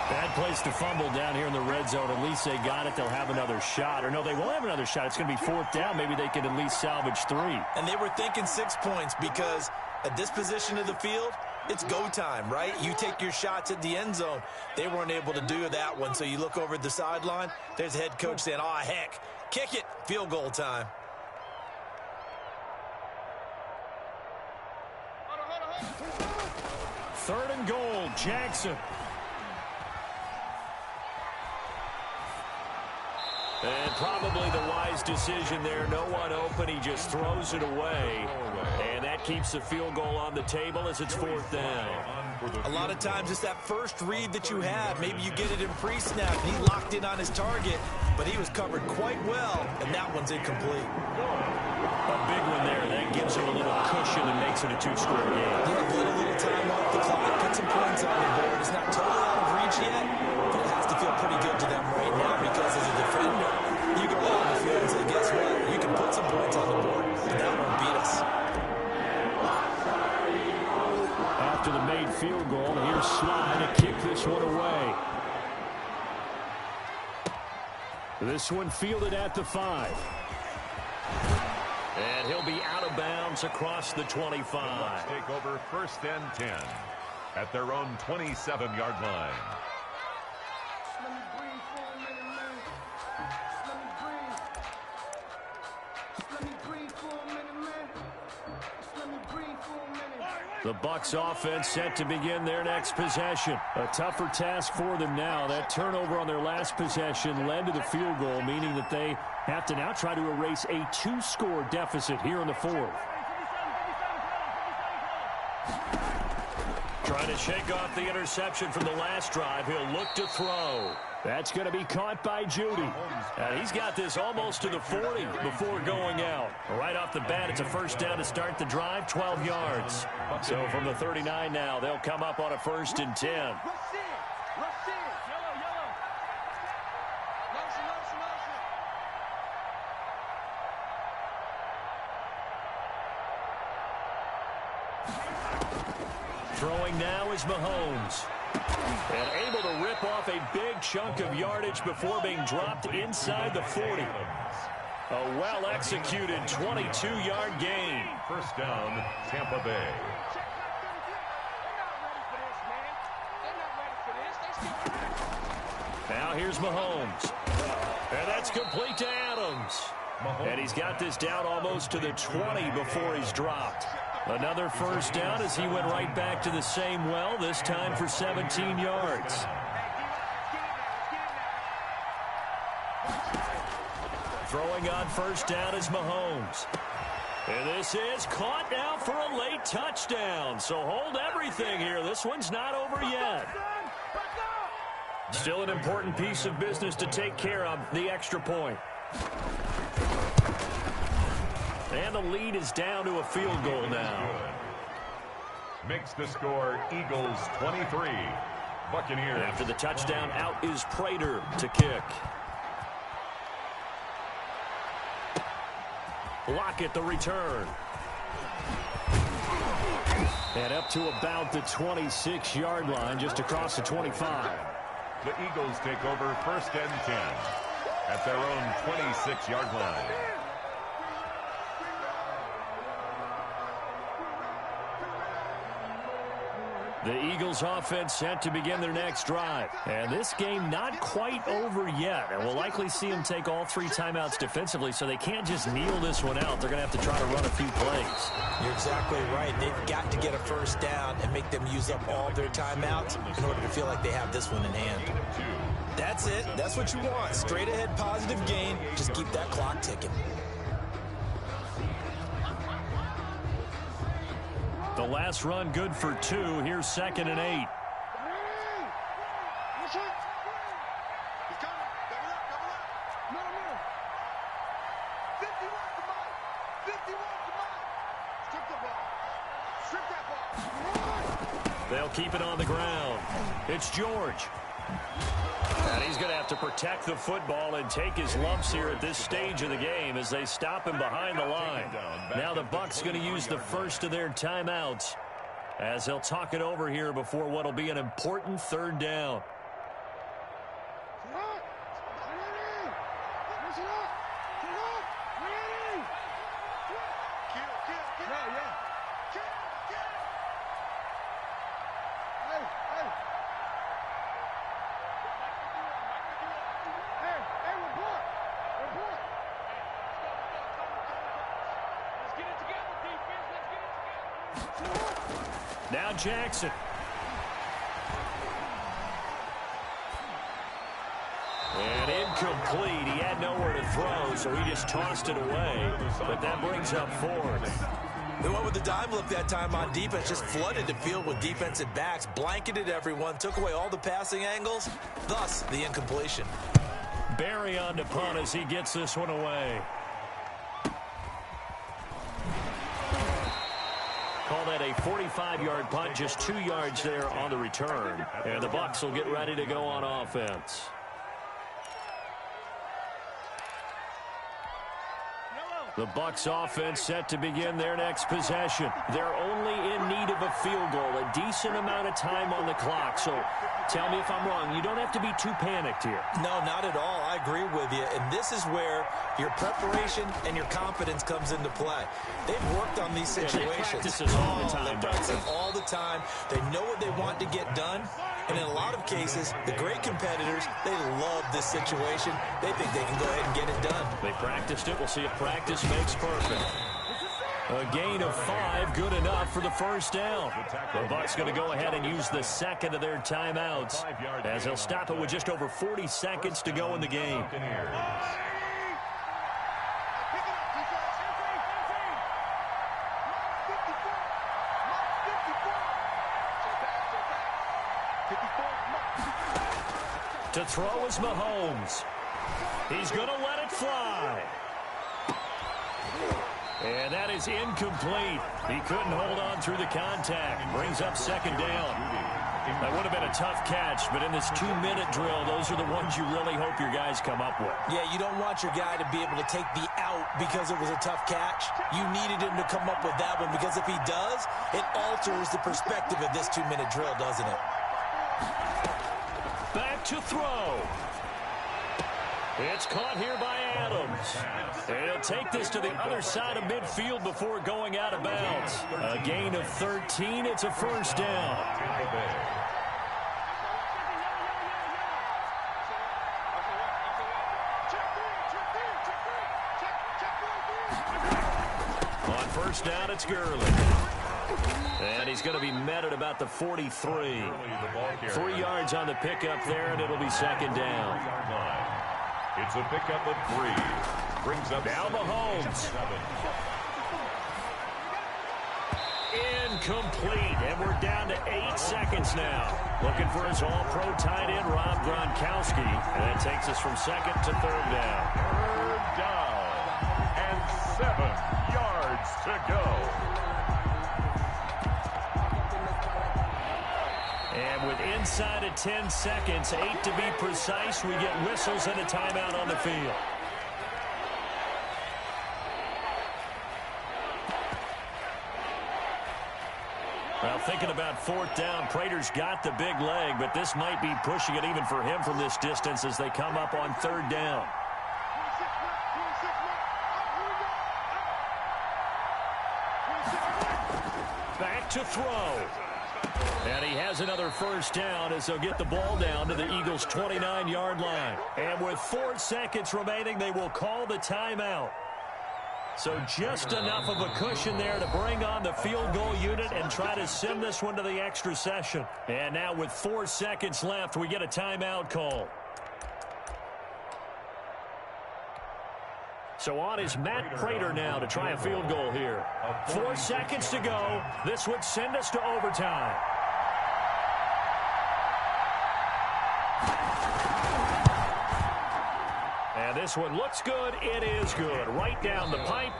Bad place to fumble down here in the red zone. At least they got it. They'll have another shot. Or no, they won't have another shot. It's going to be 4th down. Maybe they can at least salvage 3. And they were thinking 6 points, because at this position of the field, it's go time, right? You take your shots at the end zone. They weren't able to do that one, so you look over at the sideline. There's the head coach saying, oh, heck, kick it, field goal time. Third and goal, Jackson. And probably the wise decision there. No one open. He just throws it away. And that keeps the field goal on the table as it's 4th down. A lot of times it's that first read that you have. Maybe you get it in pre-snap. He locked in on his target, but he was covered quite well, and that one's incomplete. A big one there. That gives him a little cushion and makes it a 2-score game. Yeah, put a little time off the clock, put some points on the board. It's not totally out of reach yet, but it has to feel pretty good to them right now, because as a defender, you go out in the field and say, guess what? You can put some points on the board, and that won't beat us. After the made field goal, here's Sly to kick this one away. This one fielded at the 5. And he'll be out of bounds across the 25. Let's take over first and 10 at their own 27-yard line. The Bucs offense set to begin their next possession. A tougher task for them now. That turnover on their last possession led to the field goal, meaning that they have to now try to erase a 2-score deficit here in the fourth. Trying to shake off the interception from the last drive. He'll look to throw. That's going to be caught by Judy. And he's got this almost to the 40 before going out. Right off the bat, it's a first down to start the drive, 12 yards. So from the 39 now, they'll come up on a 1st and 10. Throwing now is Mahomes. And able to rip off a big chunk of yardage before being dropped inside the 40. A well-executed 22-yard gain. First down, Tampa Bay. Now here's Mahomes. And that's complete to Adams. And he's got this down almost to the 20 before he's dropped. Another first down as he went right back to the same well, this time for 17 yards. Throwing on first down is Mahomes. And this is caught now for a late touchdown. So hold everything here. This one's not over yet. Still an important piece of business to take care of, the extra point. And the lead is down to a field goal now. Makes the score Eagles 23. Buccaneers. After the touchdown, out is Prater to kick. Lockett the return. And up to about the 26-yard line, just across the 25. The Eagles take over 1st and 10 at their own 26-yard line. The Eagles offense set to begin their next drive. And this game not quite over yet. And we'll likely see them take all 3 timeouts defensively, so they can't just kneel this one out. They're going to have to try to run a few plays. You're exactly right. They've got to get a first down and make them use up all their timeouts in order to feel like they have this one in hand. That's it. That's what you want. Straight ahead positive gain. Just keep that clock ticking. The last run good for 2. Here's 2nd and 8. They'll keep it on the ground. It's George. And he's going to have to protect the football and take his lumps here at this stage of the game as they stop him behind the line. Now the Bucs going to use the first of their timeouts as they'll talk it over here before what will be an important 3rd down. Now Jackson. And incomplete. He had nowhere to throw, so he just tossed it away. But that brings up 4th. They went with the dime look that time on defense, just flooded the field with defensive backs, blanketed everyone, took away all the passing angles, thus the incompletion. Barry on to punt as he gets this one away. Call that a 45-yard punt, just 2 yards there on the return. And the Bucs will get ready to go on offense. The Bucs offense set to begin their next possession. They're only in need of a field goal, a decent amount of time on the clock. So tell me if I'm wrong. You don't have to be too panicked here. No, not at all. I agree with you. And this is where your preparation and your confidence comes into play. They've worked on these situations. They practice this all the time. They practice all the time. They know what they want to get done. And in a lot of cases, the great competitors, they love this situation. They think they can go ahead and get it done. They practiced it. We'll see if practice makes perfect. A gain of 5, good enough for the first down. The Bucs going to go ahead and use the second of their timeouts as they'll stop it with just over 40 seconds to go in the game. To throw is Mahomes. He's going to let it fly. And that is incomplete. He couldn't hold on through the contact. Brings up second down. That would have been a tough catch, but in this 2-minute drill, those are the ones you really hope your guys come up with. Yeah, you don't want your guy to be able to take the out because it was a tough catch. You needed him to come up with that one because if he does, it alters the perspective of this 2-minute drill, doesn't it? Back to throw. It's caught here by Adams. And he'll take this to the other side of midfield before going out of bounds. A gain of 13. It's a first down. On first down, it's Gurley. And he's going to be met at about the 43. 3 yards on the pickup there, and it'll be second down. It's a pickup of 3. Brings up now Mahomes. Incomplete, and we're down to 8 seconds now. Looking for his all-pro tight end, Rob Gronkowski. And that takes us from second to third down. Third down, and 7 yards to go. And with inside of 10 seconds, 8 to be precise, we get whistles and a timeout on the field. Well, thinking about fourth down, Prater's got the big leg, but this might be pushing it even for him from this distance as they come up on third down. Back to throw. And he has another first down as they'll get the ball down to the Eagles' 29-yard line. And with 4 seconds remaining, they will call the timeout. So just enough of a cushion there to bring on the field goal unit and try to send this one to the extra session. And now with 4 seconds left, we get a timeout call. So on is Matt Prater now to try a field goal here. 4 seconds to go. This would send us to overtime. And this one looks good. It is good. Right down the pipe.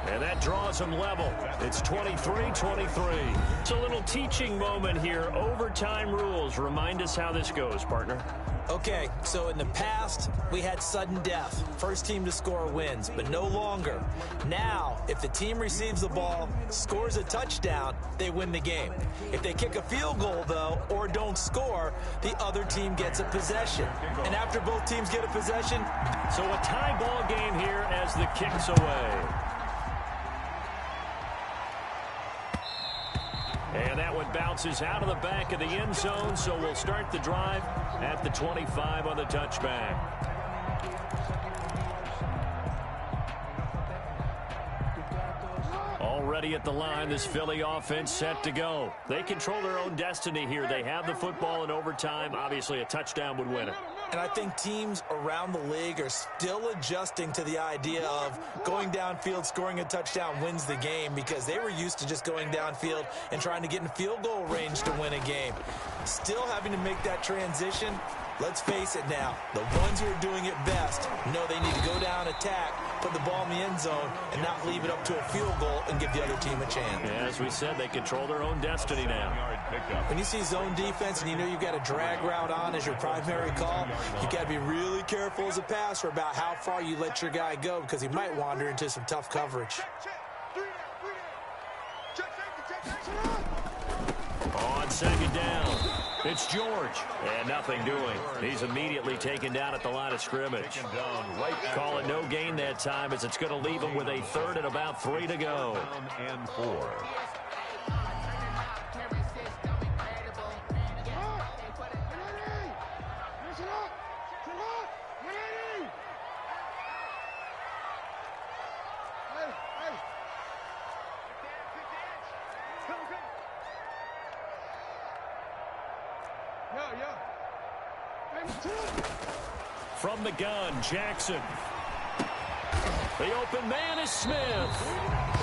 And that draws them level. It's 23-23. It's a little teaching moment here. Overtime rules. Remind us how this goes, partner. Okay, so in the past, we had sudden death. First team to score wins, but no longer. Now, if the team receives the ball, scores a touchdown, they win the game. If they kick a field goal, though, or don't score, the other team gets a possession. And after both teams get a possession, so a tie ball game here as the kick's away. And that one bounces out of the back of the end zone, so we'll start the drive at the 25 on the touchback. Already at the line, this Philly offense set to go. They control their own destiny here. They have the football in overtime. Obviously, a touchdown would win it. And I think teams around the league are still adjusting to the idea of going downfield, scoring a touchdown wins the game because they were used to just going downfield and trying to get in field goal range to win a game. Still having to make that transition. Let's face it now, the ones who are doing it best know they need to go down, attack, put the ball in the end zone, and not leave it up to a field goal and give the other team a chance. Yeah, as we said, they control their own destiny now. When you see zone defense and you know you've got a drag route on as your primary call, you got to be really careful as a passer about how far you let your guy go because he might wander into some tough coverage. On second down, it's George. And nothing doing. He's immediately taken down at the line of scrimmage. Call it no gain that time as it's going to leave him with a third and about 3 to go. And 4. From the gun, Jackson. The open man is Smith.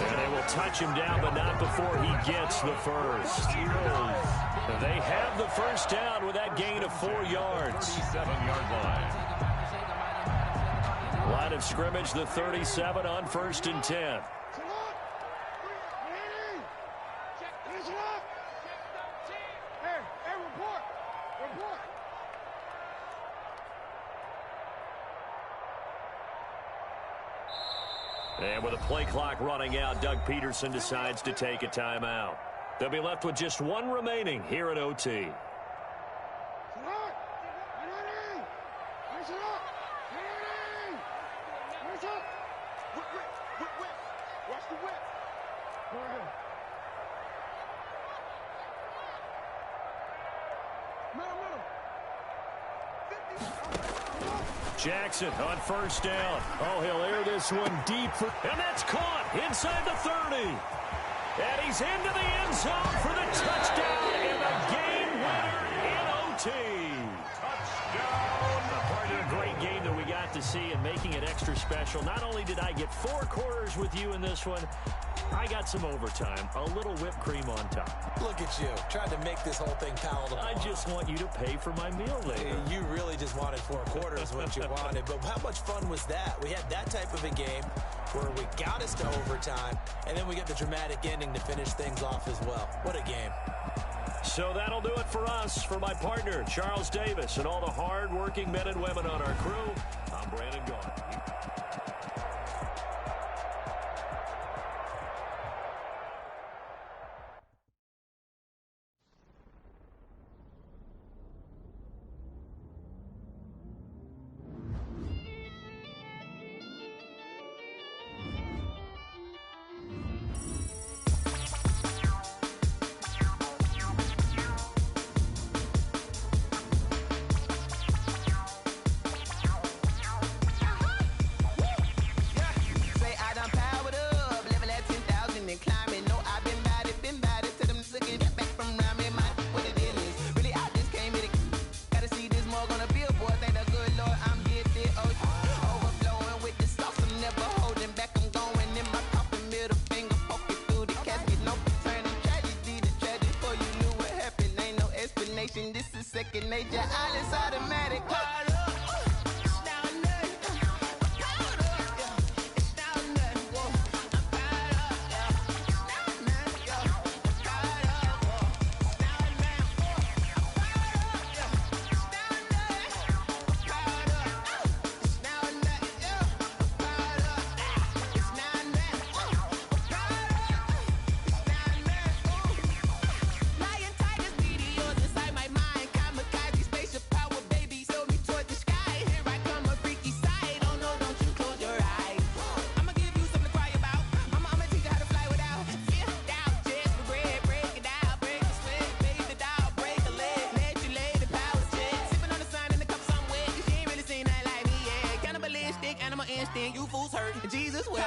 And they will touch him down, but not before he gets the first. They have the first down with that gain of 4 yards. 37-yard line. Line of scrimmage, the 37 on 1st and 10. And with a play clock running out, Doug Peterson decides to take a timeout. They'll be left with just 1 remaining here at OT. Jackson on 1st down. Oh, he'll air this one deep. And that's caught inside the 30. And he's into the end zone for the touchdown and the game winner in OT. Touchdown. Part of a great game that we got to see and making it extra special. Not only did I get 4 quarters with you in this one, I got some overtime, a little whipped cream on top. Look at you, trying to make this whole thing palatable. I just want you to pay for my meal later. You really just wanted 4 quarters, what you wanted. But how much fun was that? We had that type of a game where we got us to overtime, and then we get the dramatic ending to finish things off as well. What a game. So that'll do it for us. For my partner, Charles Davis, and all the hard-working men and women on our crew, I'm Brandon Gaughan. This is second nature, all is automatic. You fools hurt. Jesus will.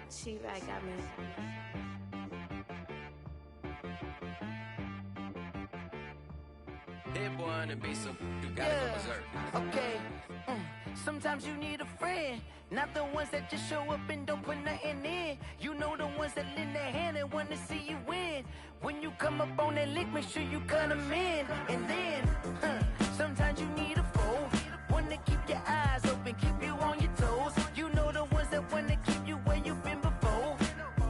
She right got me. Hit one and be so you gotta go berserk. Okay. Sometimes you need a friend, not the ones that just show up and don't put nothing in. You know the ones that lend their hand and want to see you win. When you come up on that lick, make sure you cut them in. And then, sometimes you need a foe, one to keep your eyes open, keep you on your toes. You know the ones that want to keep you where you've been before.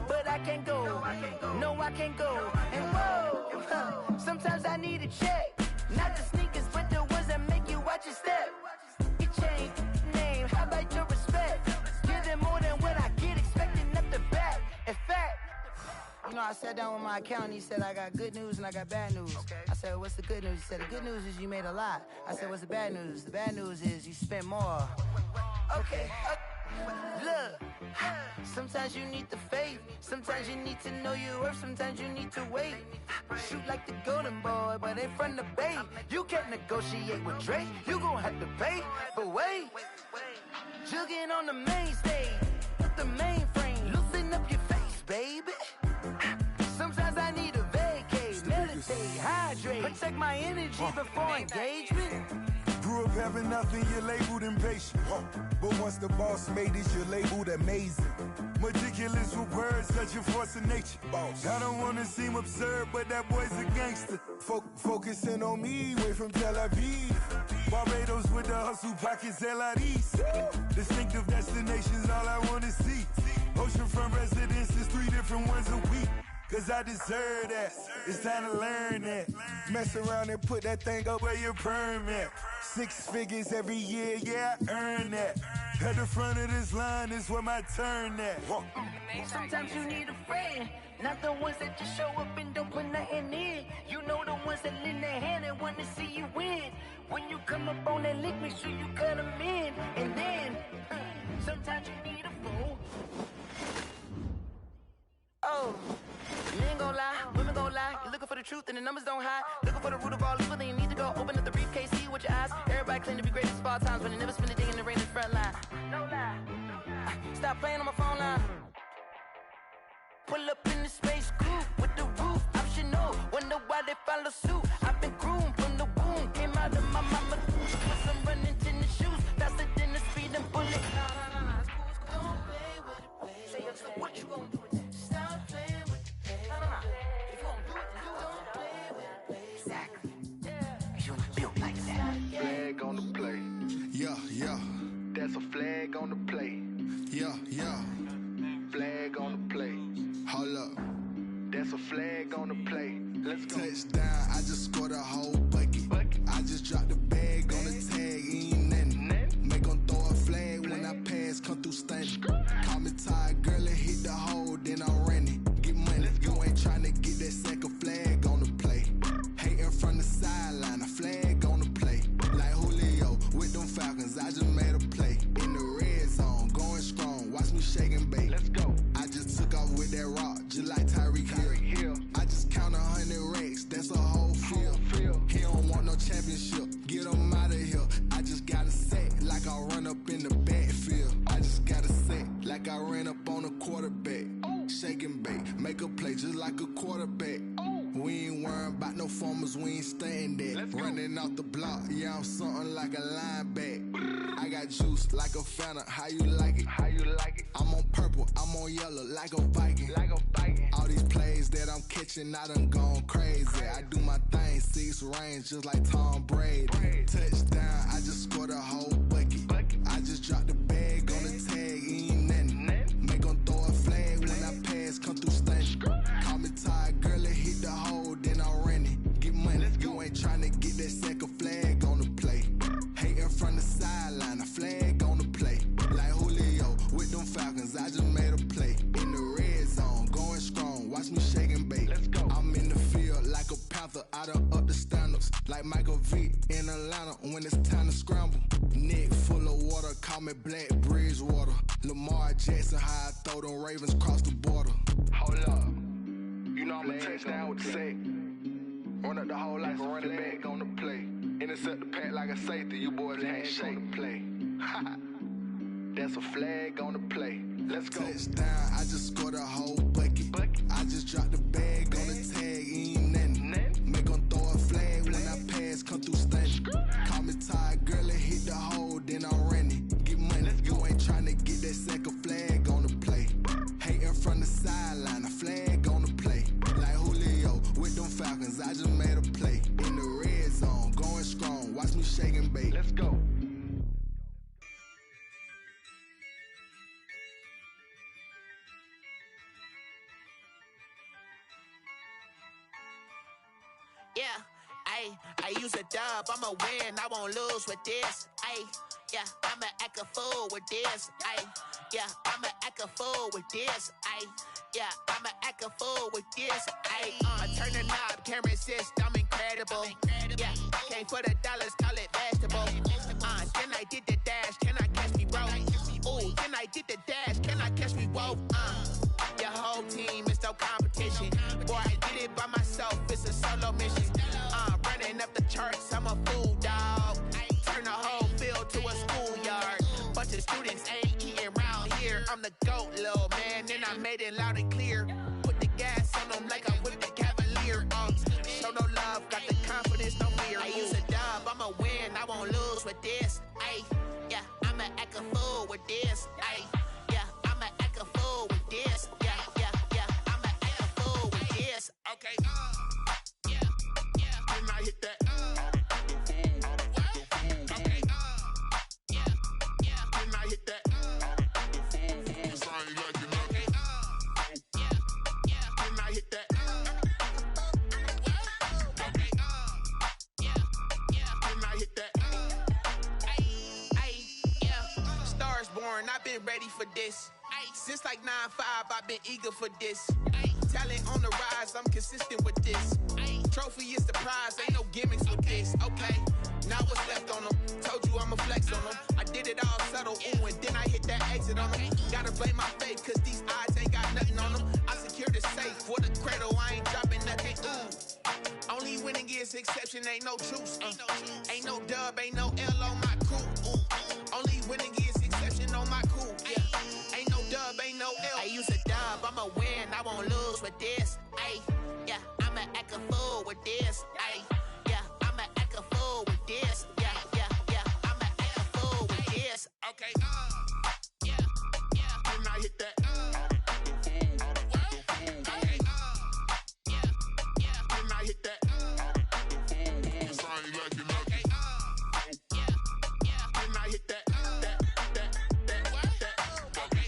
But I can't go, no I can't go. And whoa, sometimes I need a check, not the sneakers, but the ones that make you watch your step. You change name, how about your respect? Give them more than what I get, expecting nothing back. In fact, you know, I sat down with my accountant, he said, I got good news and I got bad news. I said, what's the good news? He said, the good news is you made a lot. I said, what's the bad news? The bad news is you spent more. Okay, look, sometimes you need the faith, sometimes you need to know your worth, sometimes you need to wait. Shoot like the golden boy, but in front of the bay. You can't negotiate with Drake, you gon' have to pay. But wait, jugging on the main stage, the mainframe, loosen up your face, baby. Sometimes I need a vacate, meditate, hydrate, protect my energy before engagement. Grew up having nothing, you're labeled impatient. But once the boss made it, you're labeled amazing. Meticulous with words, such a force of nature. I don't wanna seem absurd, but that boy's a gangster. Focusing on me, way from Tel Aviv. Barbados with the hustle, pockets LIDs. Distinctive destinations, all I wanna see. Oceanfront residences, 3 different ones a week. Cause I deserve that, it's time to learn that. Mess around and put that thing up where your permit. 6 figures every year, yeah, I earn that. At the front of this line is where my turn at. Sometimes you need a friend, not the ones that just show up and don't put nothing in. You know the ones that lend their hand and want to see you win. When you come up on that lick, make sure you cut them in. And then, sometimes you need a fool. Oh, men gon' lie, women gon' lie. You're looking for the truth and the numbers don't hide. Looking for the root of all evil, then you need to go open up the briefcase, see with your eyes. Everybody claim to be greatest of all times, but they never spend a day in the rain in the front line. No lie. Stop playing on my phone line. Pull up in the space coupe with the roof optional. Wonder why they follow suit. I've been groomed from the womb, came out of my mama. Put some running tennis shoes, faster than the speeding bullet. Don't play with it, play. Say, so what you gon' do? On the play. Yeah, yeah. That's a flag on the play. Yeah, yeah. Flag on the play. Hold up. That's a flag on the play. Let's go. Touchdown, I just scored a whole bucket. I just dropped the bag on the tag, ain't nothing. Make them throw a flag when I pass, come through stunning. Call me tired, girl, and hit the hole, then I'm running. Get money, you ain't tryna get that second flag on the play. Hating from the sideline, a flag on the play. Like Julio with them Falcons, I just made a play. In the red zone, going strong, watch me shake and bake. Let's go. I just took off with that rock, just like Tyreek Hill. I just count 100 racks, that's a whole field. He don't want no championship, get him out of here. I just got a set, like I run up in the backfield. I just got a set, like I ran up on a quarterback. Shake and bake, make a play just like a quarterback. We ain't worrying about no formers, we ain't staying there. Running out the block, yeah, I'm something like a linebacker. I got juice like a Fanta, how you like it? How you like it? I'm on purple, I'm on yellow, like a Viking. Like a Viking. All these plays that I'm catching, I done gone crazy. I do my thing, 6 range, just like Tom Brady. Touchdown, I just scored a whole bucket. I just dropped the bag on the tag, ain't nothing. Make them throw a flag when I pass, come through stunning. Call me tired, girl, and hit the hole, then I'm running. Get money, you ain't tryna get that second flag on the play. Hating from the sideline, a flag on the play. Like Julio with them Falcons, I just made a play. In the red zone, going strong, watch me shake and bake. Let's go. I'm in the field like a panther, I done up the standards. Like Michael Vick in Atlanta when it's time to scramble. Neck full of water, call me Black Bridgewater. Lamar Jackson, how I throw them Ravens cross the border. Hold up. You know I'm a touchdown with the sack. Run up the whole like a running back on the play. Intercept the pack like a safety, you boys can't shake the play. That's a flag on the play. Let's go. Touchdown, I just scored a whole bucket. I just dropped the bag on the tag, ain't nothing. Make them throw a flag when I pass, come Yeah, I use a dub, I'ma win, I won't lose with this. Yeah, I'ma act a fool with this. Yeah, I'ma act a fool with this. Yeah, I'ma act a fool with this. I turn the knob, camera assist, I'm incredible. Yeah, came for the dollars, call it vegetable. Then I did the dash, can I catch me, bro? Ooh, then I did the dash, can I catch me, whoa? Your whole team is no competition. Boy, I did it by myself, it's a solo mission. Running up the charts, I'm a fool, dog. Turn the whole field to a schoolyard. Bunch of students ain't eating round here. I'm the GOAT, little man, and I made it loud and clear. Put the gas on them like I'm with the Cavalier. Show no love, got the confidence, no fear. I use a dub, I'ma win, I won't lose with this. Yeah, I'ma act a fool with this. Yeah, I'ma act a fool with this. Yeah, I'ma act a fool with this. Okay, yeah, when I hit that. Okay, yeah, when I hit that. Cause I ain't like it. Okay, yeah, when I hit that. Okay, yeah, when I hit that. Yeah, Stars born, I've been ready for this. Since like 9-5, I've been eager for this. Talent on the rise, I'm consistent with this. Trophy is the prize, ain't no gimmicks with this. Okay, now what's left on them? Told you I'ma flex on them. I did it all subtle, ooh, and then I hit that exit on them. Gotta blame my faith, cause these odds ain't got nothing on them. I secure the safe for the cradle, I ain't dropping nothing, ooh. Only winning is exception, ain't no truce. Ain't no dub, ain't no L on my crew. Only winning is exception on my crew. Yeah, ain't no dub, ain't no L. I use a dub, I'ma win, I won't lose with this. Yeah, I'ma act a fool with this. Yeah, I'ma act a fool with this. Yeah, I'ma act a fool with this. Okay, yeah, when I hit that. Okay, yeah, when I hit that. Cause I ain't like it. Okay, yeah, when I hit that. Okay,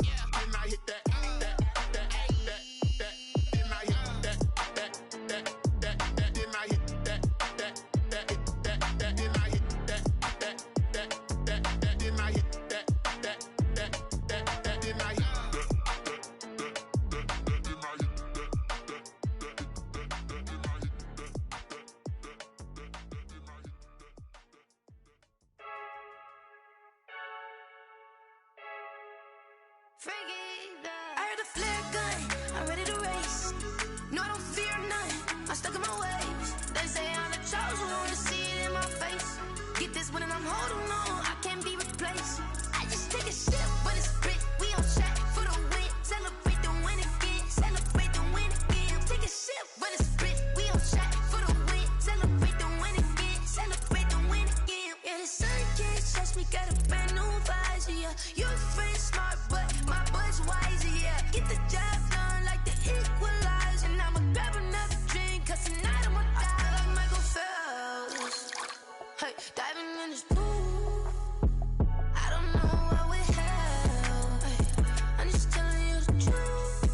yeah, when I hit that. I heard a flare gun, I'm ready to race. No, I don't fear none, I'm stuck in my ways. They say I'm the chosen one, see it in my face. Get this one and I'm holding on, I can't be replaced. I just take a sip, but it's split, we on track for the win. Celebrate the win again, celebrate the win again. Take a sip, but it's split, we on track for the win. Celebrate the win again, celebrate the win again. Yeah, the sun can't touch me, got a brand new visor, yeah. Your friend smart, but my bud's wiser, yeah. Get the job done like the equalizer. And I'ma grab another drink, cause tonight I'ma die like Michael Phelps. Hey, diving in this pool, I don't know what we have. Hey, I'm just telling you the truth.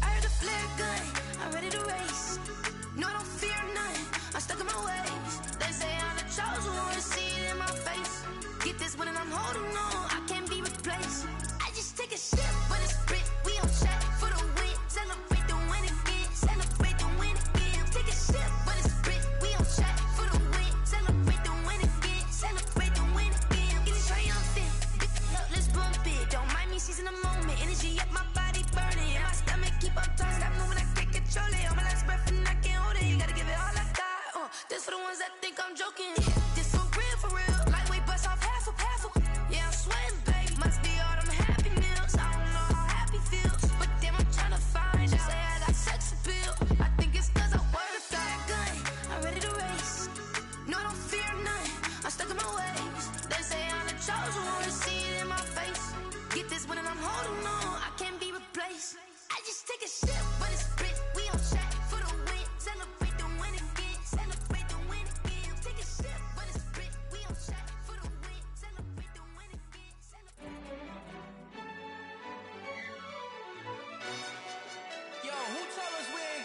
I heard a flare gun, I'm ready to race. No, I don't fear none, I'm stuck in my ways. They say I'm the chosen one, see it in my face. Get this one and I'm holding on, I can't be replaced. I just take a sip, but it's split, we on track for the win. Celebrate the win again, celebrate the win again. Take a sip, but it's split, we on track for the win. Celebrate the win again, celebrate the win again. Get it triumphant, look, let's bump it. Don't mind me seizing the moment, energy up my body burning. And my stomach keep on turning, stop moving, I can't control it. On my last breath and I can't hold it, you gotta give it all I got. This for the ones that think I'm joking. This for real, lightweight bust off half a. Yeah, I'm sweating, babe, must be all them happy meals. I don't know how happy feels, but damn, I'm tryna find out. Say I got sex appeal, I think it's cause I wear the fire gun. I'm ready to race, no, I don't fear none, I'm stuck in my ways. They say I'm the chosen one, see it in my face. Get this one and I'm holding on, I can't be replaced. I just take a sip, but it's split, we on track for the win. Celebrate the win again, celebrate the win again. Take a sip, but it's split, we on track for the win. Celebrate the win again, Yo, who told us we ain't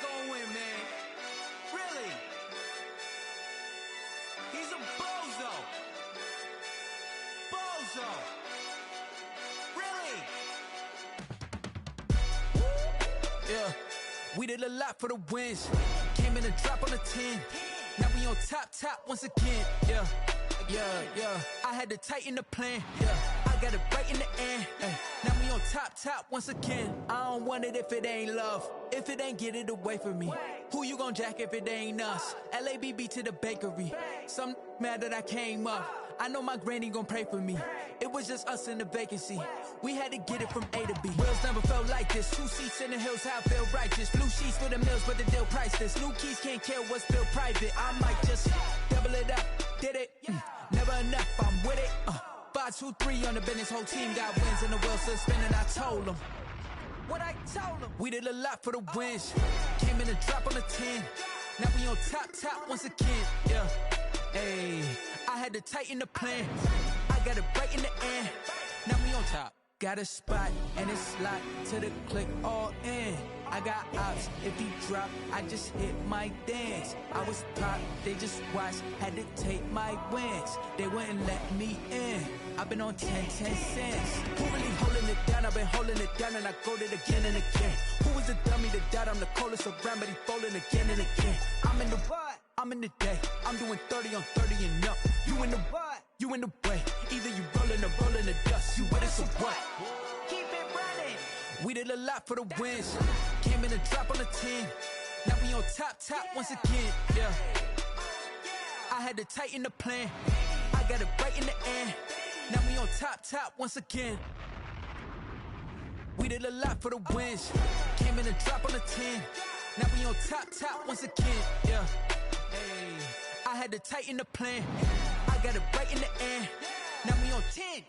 We did a lot for the wins. Came in a drop on the 10. Now we on top once again. Yeah. I had to tighten the plan. Yeah. I got it right in the end. Now we on top once again. I don't want it if it ain't love. If it ain't, get it away from me. Who you gon' jack if it ain't us? LABB to the bakery. Some mad that I came up. I know my granny gon' pray for me. It was just us in the vacancy. We had to get it from A to B. Wheels never felt like this. 2 seats in the hills, how I feel righteous. Blue sheets for the mills, but the deal priceless. New keys can't care what's still private. I might just double it up. Did it? Never enough, I'm with it. 5, 2, 3 on the business. Whole team got wins and the wheels still spinning. I told them what I told them. We did a lot for the wins. Came in a drop on the 10. Now we on top once again. Yeah. Hey, I had to tighten the plan. I got it right in the end. Now we on top. Got a spot and it's locked to the click all in. I got ops, if he drop, I just hit my dance. I was top, they just watched, had to take my wins. They wouldn't let me in. I've been on 10 cents. Who really holding it down? I've been holding it down and I go it again and again. Who was the dummy that died? I'm the coldest around, but he falling again and again. I'm in the what? I'm in the day. I'm doing 30 on 30 and up. You in the what? You in the way. Either you rolling or rolling the dust. You with us or what? Keep it running. We did a lot for the wins. Came in a drop on the 10. Now we on top once again. Yeah. I had to tighten the plan. I got it right in the end. Now we on top once again. We did a lot for the wins. Came in a drop on the 10. Now we on top once again. Yeah. Hey, I had to tighten the plan. I got it right in the end. Now we on 10.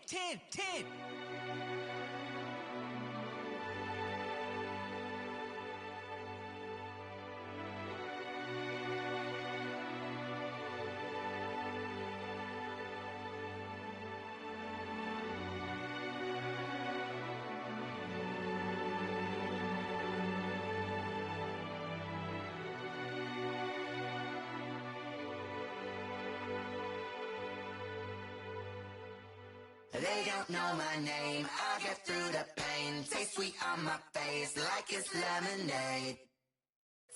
They don't know my name, I get through the pain. Taste sweet on my face like it's lemonade.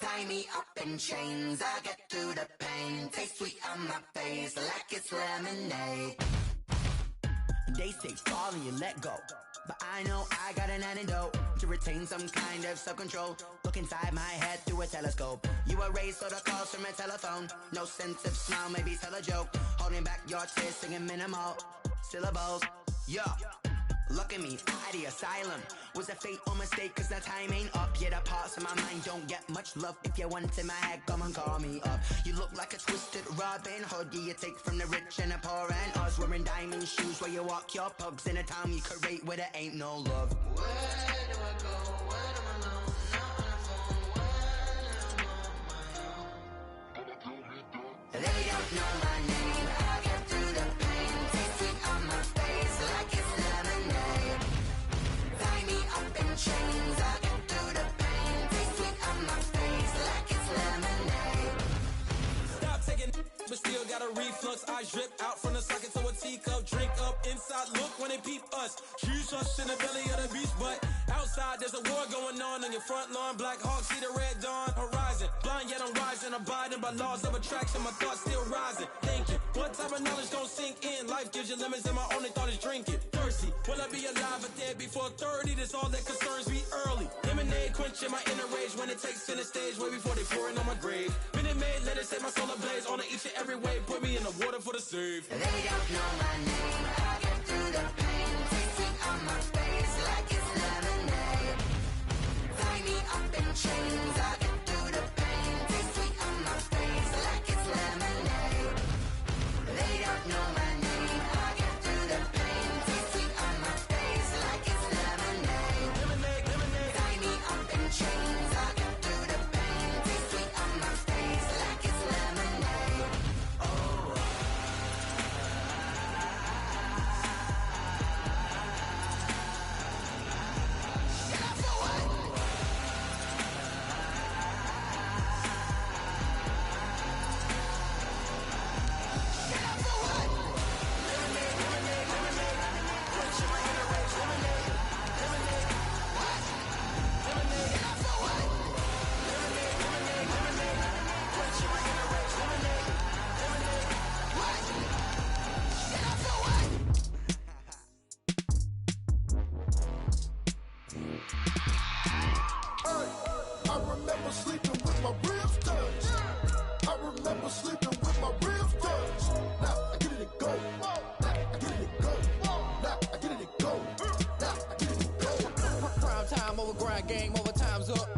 Tie me up in chains, I get through the pain. Taste sweet on my face like it's lemonade. They say fall and you let go, but I know I got an antidote to retain some kind of self-control. Look inside my head through a telescope. You erase all the calls from a telephone. No sense of smile, maybe tell a joke. Holding back your tears, singing minimal syllables. Yeah, look at me, out of the asylum. Was a fate or mistake, cause the time ain't up. Yeah, the parts of my mind don't get much love. If you want in my head, come and call me up. You look like a twisted Robin Hood. Yeah, you take from the rich and the poor and us. Wearing diamond shoes where you walk your pugs in a town you create where there ain't no love. Where do I go? When I'm alone? Not on the phone. When I'm on my own. They don't know my name. I get through the pain. Taste sweet on my face like it's lemonade. Tie me up in chains. I get through the pain. Taste sweet on my face like it's lemonade. Stop taking but still got a reflux. Eyes drip out from the socket to a teacup. Drink up inside, look when they peep us. Choose us in the belly of the beast, but outside there's a war going on your front lawn. Black Hawk, see the red dawn horizon. Blind yet I'm rising, abiding by laws of attraction. My thoughts still rising, thinking what type of knowledge don't sink in. Life gives you limits and my only thought is drinking. Thirsty, will I be alive or dead before 30? That's all that concerns me early. Lemonade quenching my inner rage when it takes center stage way before they pour it on my grave. Minute Maid, let it set my soul ablaze on each and every way. Put me in the water for the save. They don't know my name. I get through the pain. Taste sweet on my face like it's lemonade. Tie me up in chains. I get through the pain. Taste sweet on my face like it's lemonade. They don't know my name. I get through the pain. Taste sweet on my face like it's lemonade. Tie me up in chains. I get through the pain. Taste sweet on my face like it's lemonade. Oh. I remember sleeping with my ribs touched. I remember sleeping with my ribs touched. Now I get it to go. Now I get it to go. Now I get it to go. Now I get it to go. Prime time over grind game, over time's up.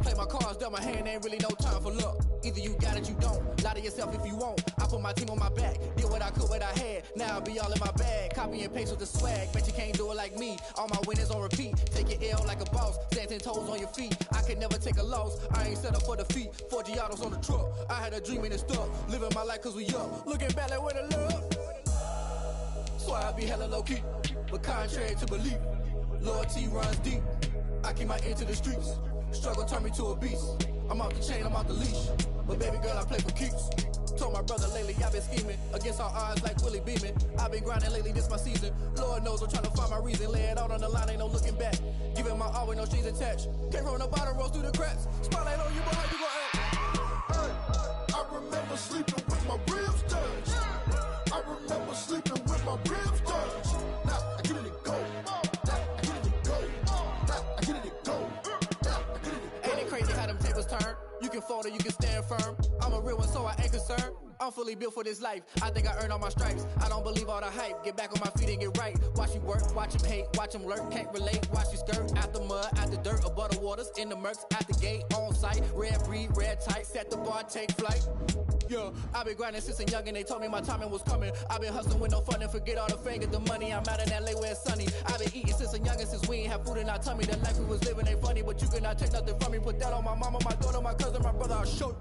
Play my cards, dealt my hand, ain't really no time for luck. Either you got it, you don't. Lie to yourself if you won't. I put my team on my back, did what I could, what I had. Now I'll be all in my bag. Copy and paste with the swag. Bet you can't do it like me. All my winners on repeat. Take your L like a boss. Stand 10 toes on your feet. I can never take a loss. I ain't set up for defeat. 4 Giottos on the truck. I had a dream and it's stuck. Living my life cause we up. Looking back like where the love. So I be hella low key. But contrary to belief, loyalty runs deep. I keep my ear to the streets. Struggle turned me to a beast. I'm off the chain, I'm off the leash. But baby girl, I play for keeps. Told my brother lately, I've been scheming. Against all odds like Willie Beeman. I've been grinding lately, this my season. Lord knows I'm trying to find my reason. Lay it out on the line, ain't no looking back. Giving my all with no strings attached. Came from the bottom, rose through the cracks. Spotlight on you, boy, how you gon' act? I remember sleeping with my ribs touched. I remember sleeping with my ribs touched. Now I get it to go. Now I get it to go. Now I get it to go. Ain't it crazy how them tables turn? You can fold or you can stand firm. I'm a real one, so I ain't concerned. I'm fully built for this life. I think I earned all my stripes. I don't believe all the hype. Get back on my feet and get right. Watch you work, watch him hate, watch him lurk. Can't relate, watch you skirt. Out the mud, out the dirt, above the waters, in the murks, at the gate, on site. Red breed, red tight, set the bar, take flight. Yeah, I've been grinding since a youngin'. They told me my timing was coming. I've been hustling with no fun and forget all the fame, get the money. I'm out in LA where it's sunny. I've been eating since a youngin', since we ain't have food in our tummy. The life we was living ain't funny, but you cannot take nothing from me. Put that on my mama, my daughter, my cousin, my brother. I'll show you.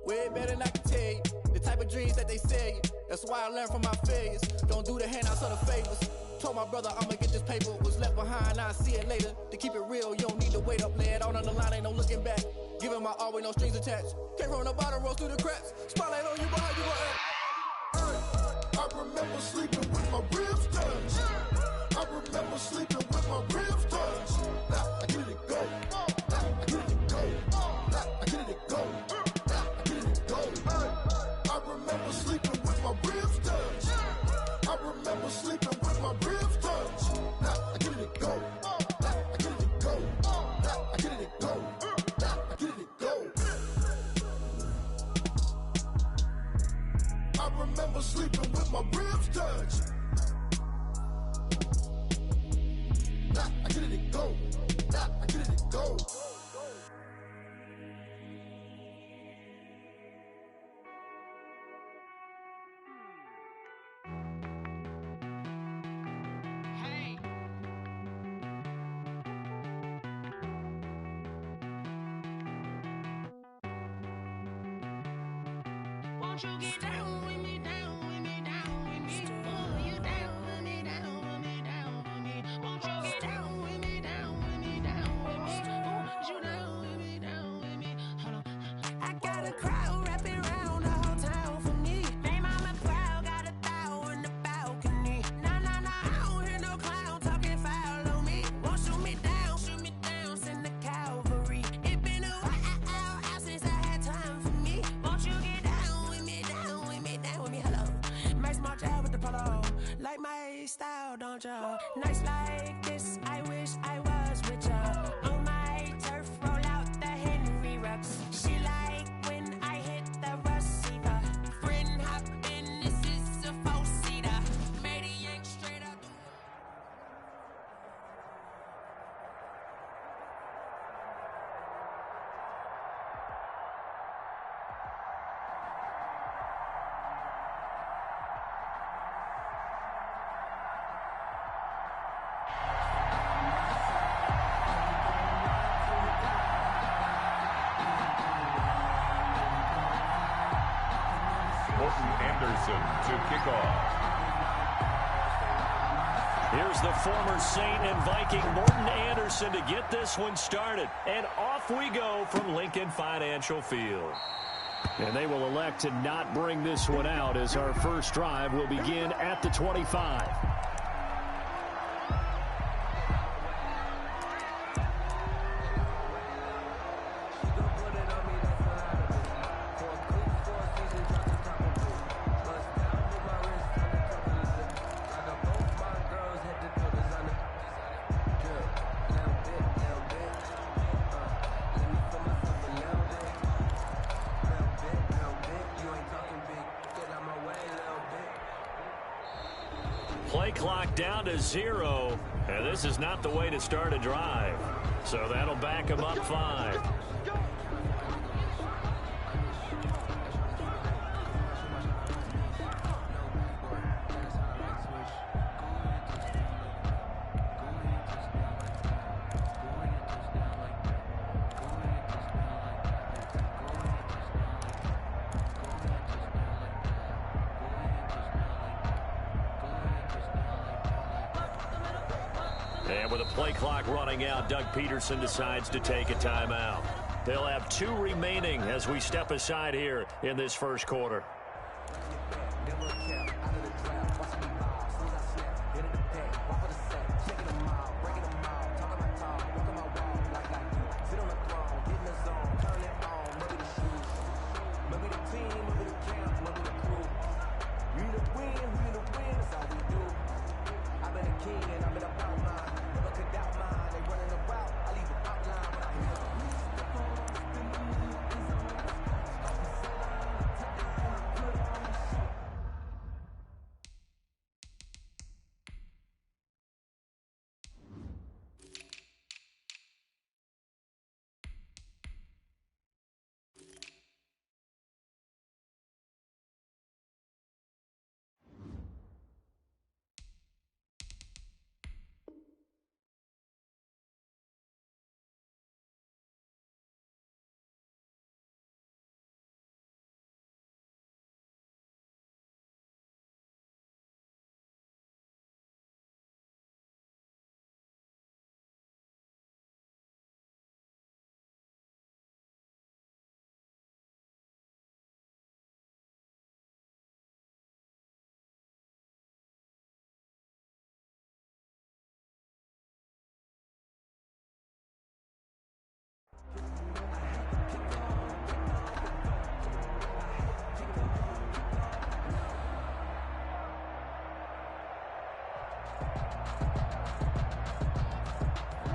Way better than I can tell you. The type of dreams that they sell you. That's why I learned from my failures. Don't do the handouts or the favors. Told my brother I'ma get this paper. Was left behind, I'll see it later. To keep it real, you don't need to wait up. Lay it out on the line, ain't no looking back. Giving my all with no strings attached. Came from the bottom, rose through the cracks. Spotlight on you, boy, how you gon' act? I remember sleeping with my ribs touched. I remember sleeping with my ribs touched. Now I get it to go. Now I get it to go. Now I get it to go. Now I get it to go. I remember sleeping with my ribs touched. I remember sleeping with my ribs touched. Now I get it to go. Now I get it to go. Now I get it to go. Now I get it to go. I remember sleeping with my ribs touched. Now I get it to go. Now I get it to go. Won't you get down with me, down with me, down with me? Oh, you down with me, down with me, down with me. Won't you get down with me, down with me, down with me? Oh, you down with me, down with me? Hold on. I got a crowd wrapping around the whole town for me. Name on my crowd, got 1,000 in the balcony. Nah, nah, nah, I don't hear no clown talking foul on me. Won't shoot me down, send the cavalry. It been a while since I had time for me. Won't you get down with me, down with me, down with me? Hello. Max March out with the polo. Like my style, don't you? Nights like this, I wish I was richer. On my turf, roll out the Henry Rux. She like when I hit the receiver. Friend hop in, this is a 4-seater. Made a yank straight up. Morton Anderson to kick off. Here's the former Saint and Viking Morton Anderson to get this one started. And off we go from Lincoln Financial Field. And they will elect to not bring this one out as our first drive will begin at the 25. down to 0. And this is not the way to start a drive. So that'll back them up 5. And with a play clock running out, Doug Peterson decides to take a timeout. They'll have 2 remaining as we step aside here in this first quarter.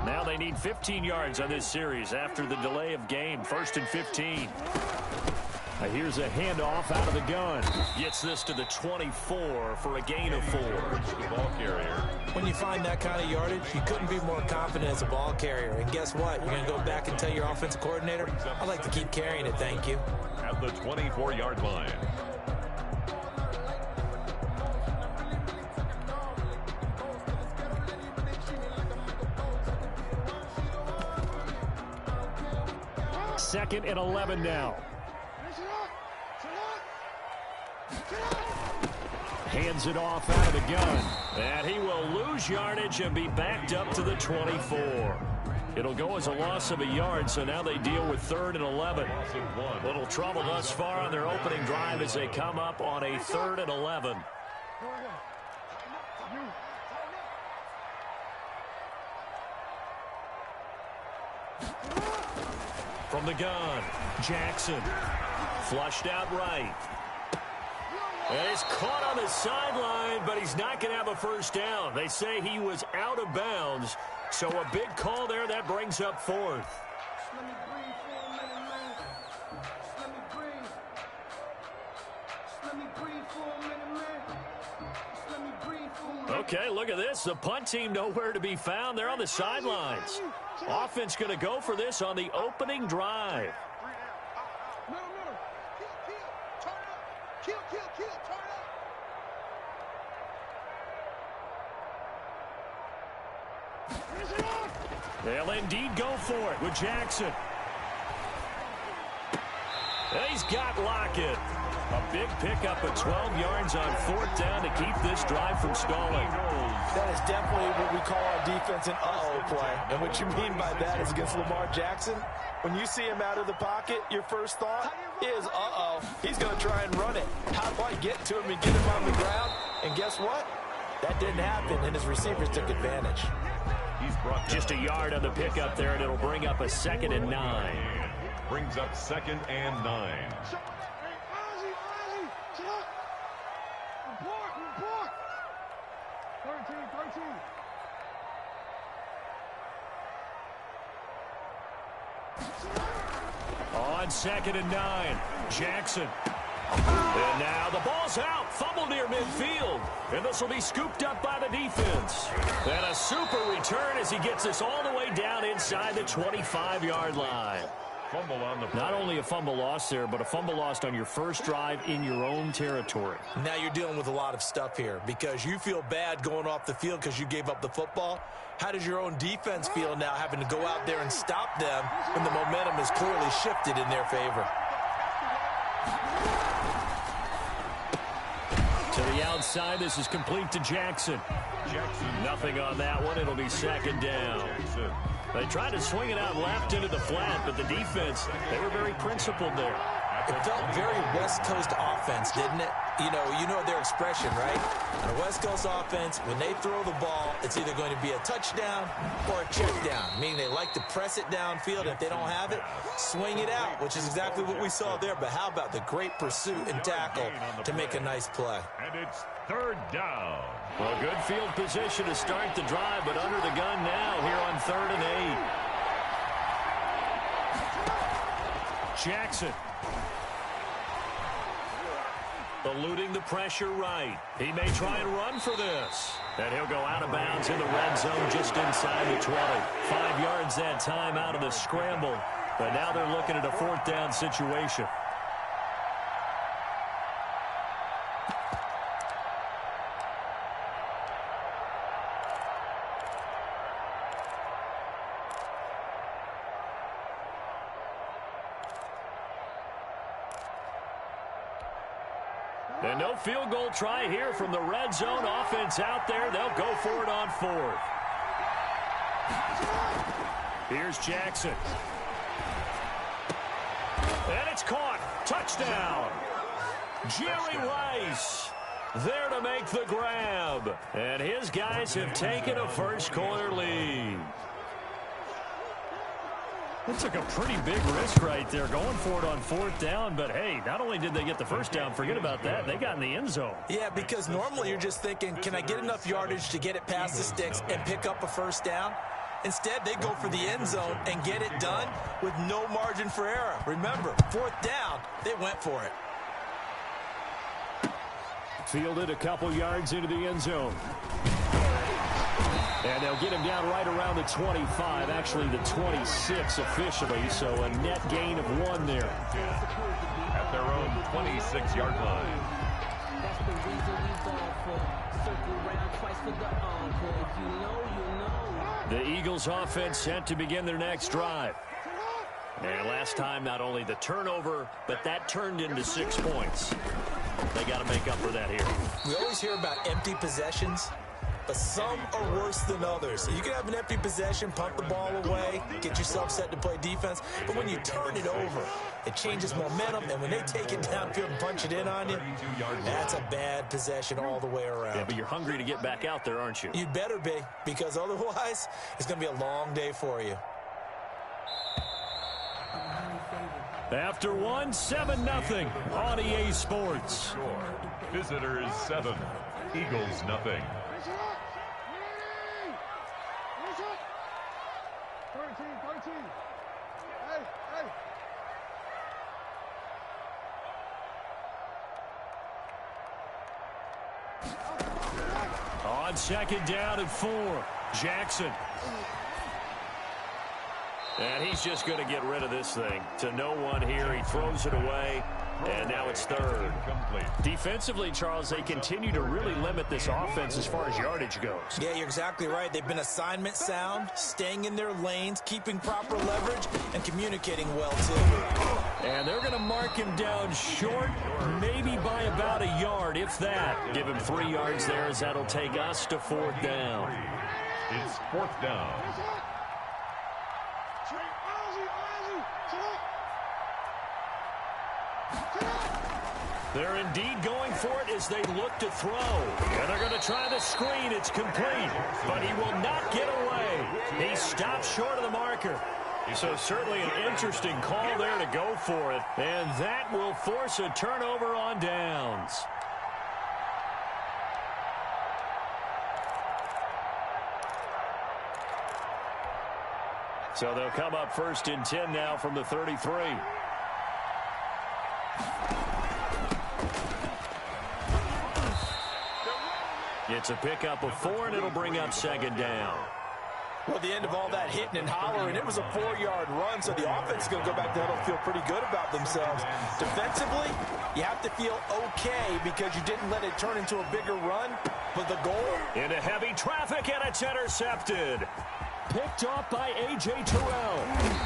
Now they need 15 yards on this series after the delay of game. 1st and 15. Here's a handoff out of the gun. Gets this to the 24 for a gain of 4. The ball carrier. When you find that kind of yardage, you couldn't be more confident as a ball carrier. And guess what? You're going to go back and tell your offensive coordinator, I'd like to keep carrying it, thank you. At the 24-yard line. Second and 11 now. Hands it off out of the gun. And he will lose yardage and be backed up to the 24. It'll go as a loss of a yard, so now they deal with 3rd and 11. Little trouble thus far on their opening drive as they come up on a 3rd and 11. From the gun, Jackson. Flushed out right. And he's caught on the sideline, but he's not going to have a first down. They say he was out of bounds, so a big call there. That brings up 4th. Okay, look at this. The punt team nowhere to be found. They're on the sidelines. Offense going to go for this on the opening drive. They'll indeed go for it with Jackson. And he's got Lockett. A big pickup of 12 yards on 4th down to keep this drive from stalling. That is definitely what we call our defense an uh-oh play. And what you mean by that is against Lamar Jackson, when you see him out of the pocket, your first thought is, uh-oh, he's going to try and run it. How do I get to him and get him on the ground? And guess what? That didn't happen, and his receivers took advantage. Just a yard on the pickup there, and it'll bring up a 2nd and 9. Brings up 2nd and 9. On 2nd and 9, Jackson And now the ball's out. Fumble near midfield. And this will be scooped up by the defense. And a super return as he gets this all the way down inside the 25-yard line. Fumble on the play. Not only a fumble loss there, but a fumble lost on your first drive in your own territory. Now you're dealing with a lot of stuff here because you feel bad going off the field because you gave up the football. How does your own defense feel now having to go out there and stop them when the momentum is clearly shifted in their favor? To the outside, this is complete to Jackson. Nothing on that one. It'll be second down. They tried to swing it out left into the flat, but the defense, they were very principled there. It felt very West Coast offense, didn't it? You know their expression, right? On a West Coast offense, when they throw the ball, it's either going to be a touchdown or a check down, meaning they like to press it downfield. If they don't have it, swing it out, which is exactly what we saw there. But how about the great pursuit and tackle to make a nice play? And it's third down. Well, good field position to start the drive, but under the gun now here on 3rd and 8. Jackson. Eluding the pressure right. He may try and run for this. And he'll go out of bounds in the red zone just inside the 20. 5 yards that time out of the scramble. But now they're looking at a 4th down situation. And no field goal try here from the red zone. Offense out there. They'll go for it on 4th. Here's Jackson. And it's caught. Touchdown. Jerry Rice there to make the grab. And his guys have taken a first-quarter lead. That took a pretty big risk right there, going for it on 4th down. But, hey, not only did they get the first down, forget about that, they got in the end zone. Yeah, because normally you're just thinking, can I get enough yardage to get it past the sticks and pick up a first down? Instead, they go for the end zone and get it done with no margin for error. Remember, 4th down, they went for it. Fielded a couple yards into the end zone. And they'll get him down right around the 25, actually the 26 officially, so a net gain of 1 there. At their own 26-yard line. The Eagles offense set to begin their next drive. And last time, not only the turnover, but that turned into 6 points. They got to make up for that here. We always hear about empty possessions, but some are worse than others. You can have an empty possession, punt the ball away, get yourself set to play defense, but when you turn it over, it changes momentum, and when they take it downfield and punch it in on you, that's a bad possession all the way around. Yeah, but you're hungry to get back out there, aren't you? You'd better be, because otherwise, it's going to be a long day for you. After 1, 7-0 on EA Sports. Visitors 7, Eagles nothing. 13. Hey. On 2nd down and 4, Jackson. And he's just going to get rid of this thing to no one here. He throws it away, and now it's 3rd. Defensively, Charles, they continue to really limit this offense as far as yardage goes. Yeah, you're exactly right. They've been assignment sound, staying in their lanes, keeping proper leverage, and communicating well, too. And they're going to mark him down short, maybe by about a yard, if that. Give him 3 yards there, as that'll take us to 4th down. It's 4th down. They're indeed going for it as they look to throw. And they're going to try the screen. It's complete. But he will not get away. He stopped short of the marker. So certainly an interesting call there to go for it. And that will force a turnover on downs. So they'll come up 1st and 10 now from the 33. It's a pickup of 4, and it'll bring up second down. Well, the end of all that hitting and hollering, it was a 4-yard run, so the offense is going to go back to huddle, feel pretty good about themselves. Defensively, you have to feel okay because you didn't let it turn into a bigger run, but the goal... Into heavy traffic, and it's intercepted. Picked off by A.J. Terrell.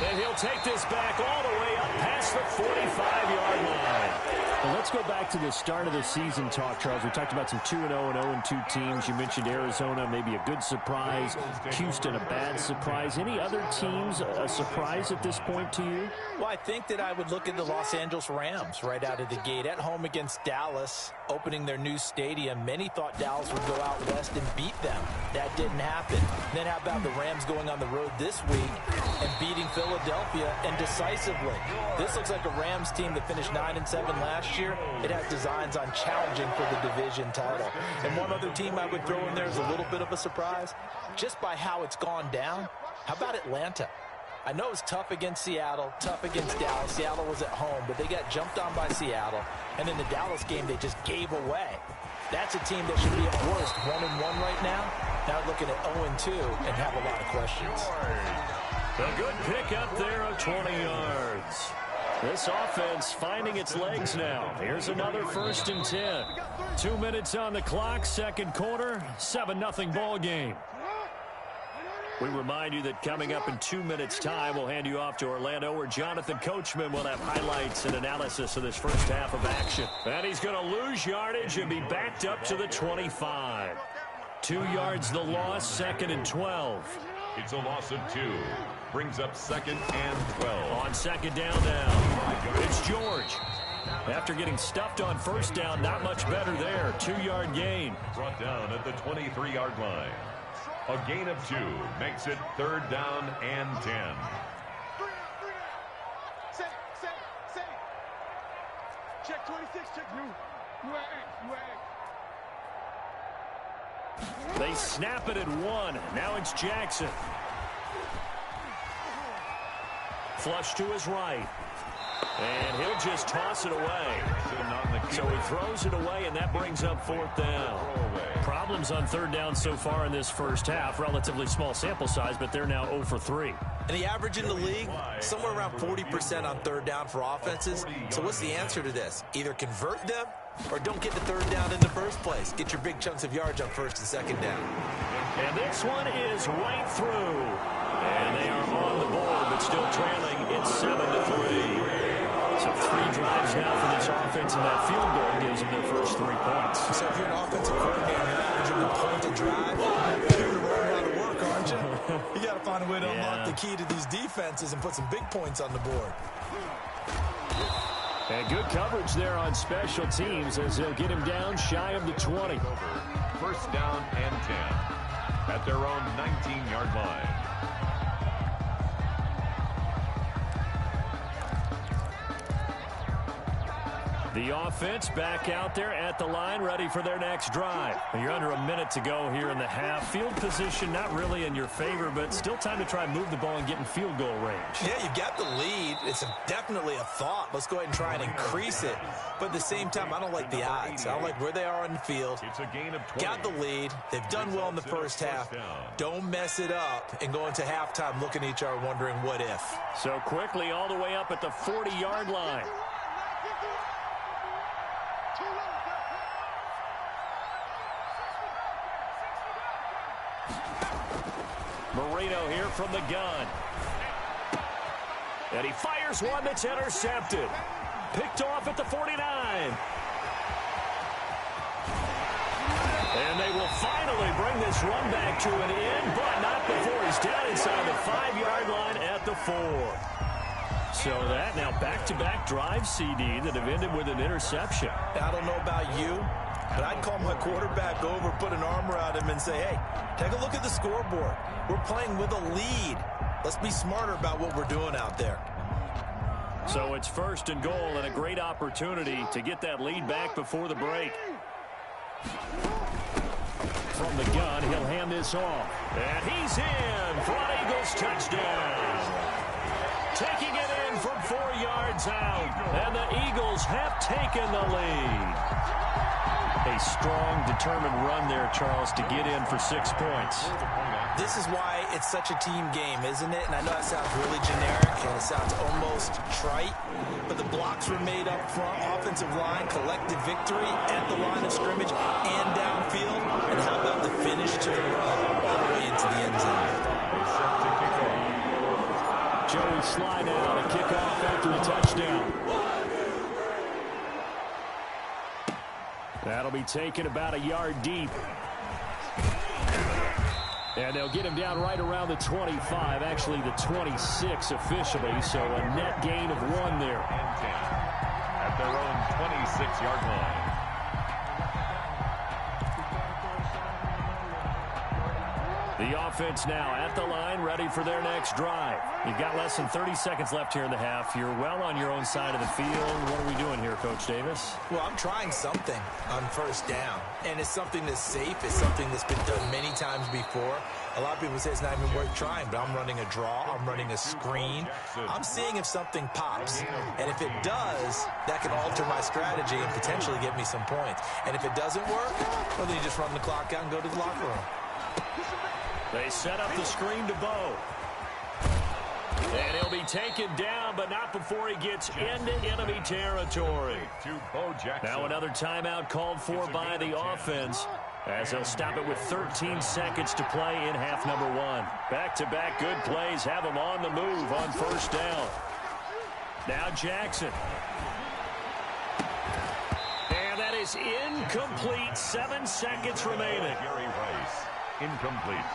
And he'll take this back all the way up past the 45-yard line. Well, let's go back to the start of the season talk, Charles. We talked about some 2-0 and 0-2 teams. You mentioned Arizona, maybe a good surprise. Houston, a bad surprise. Any other teams a surprise at this point to you? Well, I think that I would look at the Los Angeles Rams right out of the gate. At home against Dallas, opening their new stadium. Many thought Dallas would go out west and beat them. That didn't happen. Then how about the Rams going on the road this week and beating Philadelphia and decisively? This looks like a Rams team that finished 9-7 last year. It has designs on challenging for the division title. And one other team I would throw in there is a little bit of a surprise, just by how it's gone down. How about Atlanta? I know it's tough against Seattle, tough against Dallas. Seattle was at home, but they got jumped on by Seattle. And in the Dallas game, they just gave away. That's a team that should be at worst 1-1 right now. Now looking at 0-2 and have a lot of questions. A good pickup there of 20 yards. This offense finding its legs now. Here's another 1st and 10. 2 minutes on the clock, second quarter, 7-0 ball game. We remind you that coming up in 2 minutes' time, we'll hand you off to Orlando, where Jonathan Coachman will have highlights and analysis of this first half of action. And he's going to lose yardage and be backed up to the 25. 2 yards the loss, 2nd and 12. It's a loss of 2. Brings up 2nd and 12. On second down now, it's George. After getting stuffed on first down, not much better there. 2-yard gain. Brought down at the 23-yard line. A gain of 2 makes it 3rd down and 10. Check 26, check you. They snap it at 1. Now it's Jackson. Flush to his right. And he'll just toss it away. So he throws it away, and that brings up 4th down. Problems on 3rd down so far in this first half. Relatively small sample size, but they're now 0 for 3. And the average in the league, somewhere around 40% on 3rd down for offenses. So what's the answer to this? Either convert them or don't get the 3rd down in the first place. Get your big chunks of yards on 1st and 2nd down. And this one is right through. And they are on the board, but still trailing. It's 7-3. So 3 drives now for this offense, and that field goal gives them their first 3 points. So if you're an offensive coordinator, you're averaging a point to drive, you're going to run out of work, aren't you? You got to find a way to unlock the key to these defenses and put some big points on the board. And good coverage there on special teams as they'll get him down shy of the 20. 1st down and 10 at their own 19-yard line. The offense back out there at the line, ready for their next drive. You're under a minute to go here in the half. Field position not really in your favor, but still time to try and move the ball and get in field goal range. Yeah, you've got the lead. It's definitely a thought. Let's go ahead and try and increase it. But at the same time, I don't like the odds. I don't like where they are on the field. It's a gain of 20. Got the lead. They've done well in the first half. Don't mess it up and go into halftime looking at each other wondering what if. So quickly all the way up at the 40-yard line. Marino here from the gun. And he fires one that's intercepted. Picked off at the 49. And they will finally bring this run back to an end, but not before he's down inside the 5-yard line at the 4. So that now back-to-back drive CD that have ended with an interception. I don't know about you, but I'd call my quarterback over, put an arm around him and say, hey, take a look at the scoreboard. We're playing with a lead. Let's be smarter about what we're doing out there. So it's 1st and goal and a great opportunity to get that lead back before the break. From the gun, he'll hand this off. And he's in for an Eagles touchdown. taking it in from 4 yards out. And the Eagles have taken the lead. A strong, determined run there, Charles, to get in for 6 points. This is why it's such a team game, isn't it? And I know that sounds really generic and it sounds almost trite, but the blocks were made up front, offensive line, collective victory at the line of scrimmage and downfield. And how about the finish to the run all the way into the end zone? Joey Sly now to kick off after the touchdown. That'll be taken about a yard deep. And they'll get him down right around the 25, actually the 26 officially, so a net gain of 1 there. At their own 26-yard line. The offense now at the line, ready for their next drive. You've got less than 30 seconds left here in the half. You're well on your own side of the field. What are we doing here, Coach Davis? Well, I'm trying something on first down, and it's something that's safe. It's something that's been done many times before. A lot of people say it's not even worth trying, but I'm running a draw. I'm running a screen. I'm seeing if something pops, and if it does, that can alter my strategy and potentially get me some points. And if it doesn't work, well, then you just run the clock out and go to the locker room. They set up the screen to Bo. And he'll be taken down, but not before he gets into enemy territory. Now another timeout called for by the offense, as they'll stop it with 13 seconds to play in half number 1. Back-to-back good plays have them on the move on first down. Now Jackson. And that is incomplete. 7 seconds remaining. Gary Rice, incomplete.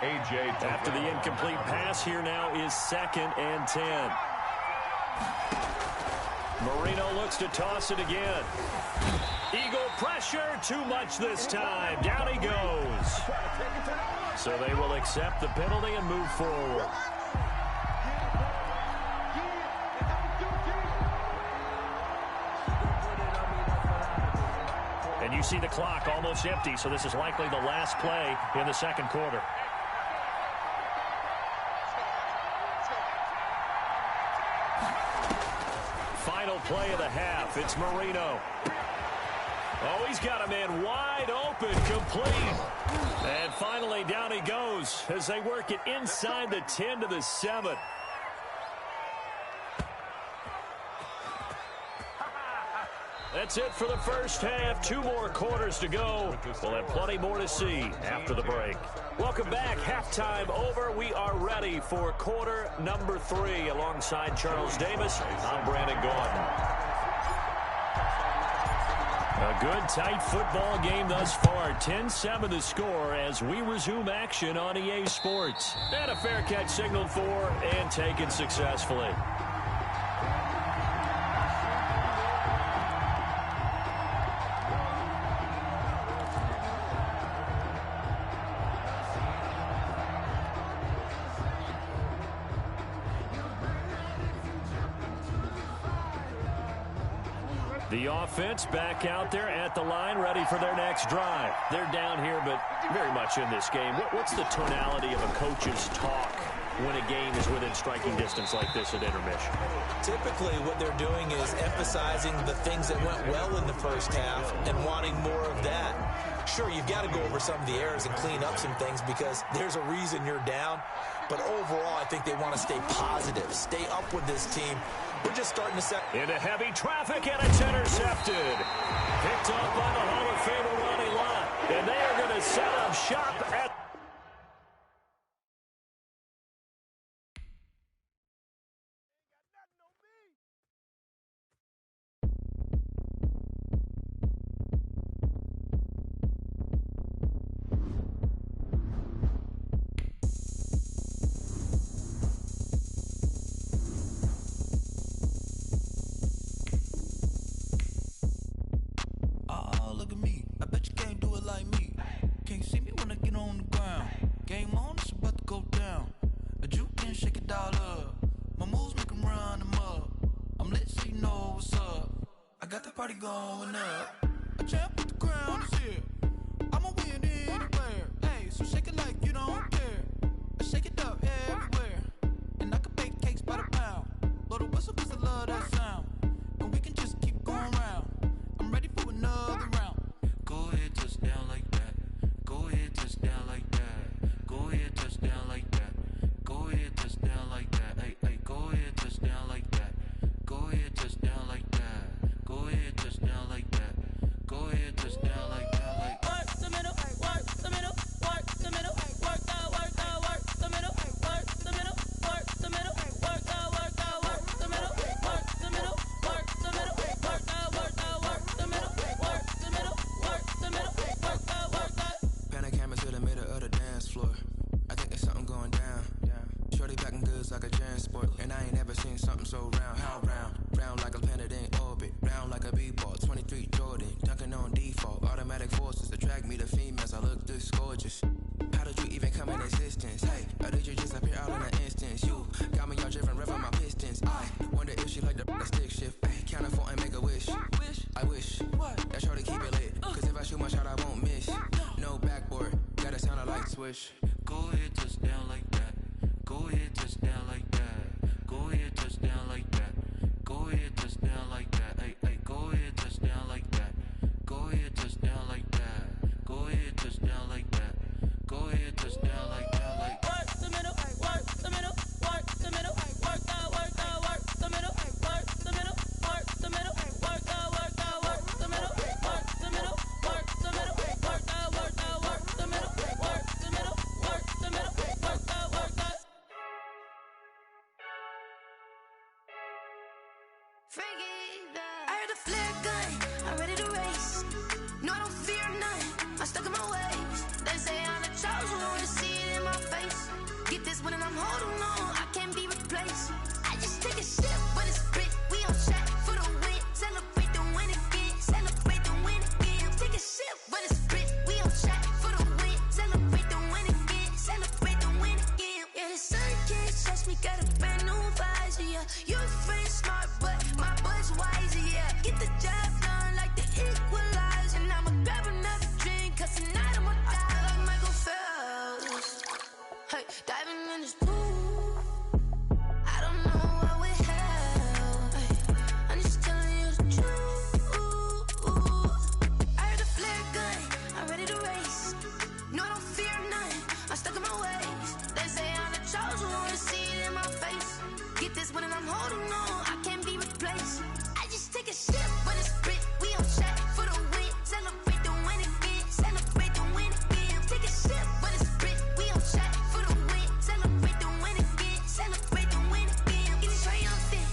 After the incomplete pass, here now is 2nd and 10. Marino looks to toss it again. Eagle pressure, too much this time. Down he goes. So they will accept the penalty and move forward. And you see the clock almost empty, so this is likely the last play in the second quarter. Final play of the half. It's Marino. Oh, he's got a man wide open, complete. And finally, down he goes as they work it inside the 10 to the 7. That's it for the first half. 2 more quarters to go. We'll have plenty more to see after the break. Welcome back. Halftime over. We are ready for quarter number 3. Alongside Charles Davis, I'm Brandon Gordon. A good, tight football game thus far. 10-7 the score as we resume action on EA Sports. And a fair catch signaled for and taken successfully. The offense back out there at the line, ready for their next drive. They're down here, but very much in this game. What's the tonality of a coach's talk when a game is within striking distance like this at intermission? Typically, what they're doing is emphasizing the things that went well in the first half and wanting more of that. Sure, you've got to go over some of the errors and clean up some things because there's a reason you're down. But overall, I think they want to stay positive, stay up with this team. We're just starting to set into heavy traffic, and it's intercepted. Picked up by the Hall of Famer Ronnie Lott. And they are going to set up shop at going up. A champ with the crown is here. I'ma win anywhere. Hey, so shake it like you don't care. I shake it up everywhere. And I can make moves like a transport. And I ain't never seen something so round. How round? Round like a planet in orbit. Round like a b-ball. 23 Jordan. Dunking on default. Automatic forces attract me to females. I look this gorgeous. How did you even come in existence? Hey, or did you just appear out in an instance? You got me all driven, revving my pistons. I wonder if she like the stick shift. Hey, count it 4 and make a wish. I wish that shorty keep it lit. Cause if I shoot my shot, I won't miss. No backboard, gotta sound a light switch. Go ahead, touch down like that. Go ahead, touch down like that. Go ahead, touch down like that. Go ahead, touch down like that. Hey, hey, go ahead, touch down like that. Go ahead, touch down like that. Go ahead, touch down like that. Go ahead, touch down like that. Like work the middle, work the middle, work the middle, work out, work the middle, work the middle, work the middle, work out, work the middle, work the middle, work the middle, work out, work the middle, work the middle, work the middle, work out, work out. I heard a flare gun, I'm ready to race. No, I don't fear none, I'm stuck in my ways. They say I'm the chosen one, see it in my face. Get this one and I'm holding on, I can't be replaced. I just take a sip, but it's split. We on track for the win. Celebrate the win again, celebrate the win again. Take a sip, but it's split. We on track for the win. Celebrate the win again, celebrate the win again. Yeah, the sun can't touch me, got a brand new visor. Yeah, your friend smart, but my bud's wiser. Yeah, get the job done like the equalizer. And I'ma grab another drink, cause tonight I'ma die like Michael Phelps. Hey, diving in this pool, I don't know what we have. Hey, I'm just telling you the truth. I heard a flare gun, I'm ready to race. No, I don't fear none, I'm stuck in my ways. They say I'm the chosen one, see it in my face. Get this one and I'm holding on, I can't be replaced. I just take a sip, but it's split. We on track for the win. Celebrate the win again, celebrate the win again. Take a sip, but it's split. We on track for the win. Celebrate the win again, celebrate the win again. Get it triumphant,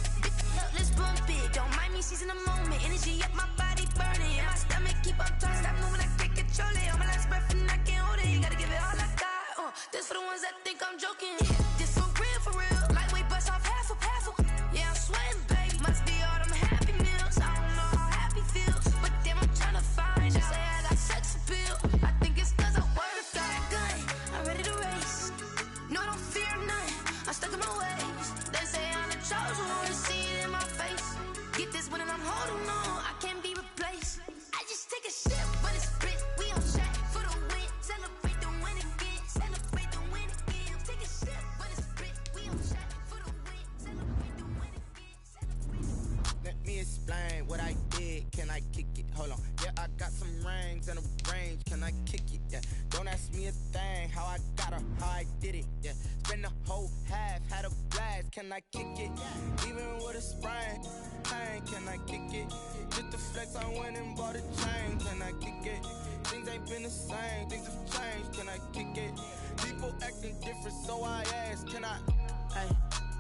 up, let's bump it. Don't mind me seizing the moment. Energy up, my body burning. And my stomach keep on turning. Stop moving, I can't control it. On my last breath and I can't hold it. You gotta give it all I got. This for the ones that think I'm joking. This for real, for real. Lightweight bust off half a. Yeah, I'm sweating, babe. Must be all them happy meals. I don't know how happy feels, but damn, I'm tryna find out. Say I got sex appeal. I think it's cause I work that gun. I'm ready to race. No, I don't fear none. I'm stuck in my ways. They say I'm the chosen one, see it in my face. Get this one and I'm holding on, I can't be replaced. I just take a sip, but it's split. We on track for the win. Celebrate the win again. Celebrate the win again. Take a sip, but it's split. We on track for the win. Celebrate the win again. Let me explain what I did. Can I kick it? Hold on. Yeah, I got some rings and a range. Can I kick it? Yeah. Don't ask me a thing. How I got her, how I did it. Yeah. Spend the whole half, had a blast. Can I kick it? Even with a sprain. Pain, can I kick it? Just the flex, I went and bought a chain. Can I kick it? Things ain't been the same. Things have changed. Can I kick it? People acting different, so I ask. Can I? Hey,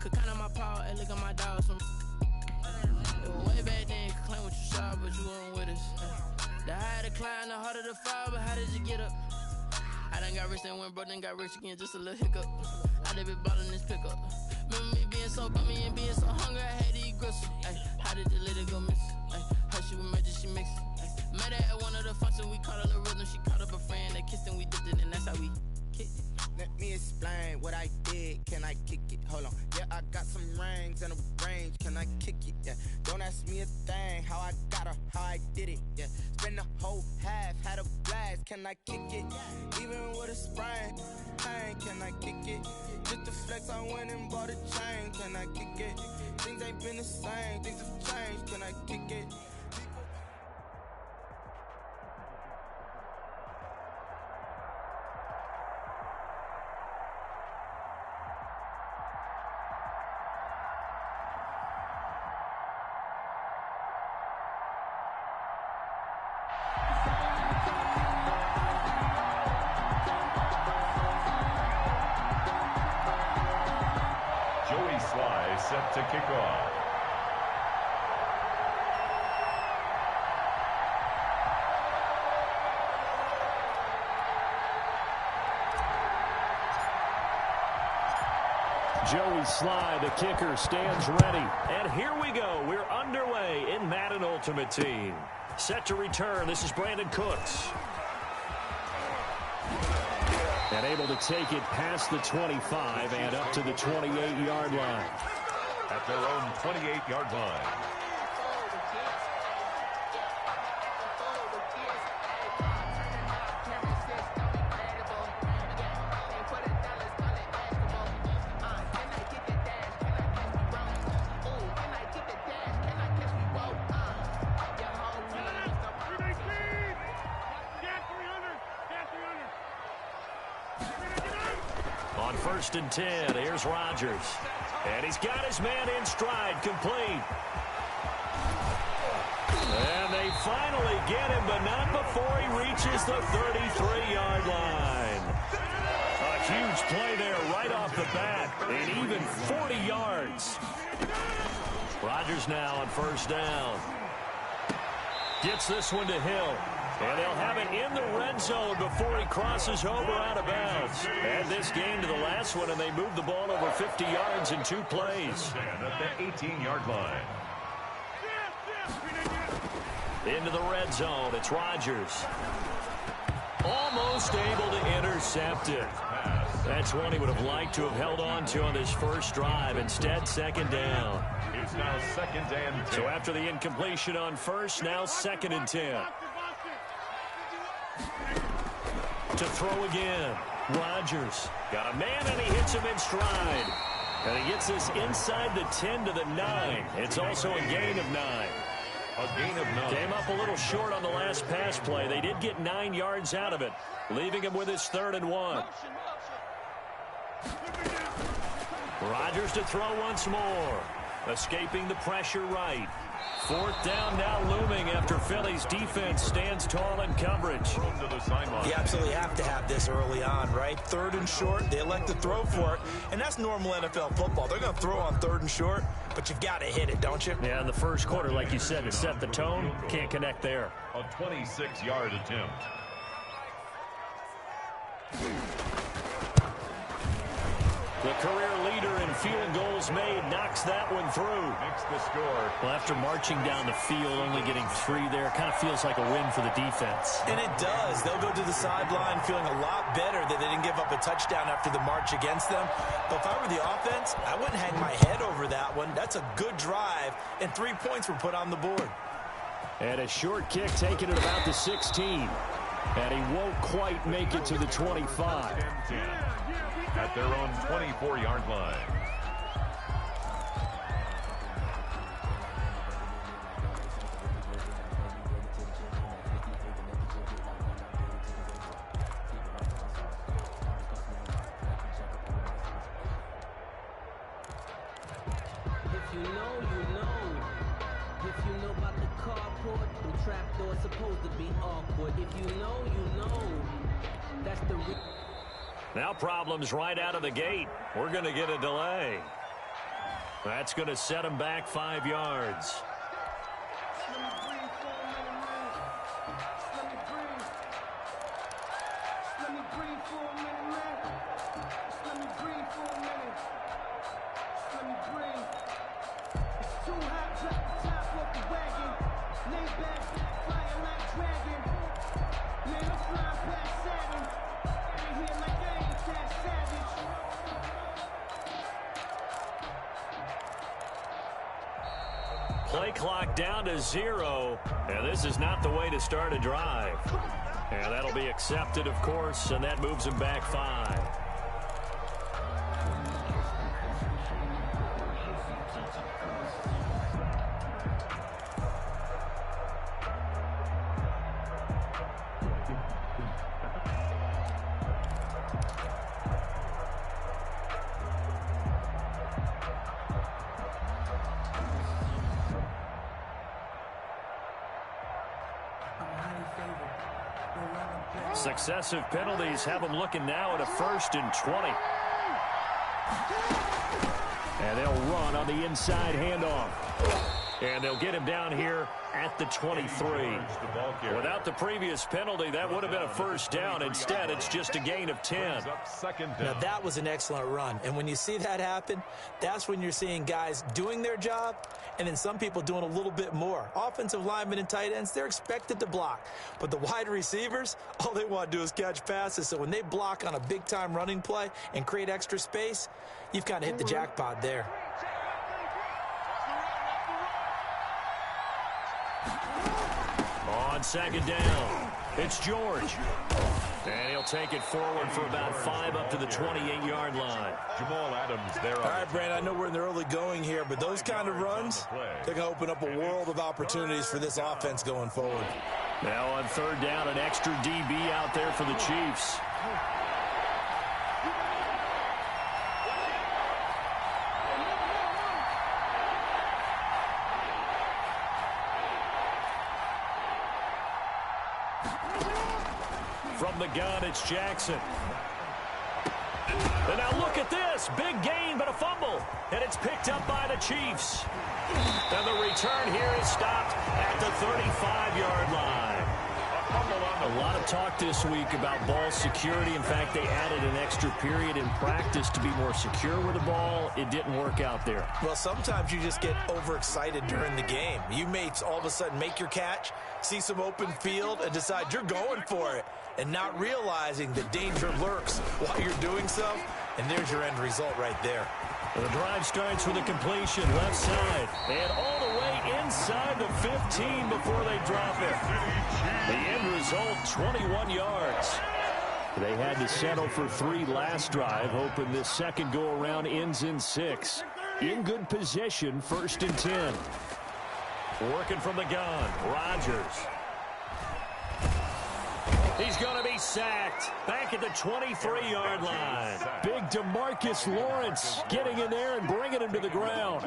could count on my power and look at my dogs from. Way back then, you could claim what you saw, but you weren't with us. The higher the climb, the harder the fall, but how did you get up? I done got rich and went broke, then got rich again, just a little hiccup. I done been ballin' this pickup. Remember me being so bummy and being so hungry, I had to eat gristle. Ay, how did the lady go miss? Ay, how she was magic, she mixed. Met her at one of the functions, we caught a little rhythm, she caught up a friend, they kissed and we dipped it, and that's how we kicked it. Let me explain what I did. Can I kick it? Hold on. Yeah, I got some rings and a range. Can I kick it? Yeah. Don't ask me a thing. How I got her, how I did it. Yeah. Spend the whole half, had a blast. Can I kick it? Even with a sprain. Pain, can I kick it? Just the flex, I went and bought a chain. Can I kick it? Things ain't been the same. Things have changed. Can I kick it? Set to kick off. Joey Sly, the kicker, stands ready. And here we go. We're underway in Madden Ultimate Team. Set to return. This is Brandon Cooks. And able to take it past the 25 and up to the 28-yard line. At their own 28-yard line. On 1st and 10, here's Rodgers. And he's got his man in stride, complete. And they finally get him, but not before he reaches the 33-yard line. A huge play there right off the bat, and even 40 yards. Rodgers now on 1st down. Gets this one to Hill. And they'll have it in the red zone before he crosses over out of bounds. Add this game to the last one, and they move the ball over 50 yards in 2 plays. And at the 18-yard line. Into the red zone, it's Rodgers. Almost able to intercept it. That's one he would have liked to have held on to on this first drive. Instead, 2nd down. It's now 2nd and 10. So after the incompletion on 1st, now 2nd and 10. To throw again. Rodgers got a man, and he hits him in stride. And he gets this inside the 10 to the 9. It's also a gain of 9. A gain of 9. Came up a little short on the last pass play. They did get 9 yards out of it, leaving him with his 3rd and 1. Rodgers to throw once more. Escaping the pressure right. 4th down now looming after Philly's defense stands tall in coverage. You absolutely have to have this early on, right? 3rd and short, they elect to throw for it, and that's normal NFL football. They're going to throw on 3rd and short, but you've got to hit it, don't you? Yeah, in the first quarter, like you said, to set the tone, can't connect there. A 26-yard attempt. The career leader in field goals made knocks that one through. Makes the score. Well, after marching down the field, only getting 3 there, kind of feels like a win for the defense. And it does. They'll go to the sideline feeling a lot better that they didn't give up a touchdown after the march against them. But if I were the offense, I wouldn't hang my head over that one. That's a good drive, and 3 points were put on the board. And a short kick taken at about the 16. And he won't quite make it to the 25. At their own 24-yard line. If you know, you know. If you know about the carport, the trapdoor's supposed to be awkward. If you know, you know. That's the Now problems right out of the gate. We're going to get a delay. That's going to set him back 5 yards. Play clock down to 0, and this is not the way to start a drive. And that'll be accepted, of course, and that moves him back 5. Successive penalties have them looking now at a 1st and 20. And they'll run on the inside handoff. And they'll get him down here at the 23. Without the previous penalty, that would have been a first down. Instead, it's just a gain of 10. Now, that was an excellent run. And when you see that happen, that's when you're seeing guys doing their job and then some people doing a little bit more. Offensive linemen and tight ends, they're expected to block. But the wide receivers, all they want to do is catch passes. So when they block on a big-time running play and create extra space, you've kind of hit the jackpot there. On second down, it's George. And he'll take it forward for about 5 up to the 28-yard line. Jamal Adams there. All right, Brandon, I know we're in the early going here, but those kind of runs, they're going to open up a world of opportunities for this offense going forward. Now on third down, an extra DB out there for the Chiefs. From the gun, it's Jackson. And now look at this. Big gain, but a fumble. And it's picked up by the Chiefs. And the return here is stopped at the 35-yard line. A lot of talk this week about ball security. In fact, they added an extra period in practice to be more secure with the ball. It didn't work out there. Well, sometimes you just get overexcited during the game. You may all of a sudden make your catch, see some open field, and decide you're going for it, and not realizing the danger lurks while you're doing so. And there's your end result right there. The drive starts with a completion left side and all the way inside the 15 before they drop it. The end result, 21 yards. They had to settle for 3 last drive, hoping this second go-around ends in 6. In good position, 1st and 10. Working from the gun, Rodgers. He's going to be sacked back at the 23-yard line. Big DeMarcus Lawrence getting in there and bringing him to the ground.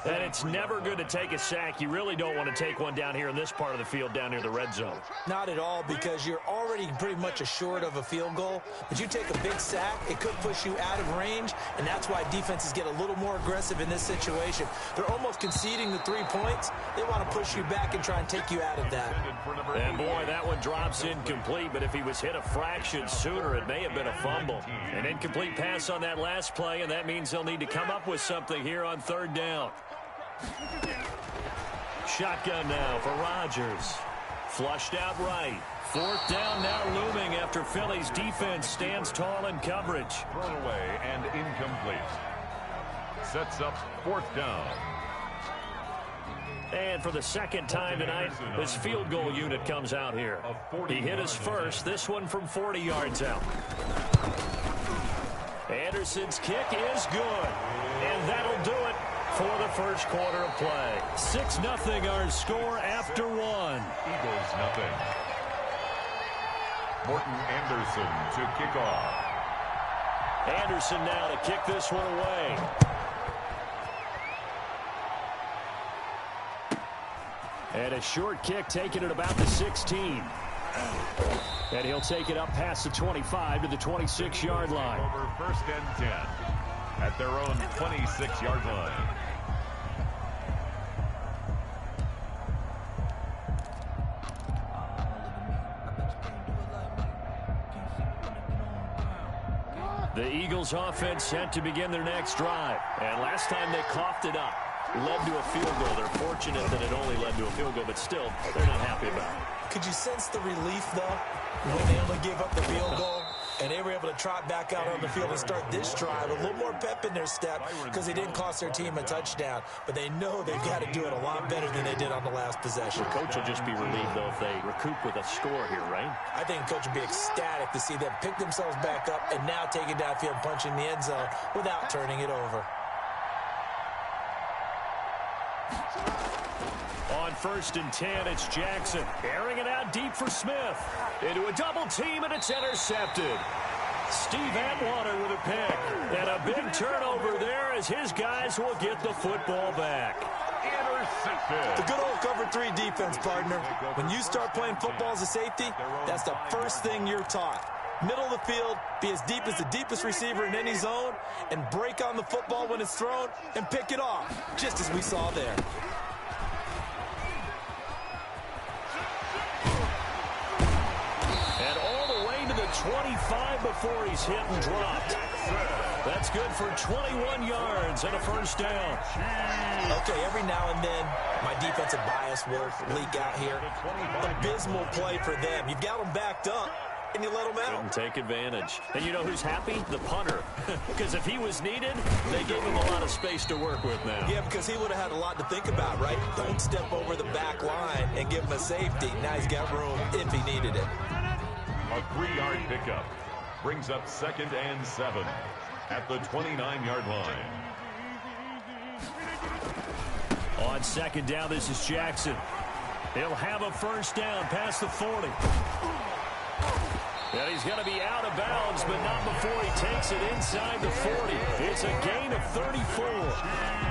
And it's never good to take a sack. You really don't want to take one down here in this part of the field down near the red zone. Not at all, because you're already pretty much assured of a field goal. But you take a big sack, it could push you out of range, and that's why defenses get a little more aggressive in this situation. They're almost conceding the 3 points. They want to push you back and try and take you out of that. And boy, that one drops incomplete. But if he was hit a fraction sooner, it may have been a fumble. An incomplete pass on that last play, and that means they'll need to come up with something here on third down. Shotgun now for Rodgers. Flushed out right. 4th down now looming after Philly's defense stands tall in coverage. Thrown away and incomplete. Sets up 4th down. And for the second time tonight, this field goal unit comes out here. He hit his first, this one from 40 yards out. Anderson's kick is good. And that'll do it for the first quarter of play. 6-0 our score after 1. Eagles nothing. Morton Anderson to kick off. Anderson now to kick this one away. And a short kick taken at about the 16. And he'll take it up past the 25 to the 26-yard line. Over 1st and 10 at their own 26-yard line. The Eagles offense set to begin their next drive. And last time they coughed it up, led to a field goal. They're fortunate that it only led to a field goal, but still, they're not happy about it. Could you sense the relief, though, when they only gave up the field goal and they were able to trot back out on the field and start this drive? A little more pep in their step because they didn't cost their team a touchdown, but they know they've got to do it a lot better than they did on the last possession. The coach will just be relieved, though, if they recoup with a score here, right? I think the coach will be ecstatic to see them pick themselves back up and now take it downfield and punch in the end zone without turning it over. On 1st and 10, it's Jackson. Airing it out deep for Smith. Into a double team, and it's intercepted. Steve Atwater with a pick. And a big turnover there as his guys will get the football back. Intercepted. The good old cover 3 defense, partner. When you start playing football as a safety, that's the first thing you're taught. Middle of the field, be as deep as the deepest receiver in any zone, and break on the football when it's thrown and pick it off, just as we saw there. 25 before he's hit and dropped. That's good for 21 yards and a first down. Okay, every now and then, my defensive bias will leak out here. Abysmal play for them. You've got them backed up, and you let them out. Couldn't take advantage. And you know who's happy? The punter. Because if he was needed, they gave him a lot of space to work with now. Yeah, because he would have had a lot to think about, right? Don't step over the back line and give him a safety. Now he's got room if he needed it. A 3-yard pickup brings up 2nd and 7 at the 29-yard line. On 2nd down, this is Jackson. He'll have a first down past the 40. And he's going to be out of bounds, but not before he takes it inside the 40. It's a gain of 34.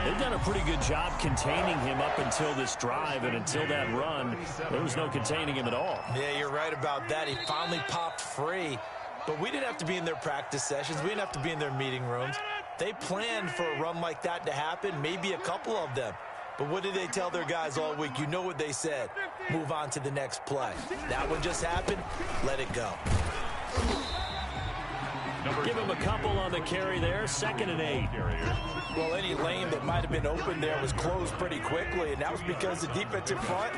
They've done a pretty good job containing him up until this drive, and until that run, there was no containing him at all. Yeah, you're right about that. He finally popped free. But we didn't have to be in their practice sessions. We didn't have to be in their meeting rooms. They planned for a run like that to happen, maybe a couple of them. But what did they tell their guys all week? You know what they said. Move on to the next play. That one just happened. Let it go. Give him a couple on the carry there. 2nd and 8. Well, any lane that might have been open there was closed pretty quickly, and that was because the defensive front,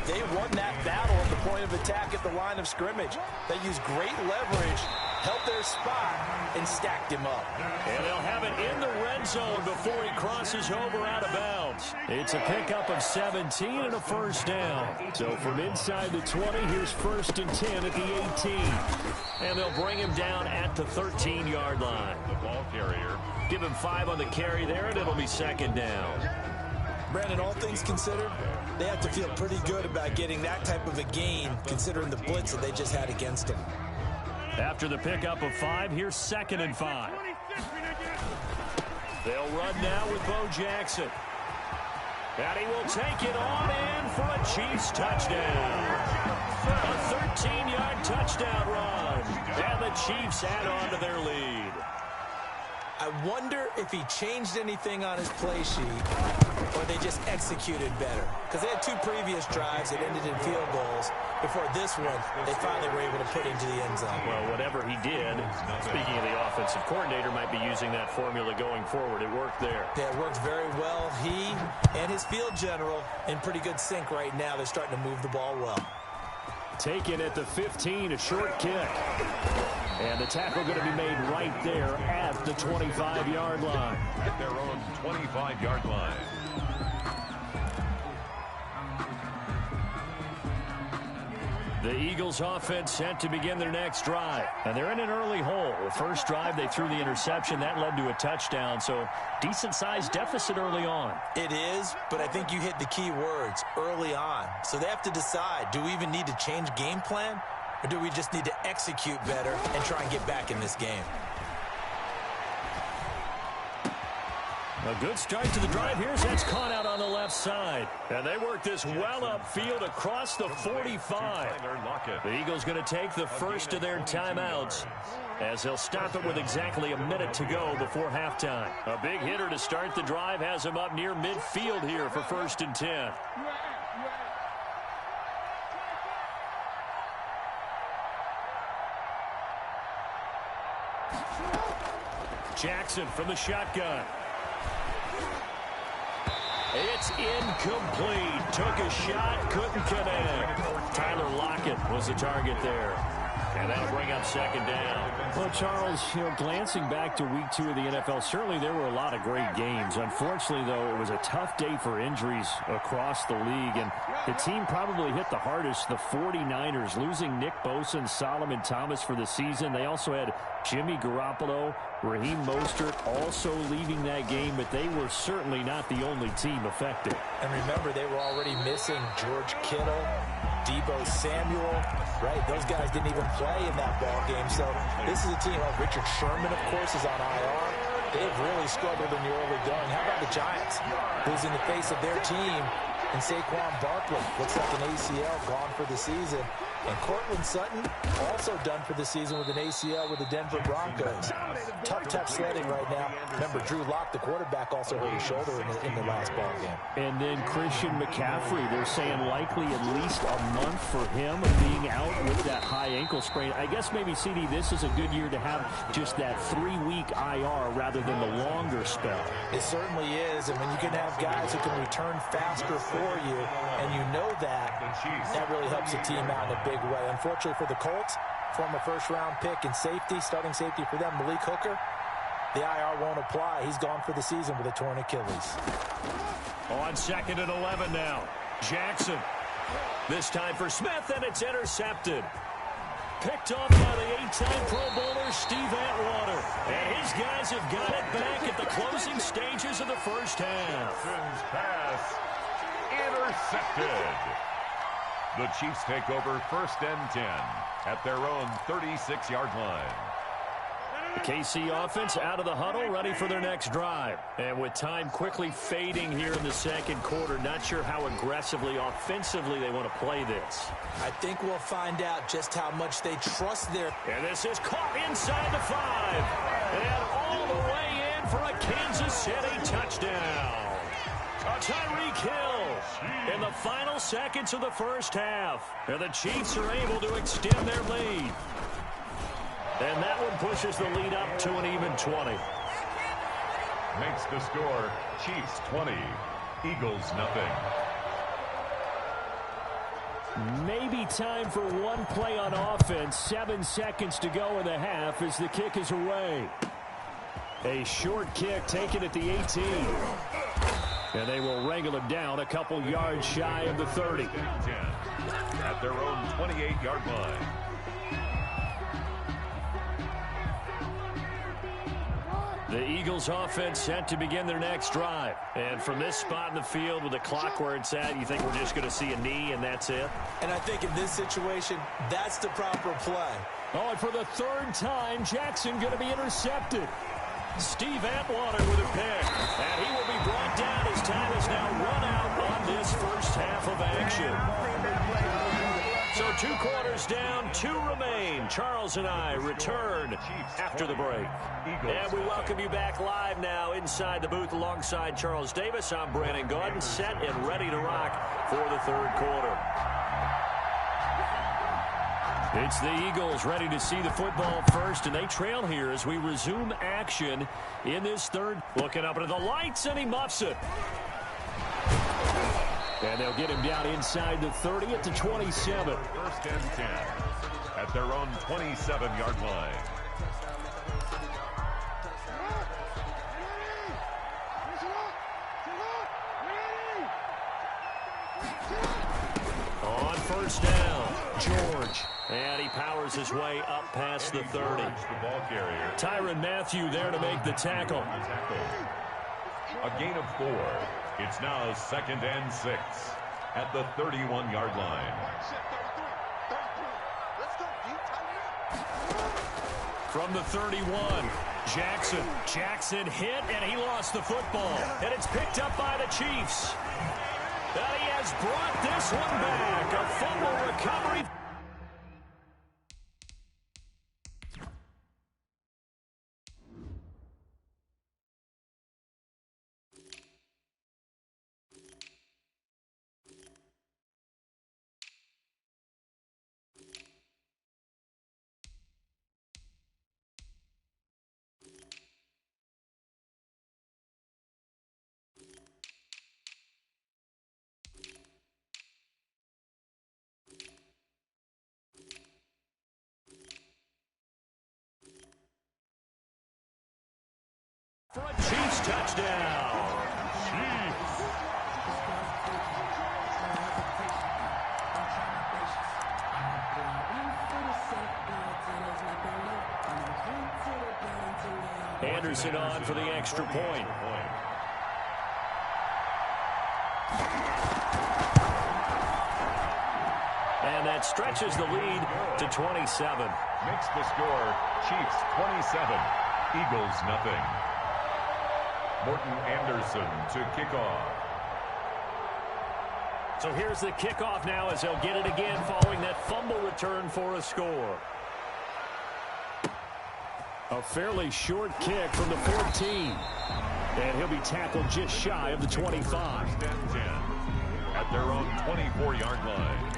they won that battle at the point of attack at the line of scrimmage. They used great leverage, held their spot, and stacked him up. And they'll have it in the red zone before he crosses over out of bounds. It's a pickup of 17 and a first down. So from inside the 20, here's 1st and 10 at the 18. And they'll bring him down at the 13-yard line. The ball carrier. Give him 5 on the carry there, and it'll be 2nd down. Brandon, all things considered, they have to feel pretty good about getting that type of a gain, considering the blitz that they just had against them. After the pickup of 5, here's 2nd and 5. They'll run now with Bo Jackson. And he will take it on in for a Chiefs touchdown. A 13-yard touchdown run. And the Chiefs add on to their lead. I wonder if he changed anything on his play sheet or they just executed better. Because they had 2 previous drives that ended in field goals. Before this one, they finally were able to put into the end zone. Well, whatever he did, speaking of the offensive coordinator, might be using that formula going forward. It worked there. Yeah, it worked very well. He and his field general in pretty good sync right now. They're starting to move the ball well. Taken at the 15, a short kick. And the tackle going to be made right there at the 25-yard line. At their own 25-yard line. The Eagles offense set to begin their next drive. And they're in an early hole. The first drive, they threw the interception. That led to a touchdown. So decent-sized deficit early on. It is, but I think you hit the key words, early on. So they have to decide, do we even need to change game plan? Or do we just need to execute better and try and get back in this game? A good start to the drive. Here's that's caught out on the left side. And they work this well upfield across the 45. The Eagles going to take the first of their timeouts as they'll stop it with exactly a minute to go before halftime. A big hitter to start the drive has him up near midfield here for 1st and 10. Jackson from the shotgun. It's incomplete. Took a shot, couldn't connect. Tyler Lockett was the target there. And that'll bring up 2nd down. Well, Charles, glancing back to week 2 of the NFL, certainly there were a lot of great games. Unfortunately, though, it was a tough day for injuries across the league. And the team probably hit the hardest, the 49ers, losing Nick Bosa and Solomon Thomas for the season. They also had Jimmy Garoppolo, Raheem Mostert also leaving that game, but they were certainly not the only team affected. And remember, they were already missing George Kittle, Deebo Samuel, right? Those guys didn't even play in that ball game. So this is a team. Richard Sherman, of course, is on IR. They've really struggled in the early going. How about the Giants, losing the face of their team and Saquon Barkley? Looks like an ACL, gone for the season. And Cortland Sutton also done for the season with an ACL with the Denver Broncos. Tough sledding right now. Remember, Drew Lock, the quarterback, also hurt his shoulder in the last ball game. And then Christian McCaffrey, they're saying likely at least a month for him of being out with that high ankle sprain. I guess maybe, CD, this is a good year to have just that 3-week IR rather than the longer spell. It certainly is, and when you can have guys who can return faster for you, and you know that really helps the team out in a big way. Unfortunately for the Colts, former first-round pick and safety, starting safety for them, Malik Hooker, the IR won't apply. He's gone for the season with a torn Achilles. On 2nd and 11 now. Jackson. This time for Smith, and it's intercepted. Picked off by the 8-time Pro Bowler Steve Atwater. And his guys have got it back at the closing stages of the first half. Pass intercepted. The Chiefs take over 1st and 10 at their own 36-yard line. The KC offense out of the huddle, ready for their next drive. And with time quickly fading here in the second quarter, not sure how aggressively, offensively they want to play this. I think we'll find out just how much they trust their... And this is caught inside the 5. And all the way in for a Kansas City touchdown. Tyreek Hill in the final seconds of the first half. And the Chiefs are able to extend their lead. And that one pushes the lead up to an even 20. Makes the score Chiefs 20, Eagles nothing. Maybe time for one play on offense. 7 seconds to go in the half as the kick is away. A short kick taken at the 18. And they will wrangle it down a couple yards shy of the 30. At their own 28-yard line. The Eagles offense set to begin their next drive. And from this spot in the field with the clock where it's at, you think we're just going to see a knee and that's it? And I think in this situation, that's the proper play. Oh, and for the 3rd time, Jackson going to be intercepted. Steve Atwater with a pick. And he will be brought down. His time is now run out on this first half of action. So 2 quarters down, 2 remain. Charles and I return after the break. And we welcome you back live now inside the booth alongside Charles Davis. I'm Brandon Gaudin, set and ready to rock for the 3rd quarter. It's the Eagles ready to see the football first, and they trail here as we resume action in this 3rd. Looking up into the lights, and he muffs it. And they'll get him down inside the 30 at the 27. 1st and 10 at their own 27-yard line. On 1st down, George. And he powers his way up past the 30. The ball carrier. Tyrann Mathieu there to make the tackle. A gain of 4. It's now 2nd and 6 at the 31-yard line. From the 31, Jackson hit, and he lost the football. And it's picked up by the Chiefs. And he has brought this one back. A fumble recovery. For a Chiefs touchdown. Chiefs. Anderson on for the extra point. And that stretches the lead to 27. Makes the score Chiefs 27, Eagles nothing. Morton Anderson to kick off. So here's the kickoff now as they'll get it again following that fumble return for a score. A fairly short kick from the 14. And he'll be tackled just shy of the 25. At their own 24-yard line.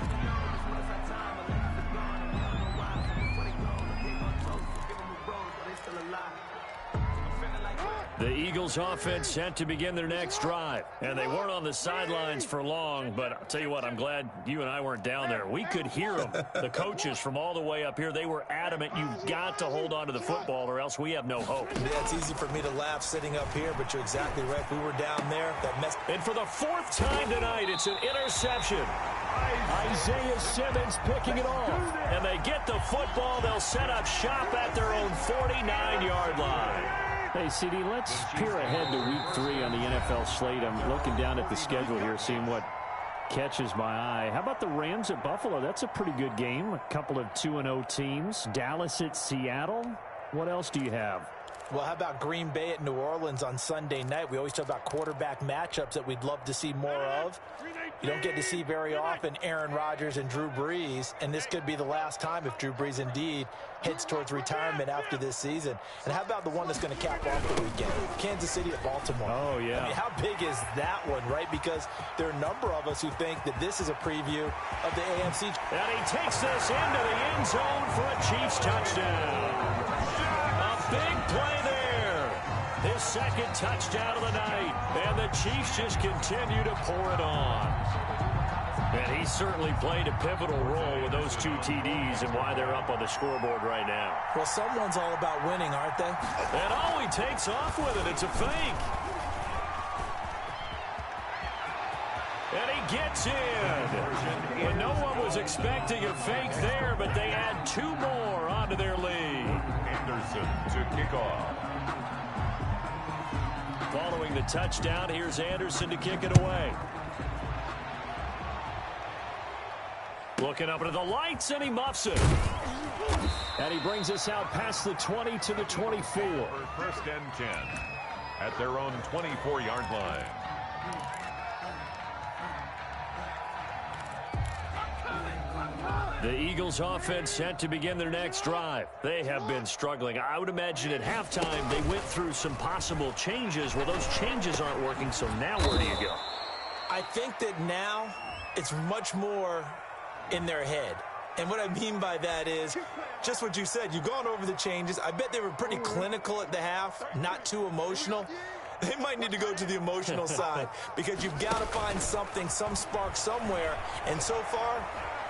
The Eagles offense set to begin their next drive. And they weren't on the sidelines for long, but I'll tell you what, I'm glad you and I weren't down there. We could hear them. The coaches from all the way up here, they were adamant, you've got to hold on to the football or else we have no hope. Yeah, it's easy for me to laugh sitting up here, but you're exactly right. We were down there. And for the fourth time tonight, it's an interception. Isaiah Simmons picking it off. And they get the football. They'll set up shop at their own 49-yard line. Hey, CD, let's peer ahead to Week 3 on the NFL slate. I'm looking down at the schedule here, seeing what catches my eye. How about the Rams at Buffalo? That's a pretty good game. A couple of 2-0 teams. Dallas at Seattle. What else do you have? Well, how about Green Bay at New Orleans on Sunday night? We always talk about quarterback matchups that we'd love to see more of. You don't get to see very often Aaron Rodgers and Drew Brees, and this could be the last time if Drew Brees indeed heads towards retirement after this season. And how about the one that's going to cap off the weekend? Kansas City at Baltimore. Oh, yeah. I mean, how big is that one, right? Because there are a number of us who think that this is a preview of the AFC. And he takes this into the end zone for a Chiefs touchdown. A big play there. His second touchdown of the night. And the Chiefs just continue to pour it on. And he certainly played a pivotal role with those two TDs and why they're up on the scoreboard right now. Well, someone's all about winning, aren't they? And oh, he takes off with it. It's a fake. And he gets in. And no one was expecting a fake there, but they add two more onto their lead. Anderson to kick off. Following the touchdown, here's Anderson to kick it away. Looking up into the lights, and he muffs it. And he brings us out past the 20 to the 24. First and 10 at their own 24-yard line. The Eagles offense set to begin their next drive. They have been struggling. I would imagine at halftime they went through some possible changes. Well, those changes aren't working, so now where do you go? I think that now it's much more in their head. And what I mean by that is just what you said. You've gone over the changes. I bet they were pretty clinical at the half, not too emotional. They might need to go to the emotional side because you've got to find something, some spark somewhere. And so far,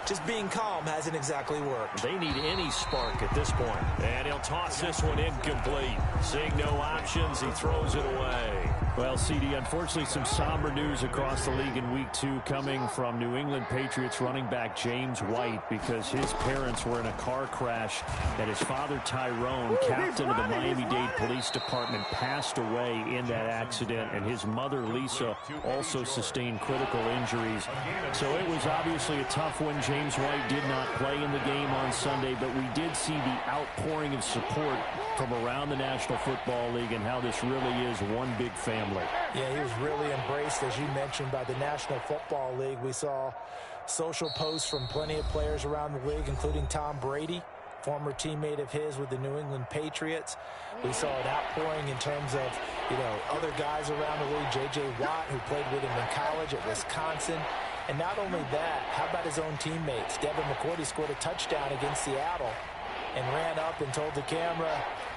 just being calm hasn't exactly worked. They need any spark at this point. And he'll toss this one incomplete. Seeing no options, he throws it away. Well, CD, unfortunately, some somber news across the league in Week 2 coming from New England Patriots running back James White because his parents were in a car crash and his father, Tyrone, captain of the Miami-Dade Police Department, passed away in that accident, and his mother, Lisa, also sustained critical injuries. So it was obviously a tough one. James White did not play in the game on Sunday, but we did see the outpouring of support from around the National Football League and how this really is one big family. Yeah, he was really embraced, as you mentioned, by the National Football League. We saw social posts from plenty of players around the league, including Tom Brady, former teammate of his with the New England Patriots. We saw an outpouring in terms of, other guys around the league. J.J. Watt, who played with him in college at Wisconsin. And not only that, how about his own teammates? Devin McCourty scored a touchdown against Seattle and ran up and told the camera,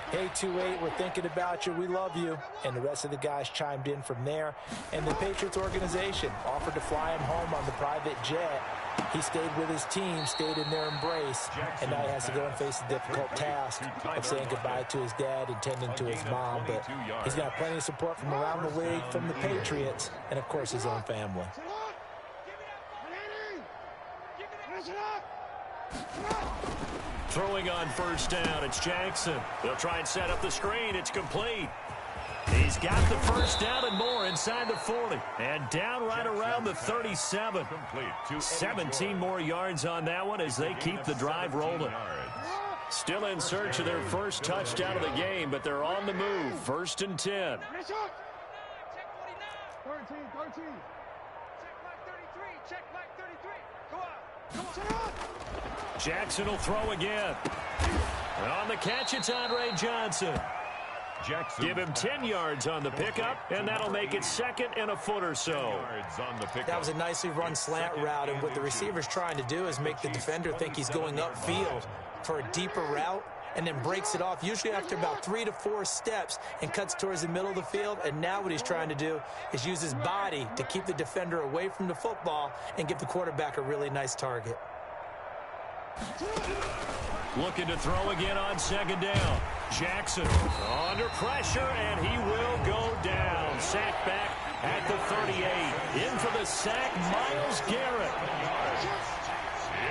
"Hey, 2-8, we're thinking about you. We love you." And the rest of the guys chimed in from there. And the Patriots organization offered to fly him home on the private jet. He stayed with his team, stayed in their embrace, and now he has to go and face the difficult task of saying goodbye to his dad and tending to his mom. But he's got plenty of support from around the league, from the Patriots, and, of course, his own family. Throwing on first down, it's Jackson. They'll try and set up the screen. It's complete. He's got the first down and more inside the 40. And down right around the 37. 17 more yards on that one as they keep the drive rolling. Still in search of their first touchdown of the game, but they're on the move. First and 10. 13. Jackson will throw again. And on the catch, it's Andre Johnson. Jackson. Give him 10 yards on the pickup, and that'll make it 2nd and a foot or so. That was a nicely run slant route, and what the receiver's trying to do is make the defender think he's going upfield for a deeper route, and then breaks it off, usually after about 3 to 4 steps, and cuts towards the middle of the field. And now what he's trying to do is use his body to keep the defender away from the football and give the quarterback a really nice target. Looking to throw again on 2nd down. Jackson under pressure, and he will go down. Sacked back at the 38. In for the sack, Myles Garrett.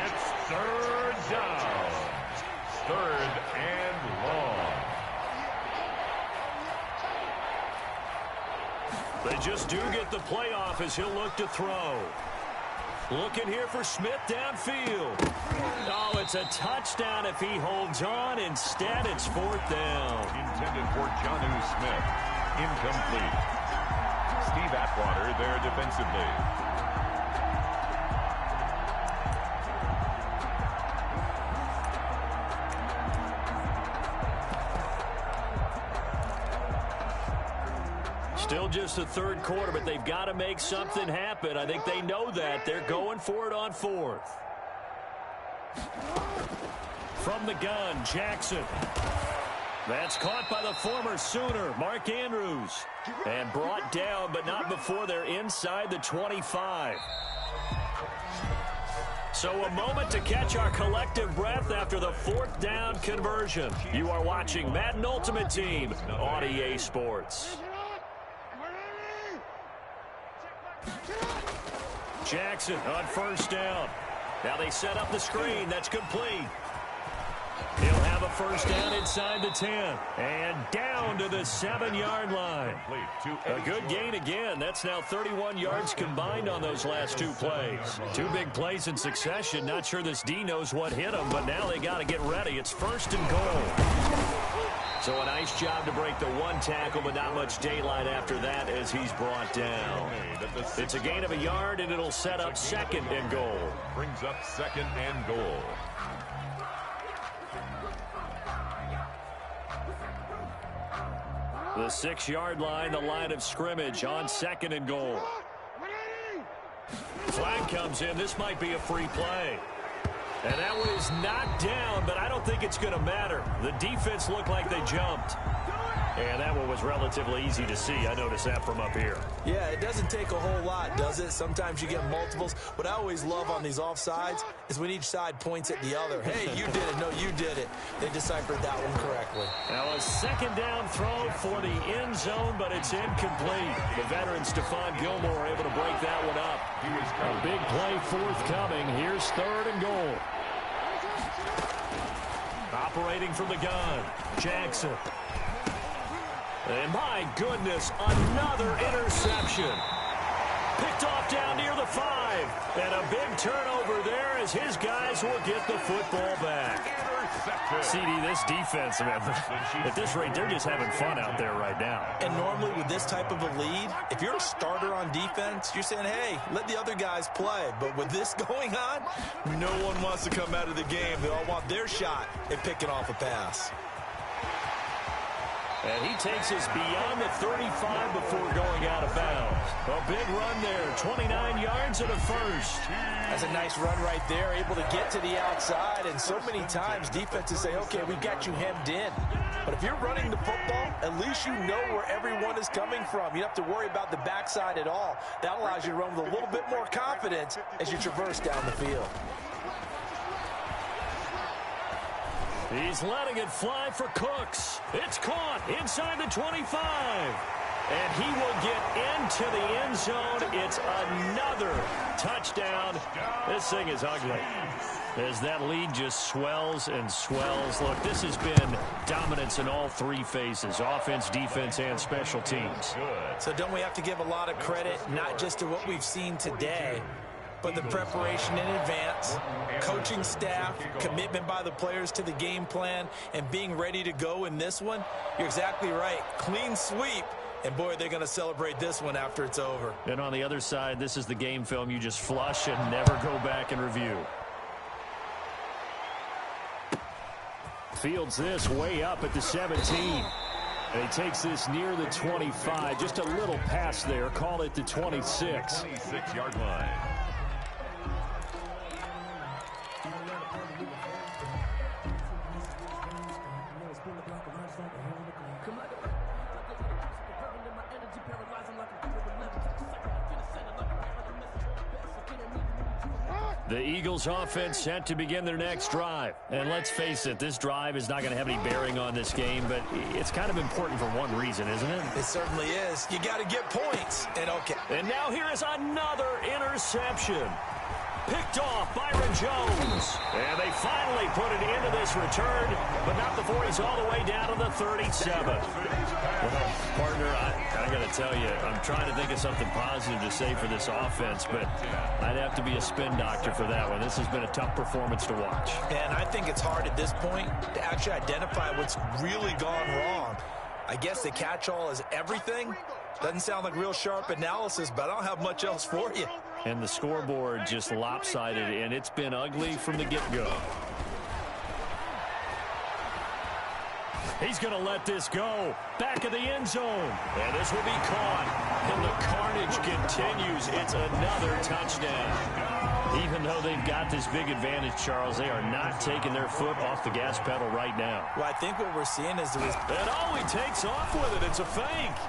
It's 3rd down. 3rd and long. They just do get the playoff as he'll look to throw. Looking here for Smith downfield. Oh, it's a touchdown if he holds on. Instead, it's 4th down. Intended for Jonnu Smith. Incomplete. Steve Atwater there defensively. Still just the 3rd quarter, but they've got to make something happen. I think they know that. They're going for it on 4th. From the gun, Jackson. That's caught by the former Sooner, Mark Andrews. And brought down, but not before they're inside the 25. So a moment to catch our collective breath after the 4th down conversion. You are watching Madden Ultimate Team on EA Sports. Jackson on 1st down. Now they set up the screen. That's complete. He'll have a 1st down inside the 10. And down to the 7-yard line. A good gain again. That's now 31 yards combined on those last 2 plays. 2 big plays in succession. Not sure this D knows what hit him, but now they got to get ready. It's 1st and goal. So a nice job to break the 1 tackle, but not much daylight after that as he's brought down. It's a gain of a yard, and it'll set up 2nd and goal. Brings up 2nd and goal. The 6-yard line, the line of scrimmage on 2nd and goal. Flag comes in. This might be a free play. And that one is knocked down, but I don't think it's going to matter. The defense looked like they jumped. And that one was relatively easy to see. I noticed that from up here. Yeah, it doesn't take a whole lot, does it? Sometimes you get multiples. What I always love on these offsides is when each side points at the other. Hey, you did it. No, you did it. They deciphered that one correctly. Now a 2nd down throw for the end zone, but it's incomplete. The veteran Stephon Gilmore able to break that one up. A big play forthcoming. Here's 3rd and goal. Operating from the gun, Jackson. And my goodness, another interception. Picked off down near the 5. And a big turnover there as his guys will get the football back. CD, this defense, man, at this rate, they're just having fun out there right now. And normally with this type of a lead, if you're a starter on defense, you're saying, hey, let the other guys play. But with this going on, no one wants to come out of the game. They all want their shot at picking off a pass. And he takes us beyond the 35 before going out of bounds. A big run there, 29 yards and a 1st. That's a nice run right there, able to get to the outside. And so many times defenses say, okay, we got you hemmed in. But if you're running the football, at least you know where everyone is coming from. You don't have to worry about the backside at all. That allows you to run with a little bit more confidence as you traverse down the field. He's letting it fly for Cooks. It's caught inside the 25. And he will get into the end zone. It's another touchdown. This thing is ugly. As that lead just swells and swells. Look, this has been dominance in all 3 phases. Offense, defense, and special teams. So don't we have to give a lot of credit, not just to what we've seen today, but the preparation in advance, coaching staff, commitment by the players to the game plan, and being ready to go in this one? You're exactly right. Clean sweep, And, boy, they're going to celebrate this one after it's over. And on the other side, this is the game film you just flush and never go back and review. Fields this way up at the 17. And he takes this near the 25. Just a little pass there. Call it the 26. 26-yard line. The Eagles offense set to begin their next drive. And let's face it, this drive is not going to have any bearing on this game, but it's kind of important for one reason, isn't it? It certainly is. You got to get points. And now here is another interception. Picked off Byron Jones. And they finally put it into this return, but not before he's all the way down to the 37. Well, partner, I got to tell you, I'm trying to think of something positive to say for this offense, but I'd have to be a spin doctor for that one. This has been a tough performance to watch. And I think it's hard at this point to actually identify what's really gone wrong. I guess the catch-all is everything. Doesn't sound like real sharp analysis, but I don't have much else for you. And the scoreboard just lopsided, and it's been ugly from the get-go. He's going to let this go. Back of the end zone. And this will be caught. And the carnage continues. It's another touchdown. Even though they've got this big advantage, Charles, they are not taking their foot off the gas pedal right now. Well, I think what we're seeing is there is... And oh, he takes off with it. It's a fake.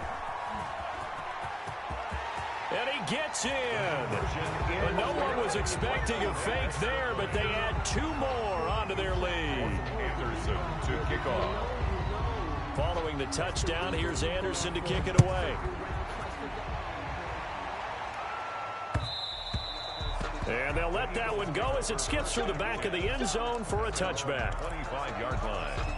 And he gets in. And no one was expecting a fake there, but they add two more onto their lead. Anderson to kick off. Following the touchdown, here's Anderson to kick it away. And they'll let that one go as it skips through the back of the end zone for a touchback. 25-yard line.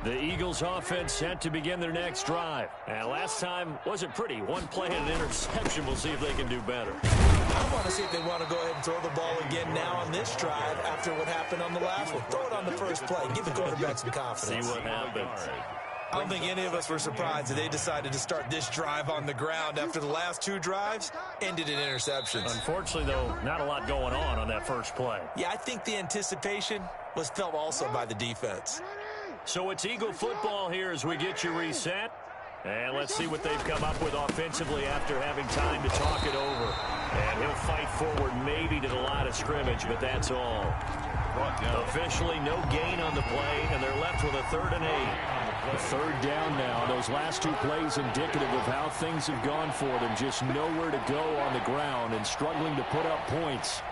The Eagles offense set to begin their next drive. And last time wasn't pretty. One play and an interception. We'll see if they can do better. I want to see if they want to go ahead and throw the ball again now on this drive after what happened on the last one. Throw it on the first play. Give the quarterback some confidence. See what happens. I don't think any of us were surprised that they decided to start this drive on the ground after the last two drives ended in interceptions. Unfortunately, though, not a lot going on that first play. Yeah, I think the anticipation was felt also by the defense. So it's Eagle football here as we get you reset. And let's see what they've come up with offensively after having time to talk it over. And he'll fight forward maybe to the line of scrimmage, but that's all. Officially no gain on the play, and they're left with a 3rd and 8. A third down now. Those last two plays indicative of how things have gone for them. Just nowhere to go on the ground and struggling to put up points.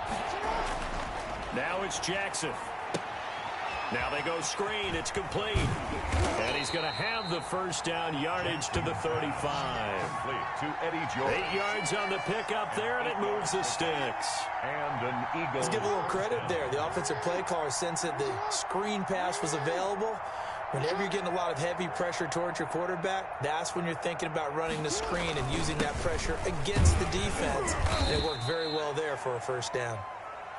Now it's Jackson. Now they go screen. It's complete. And he's going to have the first down yardage to the 35. To Eddie George. 8 yards on the pickup there, and it moves the sticks. And an Eagle. Let's give a little credit there. The offensive play caller sensed that the screen pass was available. Whenever you're getting a lot of heavy pressure towards your quarterback, that's when you're thinking about running the screen and using that pressure against the defense. And it worked very well there for a first down.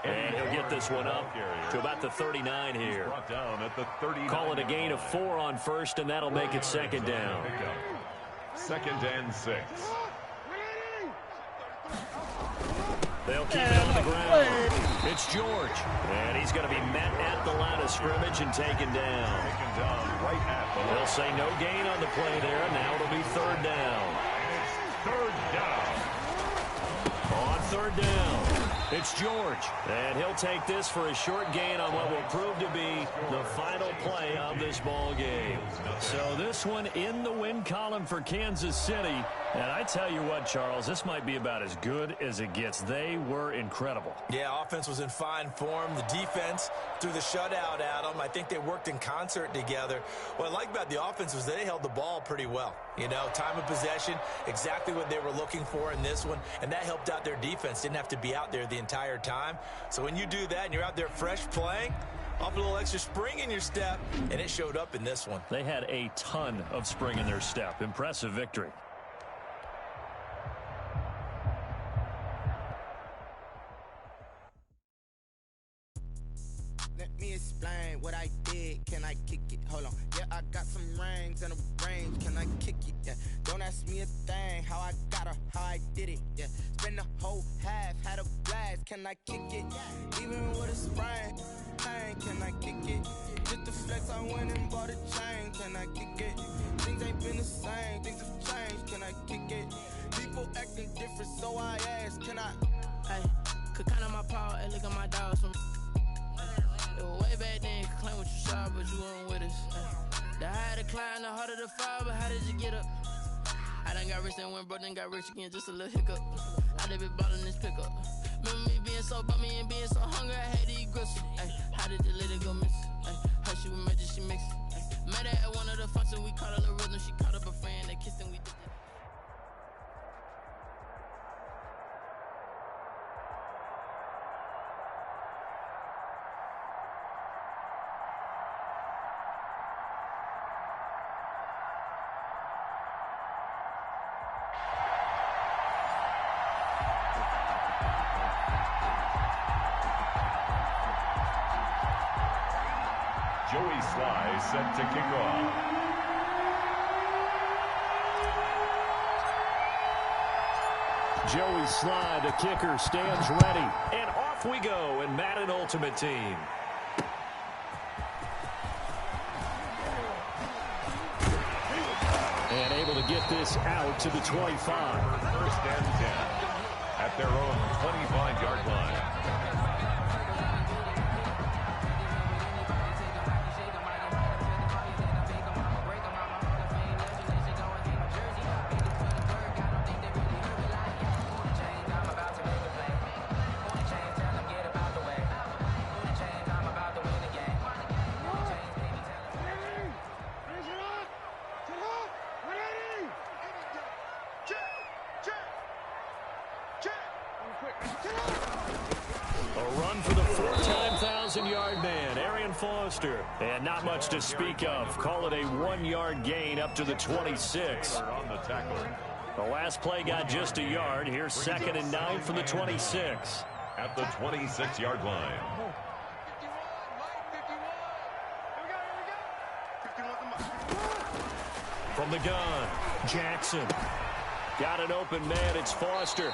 And he'll get this one up to about the 39 here. Brought down at the 39. Call it a gain of 4 on first, and that'll make it second down. 2nd and 6. They'll keep it on the ground. It's George. And he's going to be met at the line of scrimmage and taken down. Right at the They'll say no gain on the play there. Now it'll be 3rd down. It's 3rd down. On 3rd down. It's George, and he'll take this for a short gain on what will prove to be the final play of this ball game. So this one in the win column for Kansas City. And I tell you what, Charles, this might be about as good as it gets. They were incredible. Yeah, offense was in fine form. The defense threw the shutout at them. I think they worked in concert together. What I like about the offense was they held the ball pretty well. You know, time of possession, exactly what they were looking for in this one, and that helped out their defense. Didn't have to be out there the entire time. So when you do that and you're out there fresh playing, off a little extra spring in your step, and it showed up in this one. They had a ton of spring in their step. Impressive victory. Let me explain what I did. Can I kick it? Hold on. Yeah, I got some rings and a range. Can I kick it? Yeah. Don't ask me a thing. How I got her, how I did it. Yeah. Spend the whole half, had a blast. Can I kick it? Even with a sprain, pain. Can I kick it? Just the flex, I went and bought a chain. Can I kick it? Things ain't been the same. Things have changed. Can I kick it? People acting different, so I ask. Can I? Hey, could count on my power and look at my dogs from. It was way back then, could claim what you saw, but you weren't with us. The higher the climb, the harder the fall, but how did you get up? I done got rich and went broke, then got rich again, just a little hiccup. I done been ballin' this pickup. Remember me being so bummy and being so hungry, I had to eat gristle. Ay, how did the lady go miss? Ay, her she was magic, she mixed. Met her at one of the functions, we caught her the rhythm, she caught up a friend, they kissed and we did it. Joey Sly set to kick off. Joey Sly, the kicker, stands ready. And off we go in Madden Ultimate Team. And able to get this out to the 25. First and 10 at their own 25-yard line. And not much to speak of. Call it a 1-yard gain up to the 26. On the tackle. The last play got just a yard. Here's 2nd and 9 from the 26. At the 26-yard line. From the gun, Jackson. Got an open man. It's Foster.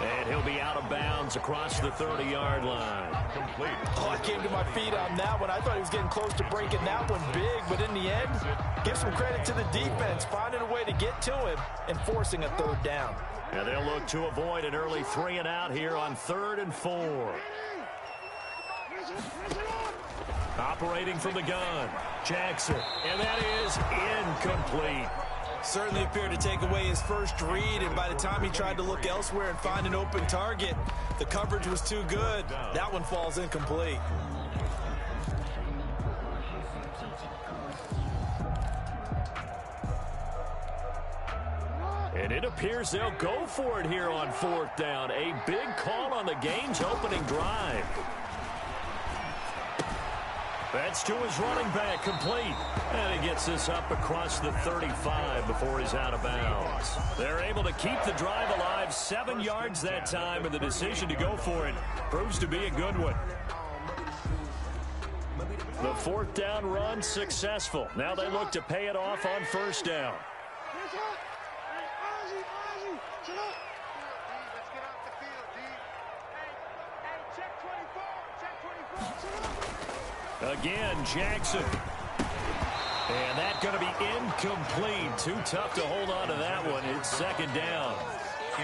And he'll be out of bounds across the 30-yard line. Complete. Oh, I came to my feet on that one. I thought he was getting close to breaking that one big, but in the end, give some credit to the defense, finding a way to get to him and forcing a 3rd down. And they'll look to avoid an early 3 and out here on 3rd and 4. Operating from the gun, Jackson. And that is incomplete. Certainly appeared to take away his first read, and by the time he tried to look elsewhere and find an open target, the coverage was too good. That one falls incomplete. And it appears they'll go for it here on 4th down. A big call on the game's opening drive. That's to his running back, complete. And he gets this up across the 35 before he's out of bounds. They're able to keep the drive alive, 7 yards that time, and the decision to go for it proves to be a good one. The 4th down run successful. Now they look to pay it off on 1st down. Again, Jackson. And that's going to be incomplete. Too tough to hold on to that one. It's 2nd down.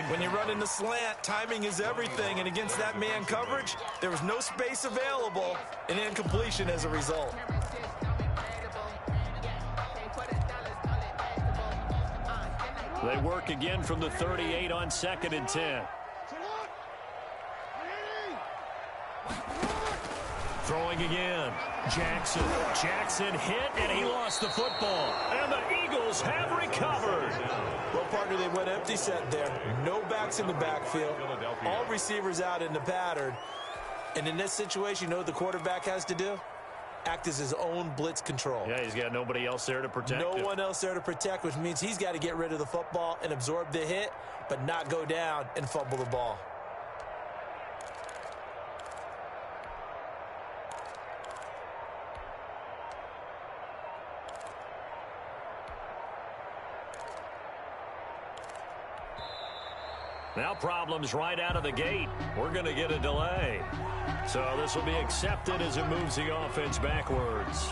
When you run in the slant, timing is everything. And against that man coverage, there was no space available, and incompletion as a result. They work again from the 38 on 2nd and 10. Throwing again. Jackson. Jackson hit, and he lost the football. And the Eagles have recovered. Well, partner, they went empty set there. No backs in the backfield. All receivers out in the pattern. And in this situation, you know what the quarterback has to do? Act as his own blitz control. Yeah, he's got nobody else there to protect him. No one else there to protect, which means he's got to get rid of the football and absorb the hit, but not go down and fumble the ball. Now problems right out of the gate. We're going to get a delay. So this will be accepted as it moves the offense backwards.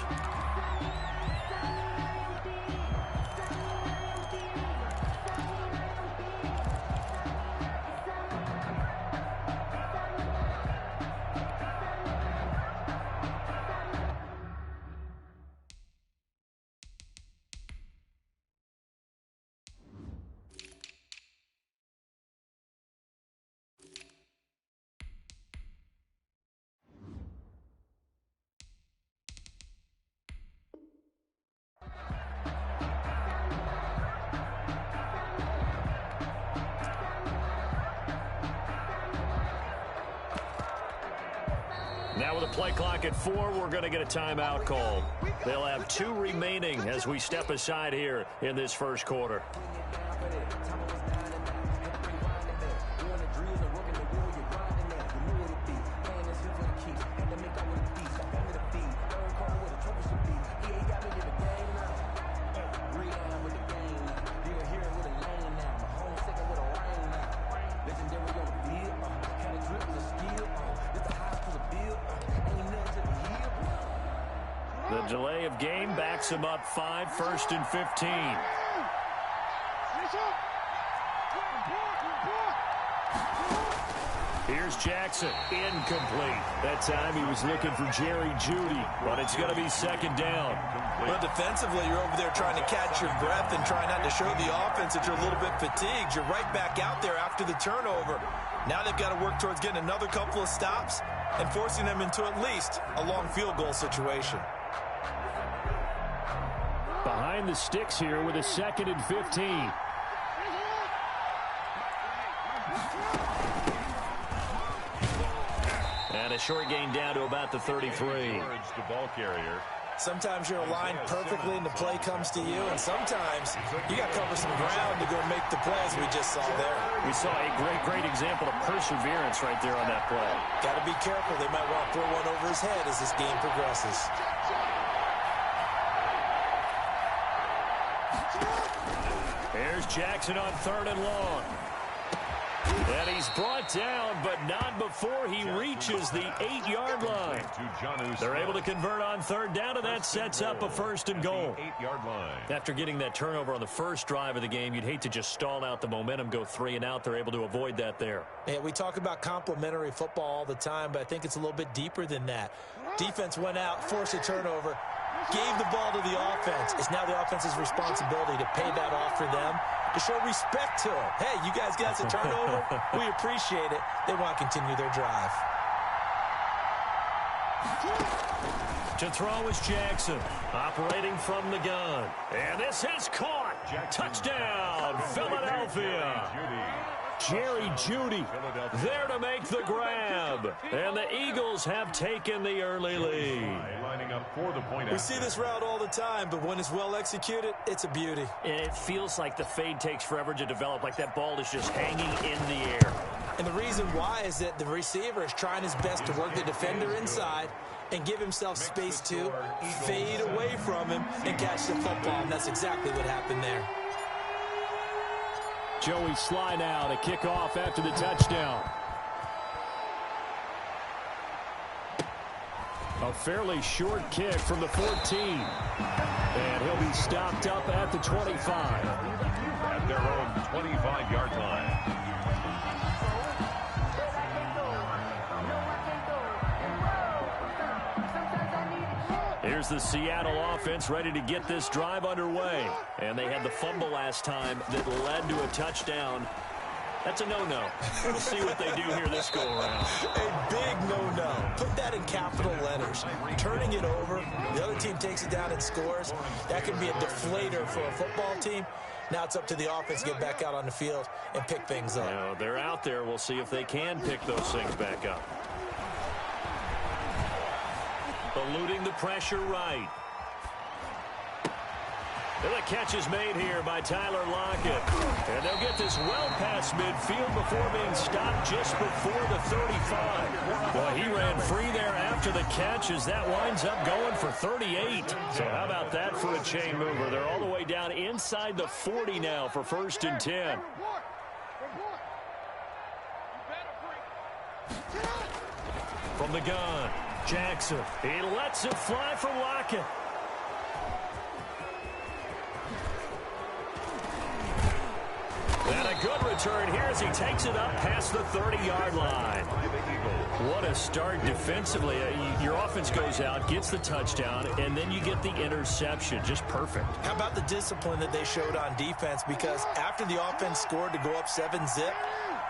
Now with a play clock at 4, we're going to get a timeout call. They'll have 2 remaining as we step aside here in this first quarter. The delay of game backs him up 5, 1st and 15. Here's Jackson, incomplete. That time he was looking for Jerry Jeudy, but it's going to be 2nd down. Well, defensively, you're over there trying to catch your breath and try not to show the offense that you're a little bit fatigued. You're right back out there after the turnover. Now they've got to work towards getting another couple of stops and forcing them into at least a long field goal situation. Behind the sticks here with a 2nd and 15. And a short gain down to about the 33. The ball carrier. Sometimes you're aligned perfectly and the play comes to you, and sometimes you got to cover some ground to go make the plays we just saw there. We saw a great example of perseverance right there on that play. Got to be careful. They might want to throw one over his head as this game progresses. Here's Jackson on 3rd and long. And he's brought down, but not before he reaches the 8-yard line. They're able to convert on 3rd down, and that sets up a 1st and goal. 8-yard line. After getting that turnover on the first drive of the game, you'd hate to just stall out the momentum, go 3 and out. They're able to avoid that there. Yeah, we talk about complementary football all the time, but I think it's a little bit deeper than that. Defense went out, forced a turnover, gave the ball to the offense. It's now the offense's responsibility to pay that off for them, to show respect to them. Hey, you guys got us a turnover. We appreciate it. They want to continue their drive. To throw is Jackson, operating from the gun. And this is caught. Touchdown, Philadelphia. Jerry Jeudy there to make the grab. And the Eagles have taken the early lead. Lining up for the point. We see this route all the time, but when it's well executed, it's a beauty. It feels like the fade takes forever to develop, like that ball is just hanging in the air. And the reason why is that the receiver is trying his best to work the defender inside and give himself space to fade away from him and catch the football. And that's exactly what happened there. Joey Sly now to kick off after the touchdown. A fairly short kick from the 14. And he'll be stopped up at the 25. At their own 25-yard line. Here's the Seattle offense ready to get this drive underway. And they had the fumble last time that led to a touchdown. That's a no-no. We'll see what they do here this go-around. A big no-no. Put that in capital letters. Turning it over, the other team takes it down and scores. That can be a deflator for a football team. Now it's up to the offense to get back out on the field and pick things up. Now, they're out there. We'll see if they can pick those things back up. Eluding the pressure right. And the catch is made here by Tyler Lockett. And they'll get this well past midfield before being stopped just before the 35. Well, he ran free there after the catch as that winds up going for 38. So how about that for a chain mover? They're all the way down inside the 40 now for 1st and 10. From the gun, Jackson. He lets it fly for Lockett. And a good return here as he takes it up past the 30-yard line. What a start defensively. Your offense goes out, gets the touchdown, and then you get the interception. Just perfect. How about the discipline that they showed on defense? Because after the offense scored to go up 7-zip,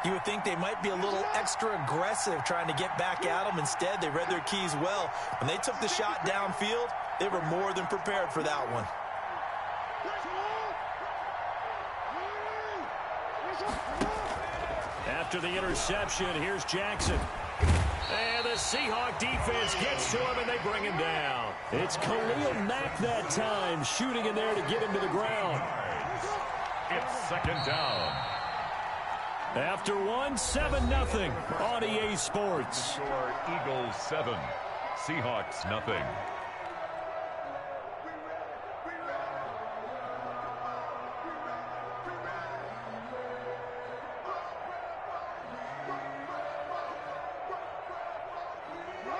you would think they might be a little extra aggressive trying to get back at them. Instead, they read their keys well. When they took the shot downfield, they were more than prepared for that one. After the interception, here's Jackson. And the Seahawk defense gets to him, and they bring him down. It's Khalil Mack that time, shooting in there to get him to the ground. It's second down. After 7-0 on EA Sports. Eagles 7, Seahawks nothing.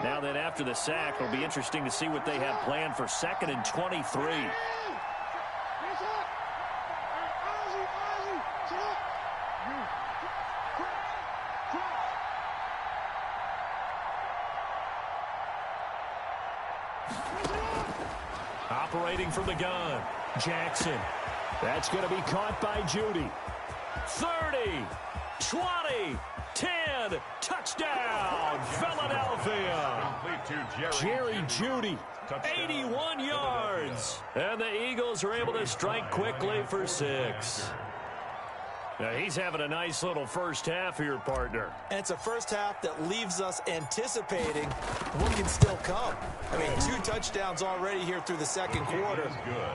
Now then, after the sack, it'll be interesting to see what they have planned for 2nd and 23. Operating from the gun, Jackson. That's going to be caught by Judy. 30, 20, 10, touchdown, Philadelphia. Jerry Judy, 81 yards. And the Eagles are able to strike quickly for 6. Now, he's having a nice little first half here, partner. And it's a first half that leaves us anticipating what can still come. I mean, 2 touchdowns already here through the second quarter.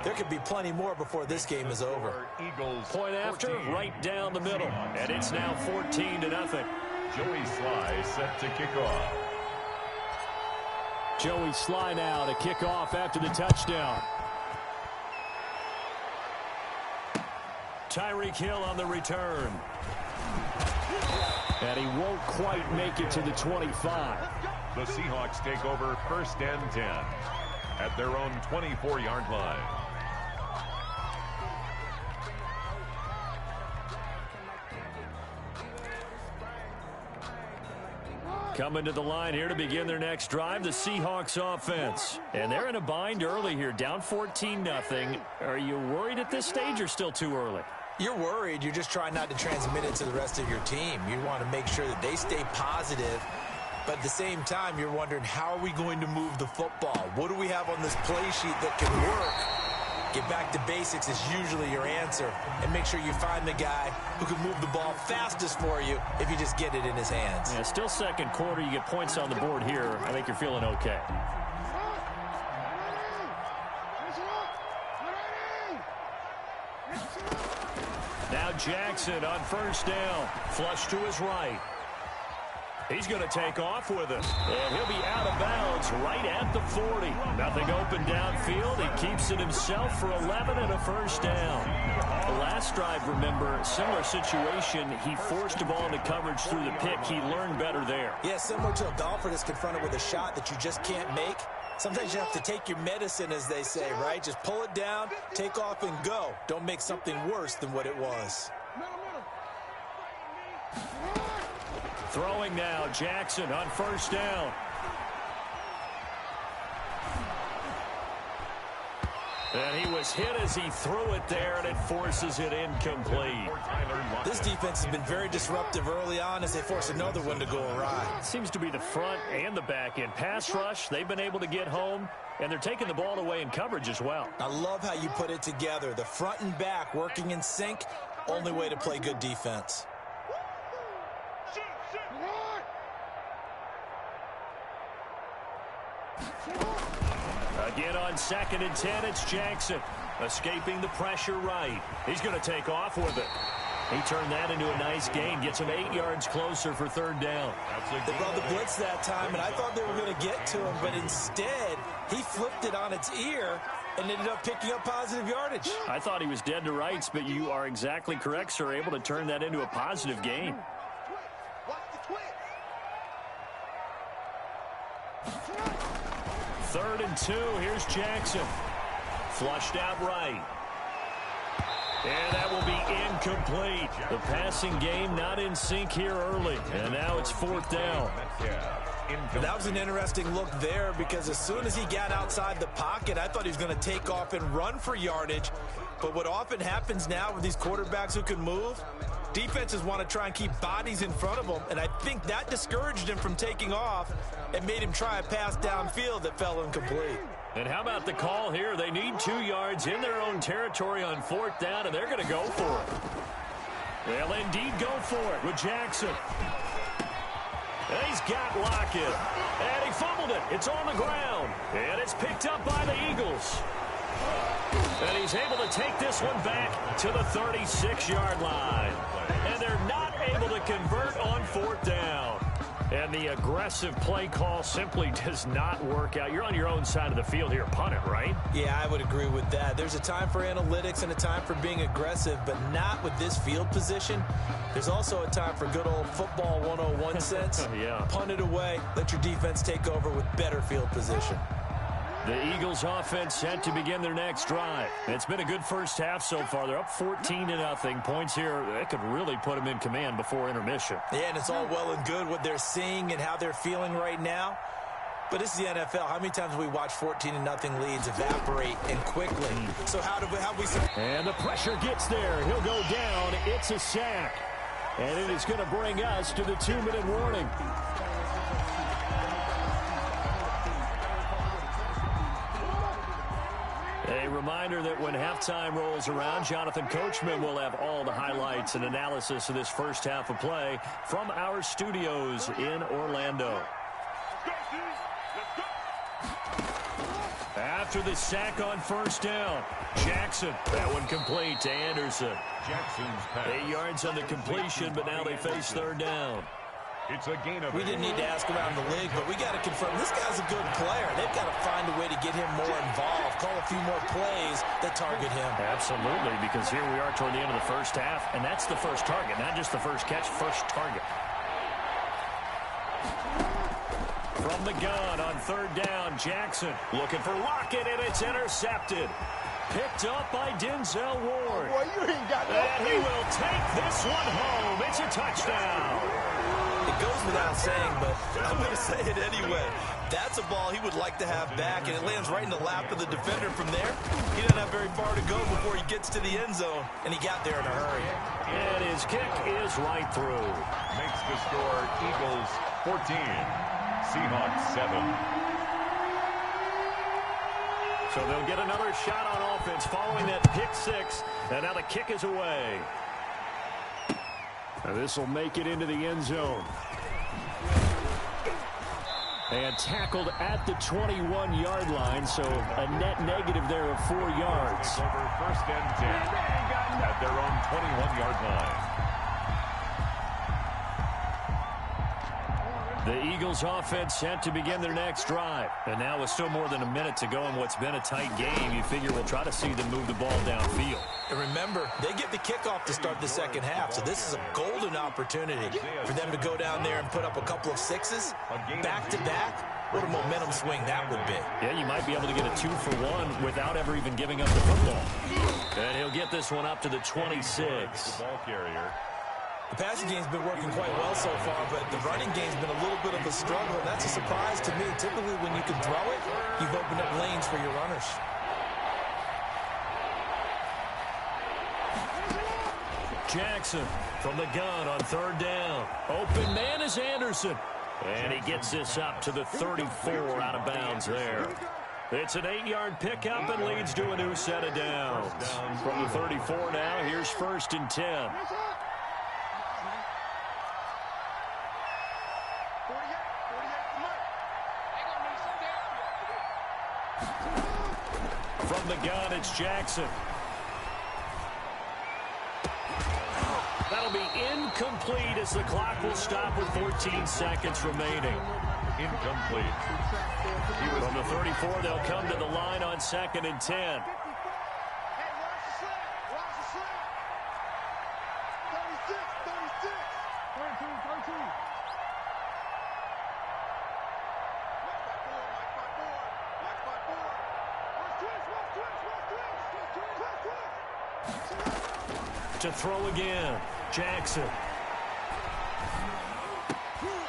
There could be plenty more before this game is over. Eagles point after, 14. Right down the middle. And it's now 14-0. Joey Sly set to kick off. Joey Sly now to kick off after the touchdown. Tyreek Hill on the return. And he won't quite make it to the 25. The Seahawks take over 1st and 10 at their own 24-yard line. Coming to the line here to begin their next drive, the Seahawks offense. And they're in a bind early here, down 14-0. Are you worried at this stage or still too early? You're worried. You're just trying not to transmit it to the rest of your team. You want to make sure that they stay positive. But at the same time, you're wondering, how are we going to move the football? What do we have on this play sheet that can work? Get back to basics is usually your answer. And make sure you find the guy who can move the ball fastest for you if you just get it in his hands. Yeah, still second quarter. You get points on the board here. I think you're feeling okay. Now Jackson on 1st down. Flush to his right. He's going to take off with it. And he'll be out of bounds right at the 40. Nothing open downfield. He keeps it himself for 11 and a 1st down. The last drive, remember, similar situation. He forced the ball into coverage through the pick. He learned better there. Yeah, similar to a golfer that's confronted with a shot that you just can't make. Sometimes you have to take your medicine, as they say, right? Just pull it down, take off, and go. Don't make something worse than what it was. Throwing now, Jackson on 1st down. And he was hit as he threw it there, and it forces it incomplete. This defense has been very disruptive early on as they force another one to go awry. Seems to be the front and the back end. Pass rush, they've been able to get home, and they're taking the ball away in coverage as well. I love how you put it together. The front and back working in sync, only way to play good defense. Again on 2nd and 10, it's Jackson. Escaping the pressure right. He's going to take off with it. He turned that into a nice gain. Gets him 8 yards closer for 3rd down. They brought the blitz that time, and I thought they were going to get to him, but instead, he flipped it on its ear and ended up picking up positive yardage. I thought he was dead to rights, but you are exactly correct, sir. Able to turn that into a positive gain. 3rd and 2. Here's Jackson. Flushed out right. And that will be incomplete. The passing game not in sync here early. And now it's 4th down. That was an interesting look there because as soon as he got outside the pocket, I thought he was going to take off and run for yardage. But what often happens now with these quarterbacks who can move, defenses want to try and keep bodies in front of them, and I think that discouraged him from taking off and made him try a pass downfield that fell incomplete. And how about the call here? They need 2 yards in their own territory on 4th down, and they're going to go for it. They'll indeed go for it with Jackson. And he's got Lockett. And he fumbled it. It's on the ground. And it's picked up by the Eagles. And he's able to take this one back to the 36-yard line. And they're not able to convert on 4th down. And the aggressive play call simply does not work out. You're on your own side of the field here. Punt it, right? Yeah, I would agree with that. There's a time for analytics and a time for being aggressive, but not with this field position. There's also a time for good old football 101 sense. Yeah. Punt it away. Let your defense take over with better field position. The Eagles offense set to begin their next drive. It's been a good first half so far. They're up 14-0. Points here, that could really put them in command before intermission. Yeah, and it's all well and good what they're seeing and how they're feeling right now. But this is the NFL. How many times have we watched 14-0 leads evaporate and quickly? So how do we... And the pressure gets there. He'll go down. It's a sack. And it is going to bring us to the 2-minute warning. A reminder that when halftime rolls around, Jonathan Coachman will have all the highlights and analysis of this first half of play from our studios in Orlando. After the sack on 1st down, Jackson. That one complete to Anderson. Jackson's pass. 8 yards on the completion, but now they face 3rd down. It's a gain of... We didn't need to ask around the league, but we got to confirm this guy's a good player. They've got to find a way to get him more involved, call a few more plays that target him. Absolutely, because here we are toward the end of the first half, and that's the first target, not just the first catch, first target. From the gun on 3rd down, Jackson looking for Lockett, and it's intercepted. Picked up by Denzel Ward. Boy, you ain't got no And he will take this one home. It's a touchdown. It goes without saying, but I'm going to say it anyway. That's a ball he would like to have back, and it lands right in the lap of the defender from there. He doesn't have very far to go before he gets to the end zone, and he got there in a hurry. And his kick is right through. Makes the score Eagles 14, Seahawks 7. So they'll get another shot on offense following that pick 6, and now the kick is away. This will make it into the end zone. And tackled at the 21-yard line, so a net negative there of 4 yards. Over 1st and 10 at their own 21-yard line. The Eagles offense set to begin their next drive. And now with still more than a minute to go in what's been a tight game, you figure we'll try to see them move the ball downfield. And remember, they get the kickoff to start the second half, so this is a golden opportunity for them to go down there and put up a couple of 6s back-to-back. What a momentum swing that would be. Yeah, you might be able to get a 2-for-1 without ever even giving up the football. And he'll get this one up to the 26. The ball carrier. The passing game's been working quite well so far, but the running game's been a little bit of a struggle, and that's a surprise to me. Typically, when you can throw it, you've opened up lanes for your runners. Jackson from the gun on 3rd down. Open man is Anderson. And he gets this up to the 34 out of bounds there. It's an 8-yard pickup and leads to a new set of downs. From the 34 now, here's 1st and 10. From the gun, it's Jackson. That'll be incomplete as the clock will stop with 14 seconds remaining. Incomplete. From the 34, they'll come to the line on 2nd and 10. To throw again. Jackson.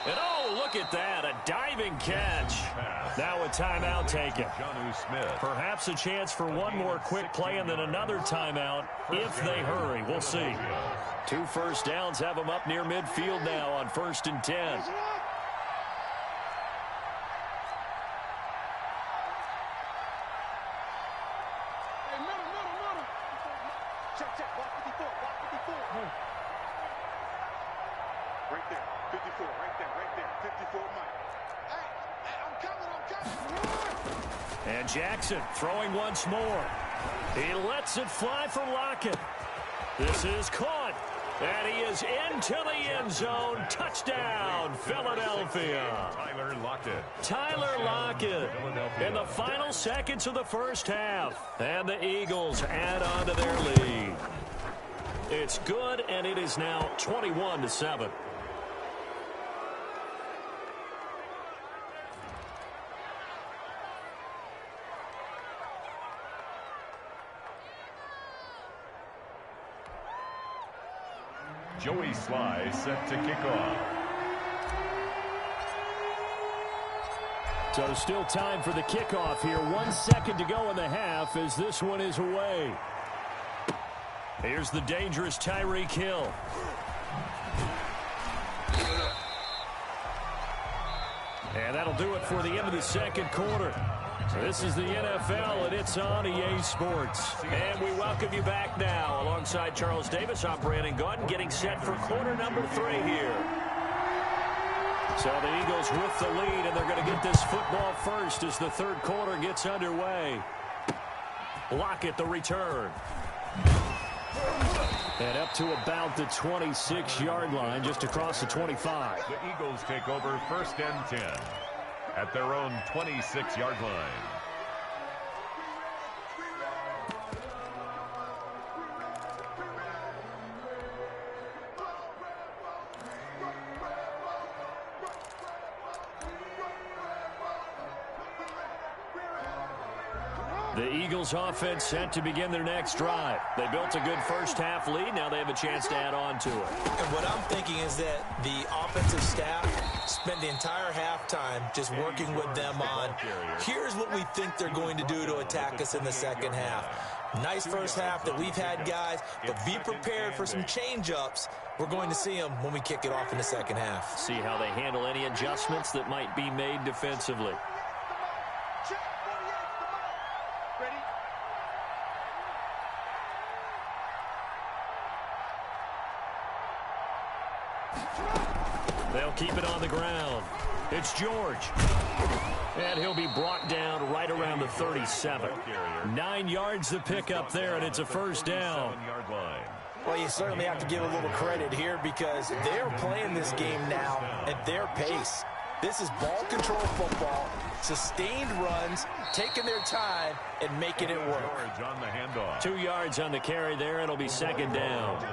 And oh, look at that. A diving catch. Now a timeout taken. Perhaps a chance for one more quick play and then another timeout if they hurry. We'll see. 2 first downs have them up near midfield now on 1st and 10. And Jackson throwing once more. He lets it fly for Lockett. This is caught. And he is into the end zone. Touchdown, Philadelphia. Tyler Lockett in the final seconds of the first half. And the Eagles add on to their lead. It's good, and it is now 21-7. Joey Sly set to kick off. So still time for the kickoff here. 1 second to go in the half as this one is away. Here's the dangerous Tyreek Hill. And that'll do it for the end of the second quarter. This is the NFL, and it's on EA Sports. And we welcome you back now. Alongside Charles Davis, I'm Brandon Gaudin, getting set for quarter number 3 here. So the Eagles with the lead, and they're going to get this football first as the third quarter gets underway. Lockett, the return. And up to about the 26-yard line, just across the 25. The Eagles take over 1st and 10 at their own 26-yard line. The Eagles offense set to begin their next drive. They built a good first half lead. Now they have a chance to add on to it. And what I'm thinking is that the offensive staff spent the entire halftime just working with them on, here's what we think they're going to do to attack us in the second half. Nice first half that we've had, guys, but be prepared for some change-ups. We're going to see them when we kick it off in the second half. See how they handle any adjustments that might be made defensively. They'll keep it on the ground. It's George. And he'll be brought down right around the 37. 9 yards to pick up there, and it's a first down. Well, you certainly have to give a little credit here because they're playing this game now at their pace. This is ball control football, sustained runs, taking their time, and making it work. 2 yards on the carry there. It'll be second down.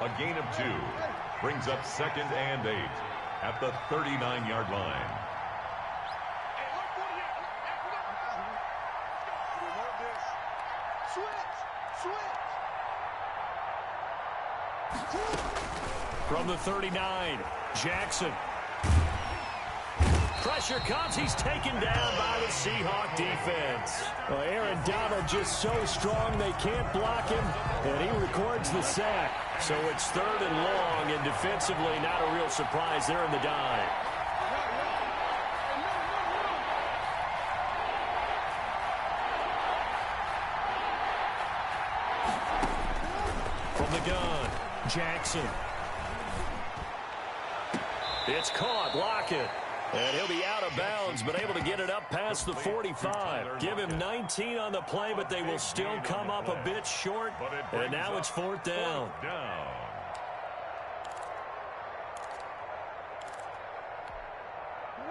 A gain of 2 brings up 2nd and 8 at the 39-yard line. From the 39, Jackson. Pressure comes. He's taken down by the Seahawk defense. Well, Aaron Donald just so strong they can't block him, and he records the sack. So it's 3rd and long, and defensively not a real surprise there in the dive. From the gun, Jackson. It's caught, Lockett. And he'll be out of bounds, but able to get it up past the 45. Give him 19 on the play, but they will still come up a bit short. And now it's 4th down.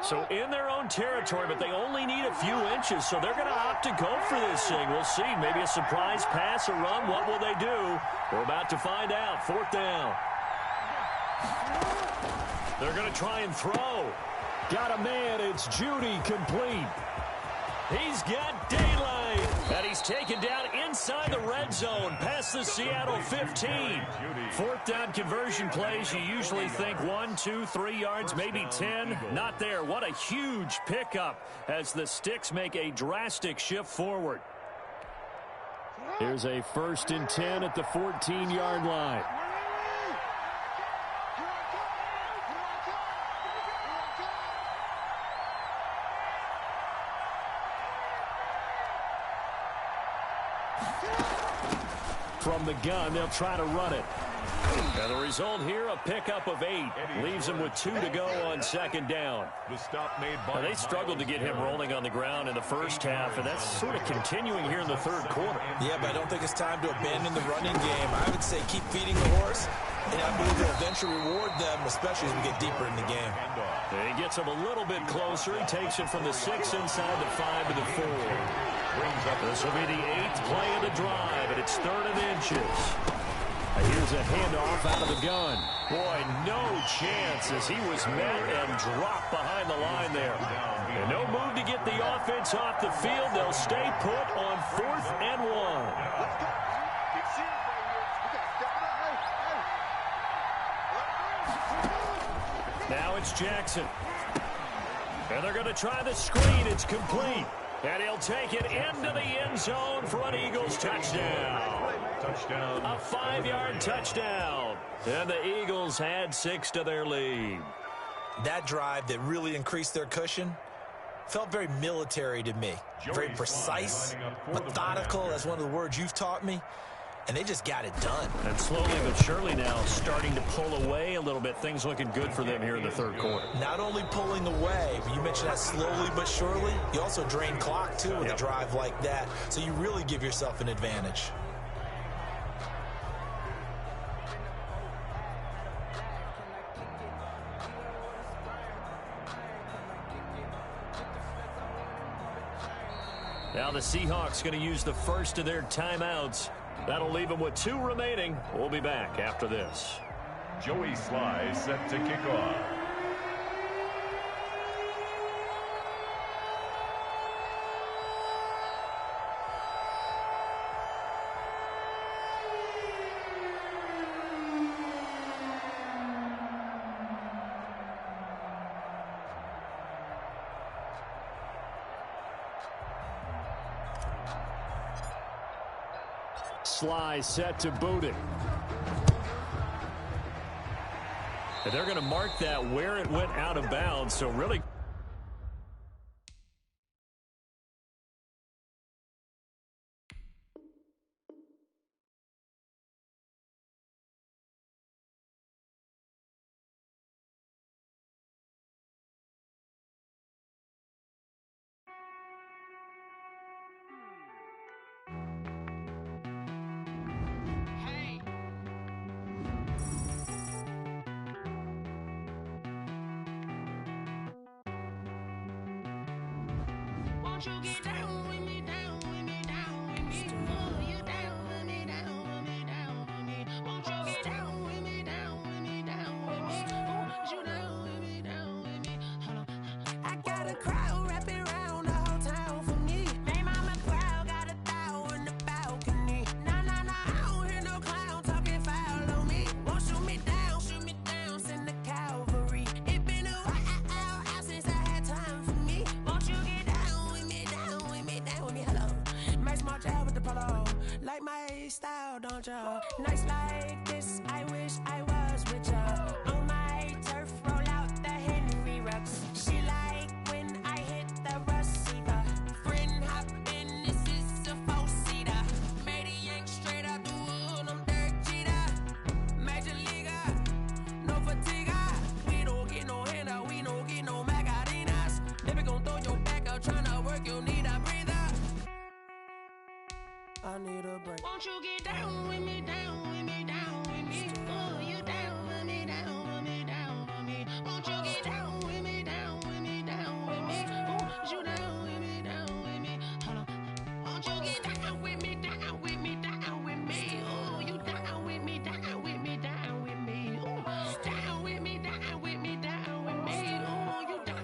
So in their own territory, but they only need a few inches, so they're going to opt to go for this thing. We'll see. Maybe a surprise pass or run. What will they do? We're about to find out. 4th down. They're going to try and throw. Got a man. It's Judy complete. He's got daylight. And he's taken down inside the red zone, past the Seattle 15. Fourth down conversion plays, you usually think 1, 2, 3 yards, maybe 10. Not there. What a huge pickup as the Sticks make a drastic shift forward. Here's a 1st and 10 at the 14-yard line. From the gun, they'll try to run it. And the result here, a pickup of 8. Leaves him with 2 to go on 2nd down. The stop made by they struggled to get him rolling on the ground in the first half, and that's sort of continuing here in the 3rd quarter. Yeah, but I don't think it's time to abandon the running game. I would say keep feeding the horse, and I believe they'll eventually reward them, especially as we get deeper in the game. He gets him a little bit closer. He takes it from the 6 inside the 5 to the 4. This will be the 8th play of the drive, and it's 3rd and inches. Here's a handoff out of the gun. Boy, no chance as he was met and dropped behind the line there. And no move to get the offense off the field. They'll stay put on 4th and 1. Now it's Jackson. And they're going to try the screen. It's complete. And he'll take it into the end zone for an Eagles touchdown. A 5-yard touchdown. And the Eagles add 6 to their lead. That drive that really increased their cushion felt very military to me. Very precise, methodical, that's one of the words you've taught me. And they just got it done. And slowly but surely now starting to pull away a little bit. Things looking good for them here in the 3rd quarter. Not only pulling away, but you mentioned that slowly but surely. You also drain clock, too, with a drive like that. So you really give yourself an advantage. Now the Seahawks going to use the first of their timeouts. That'll leave them with 2 remaining. We'll be back after this. Joey Sly set to kick off. Sly set to boot it. And they're going to mark that where it went out of bounds. So really nights like this, I wish I was with ya. On my turf, roll out the Henry Rux. She like when I hit the receiver. Friend hop in, this is a 4-seater. Made a yank straight out the wood, I'm Derek Jeter. Major leaguer, no fatigue. We don't get no handout, we don't get no Macarinas. Never gon' throw your back out, tryna work, you need a breather. I need a break. Won't you get down with me, down with me, down with me? Oh, you down with me, down with me, down with me. Won't you get down with me, down with me, down with me? Oh, you down with me, down with me? Hold on. Won't you get down with me, down with me, down with me? Oh, you down with me, down with me, down with me? Oh, down with me, down with me, down with me? Oh, you down?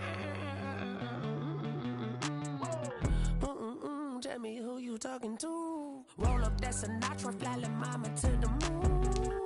Tell me who you talking to. Roll up that Sinatra, fly la mama to the moon.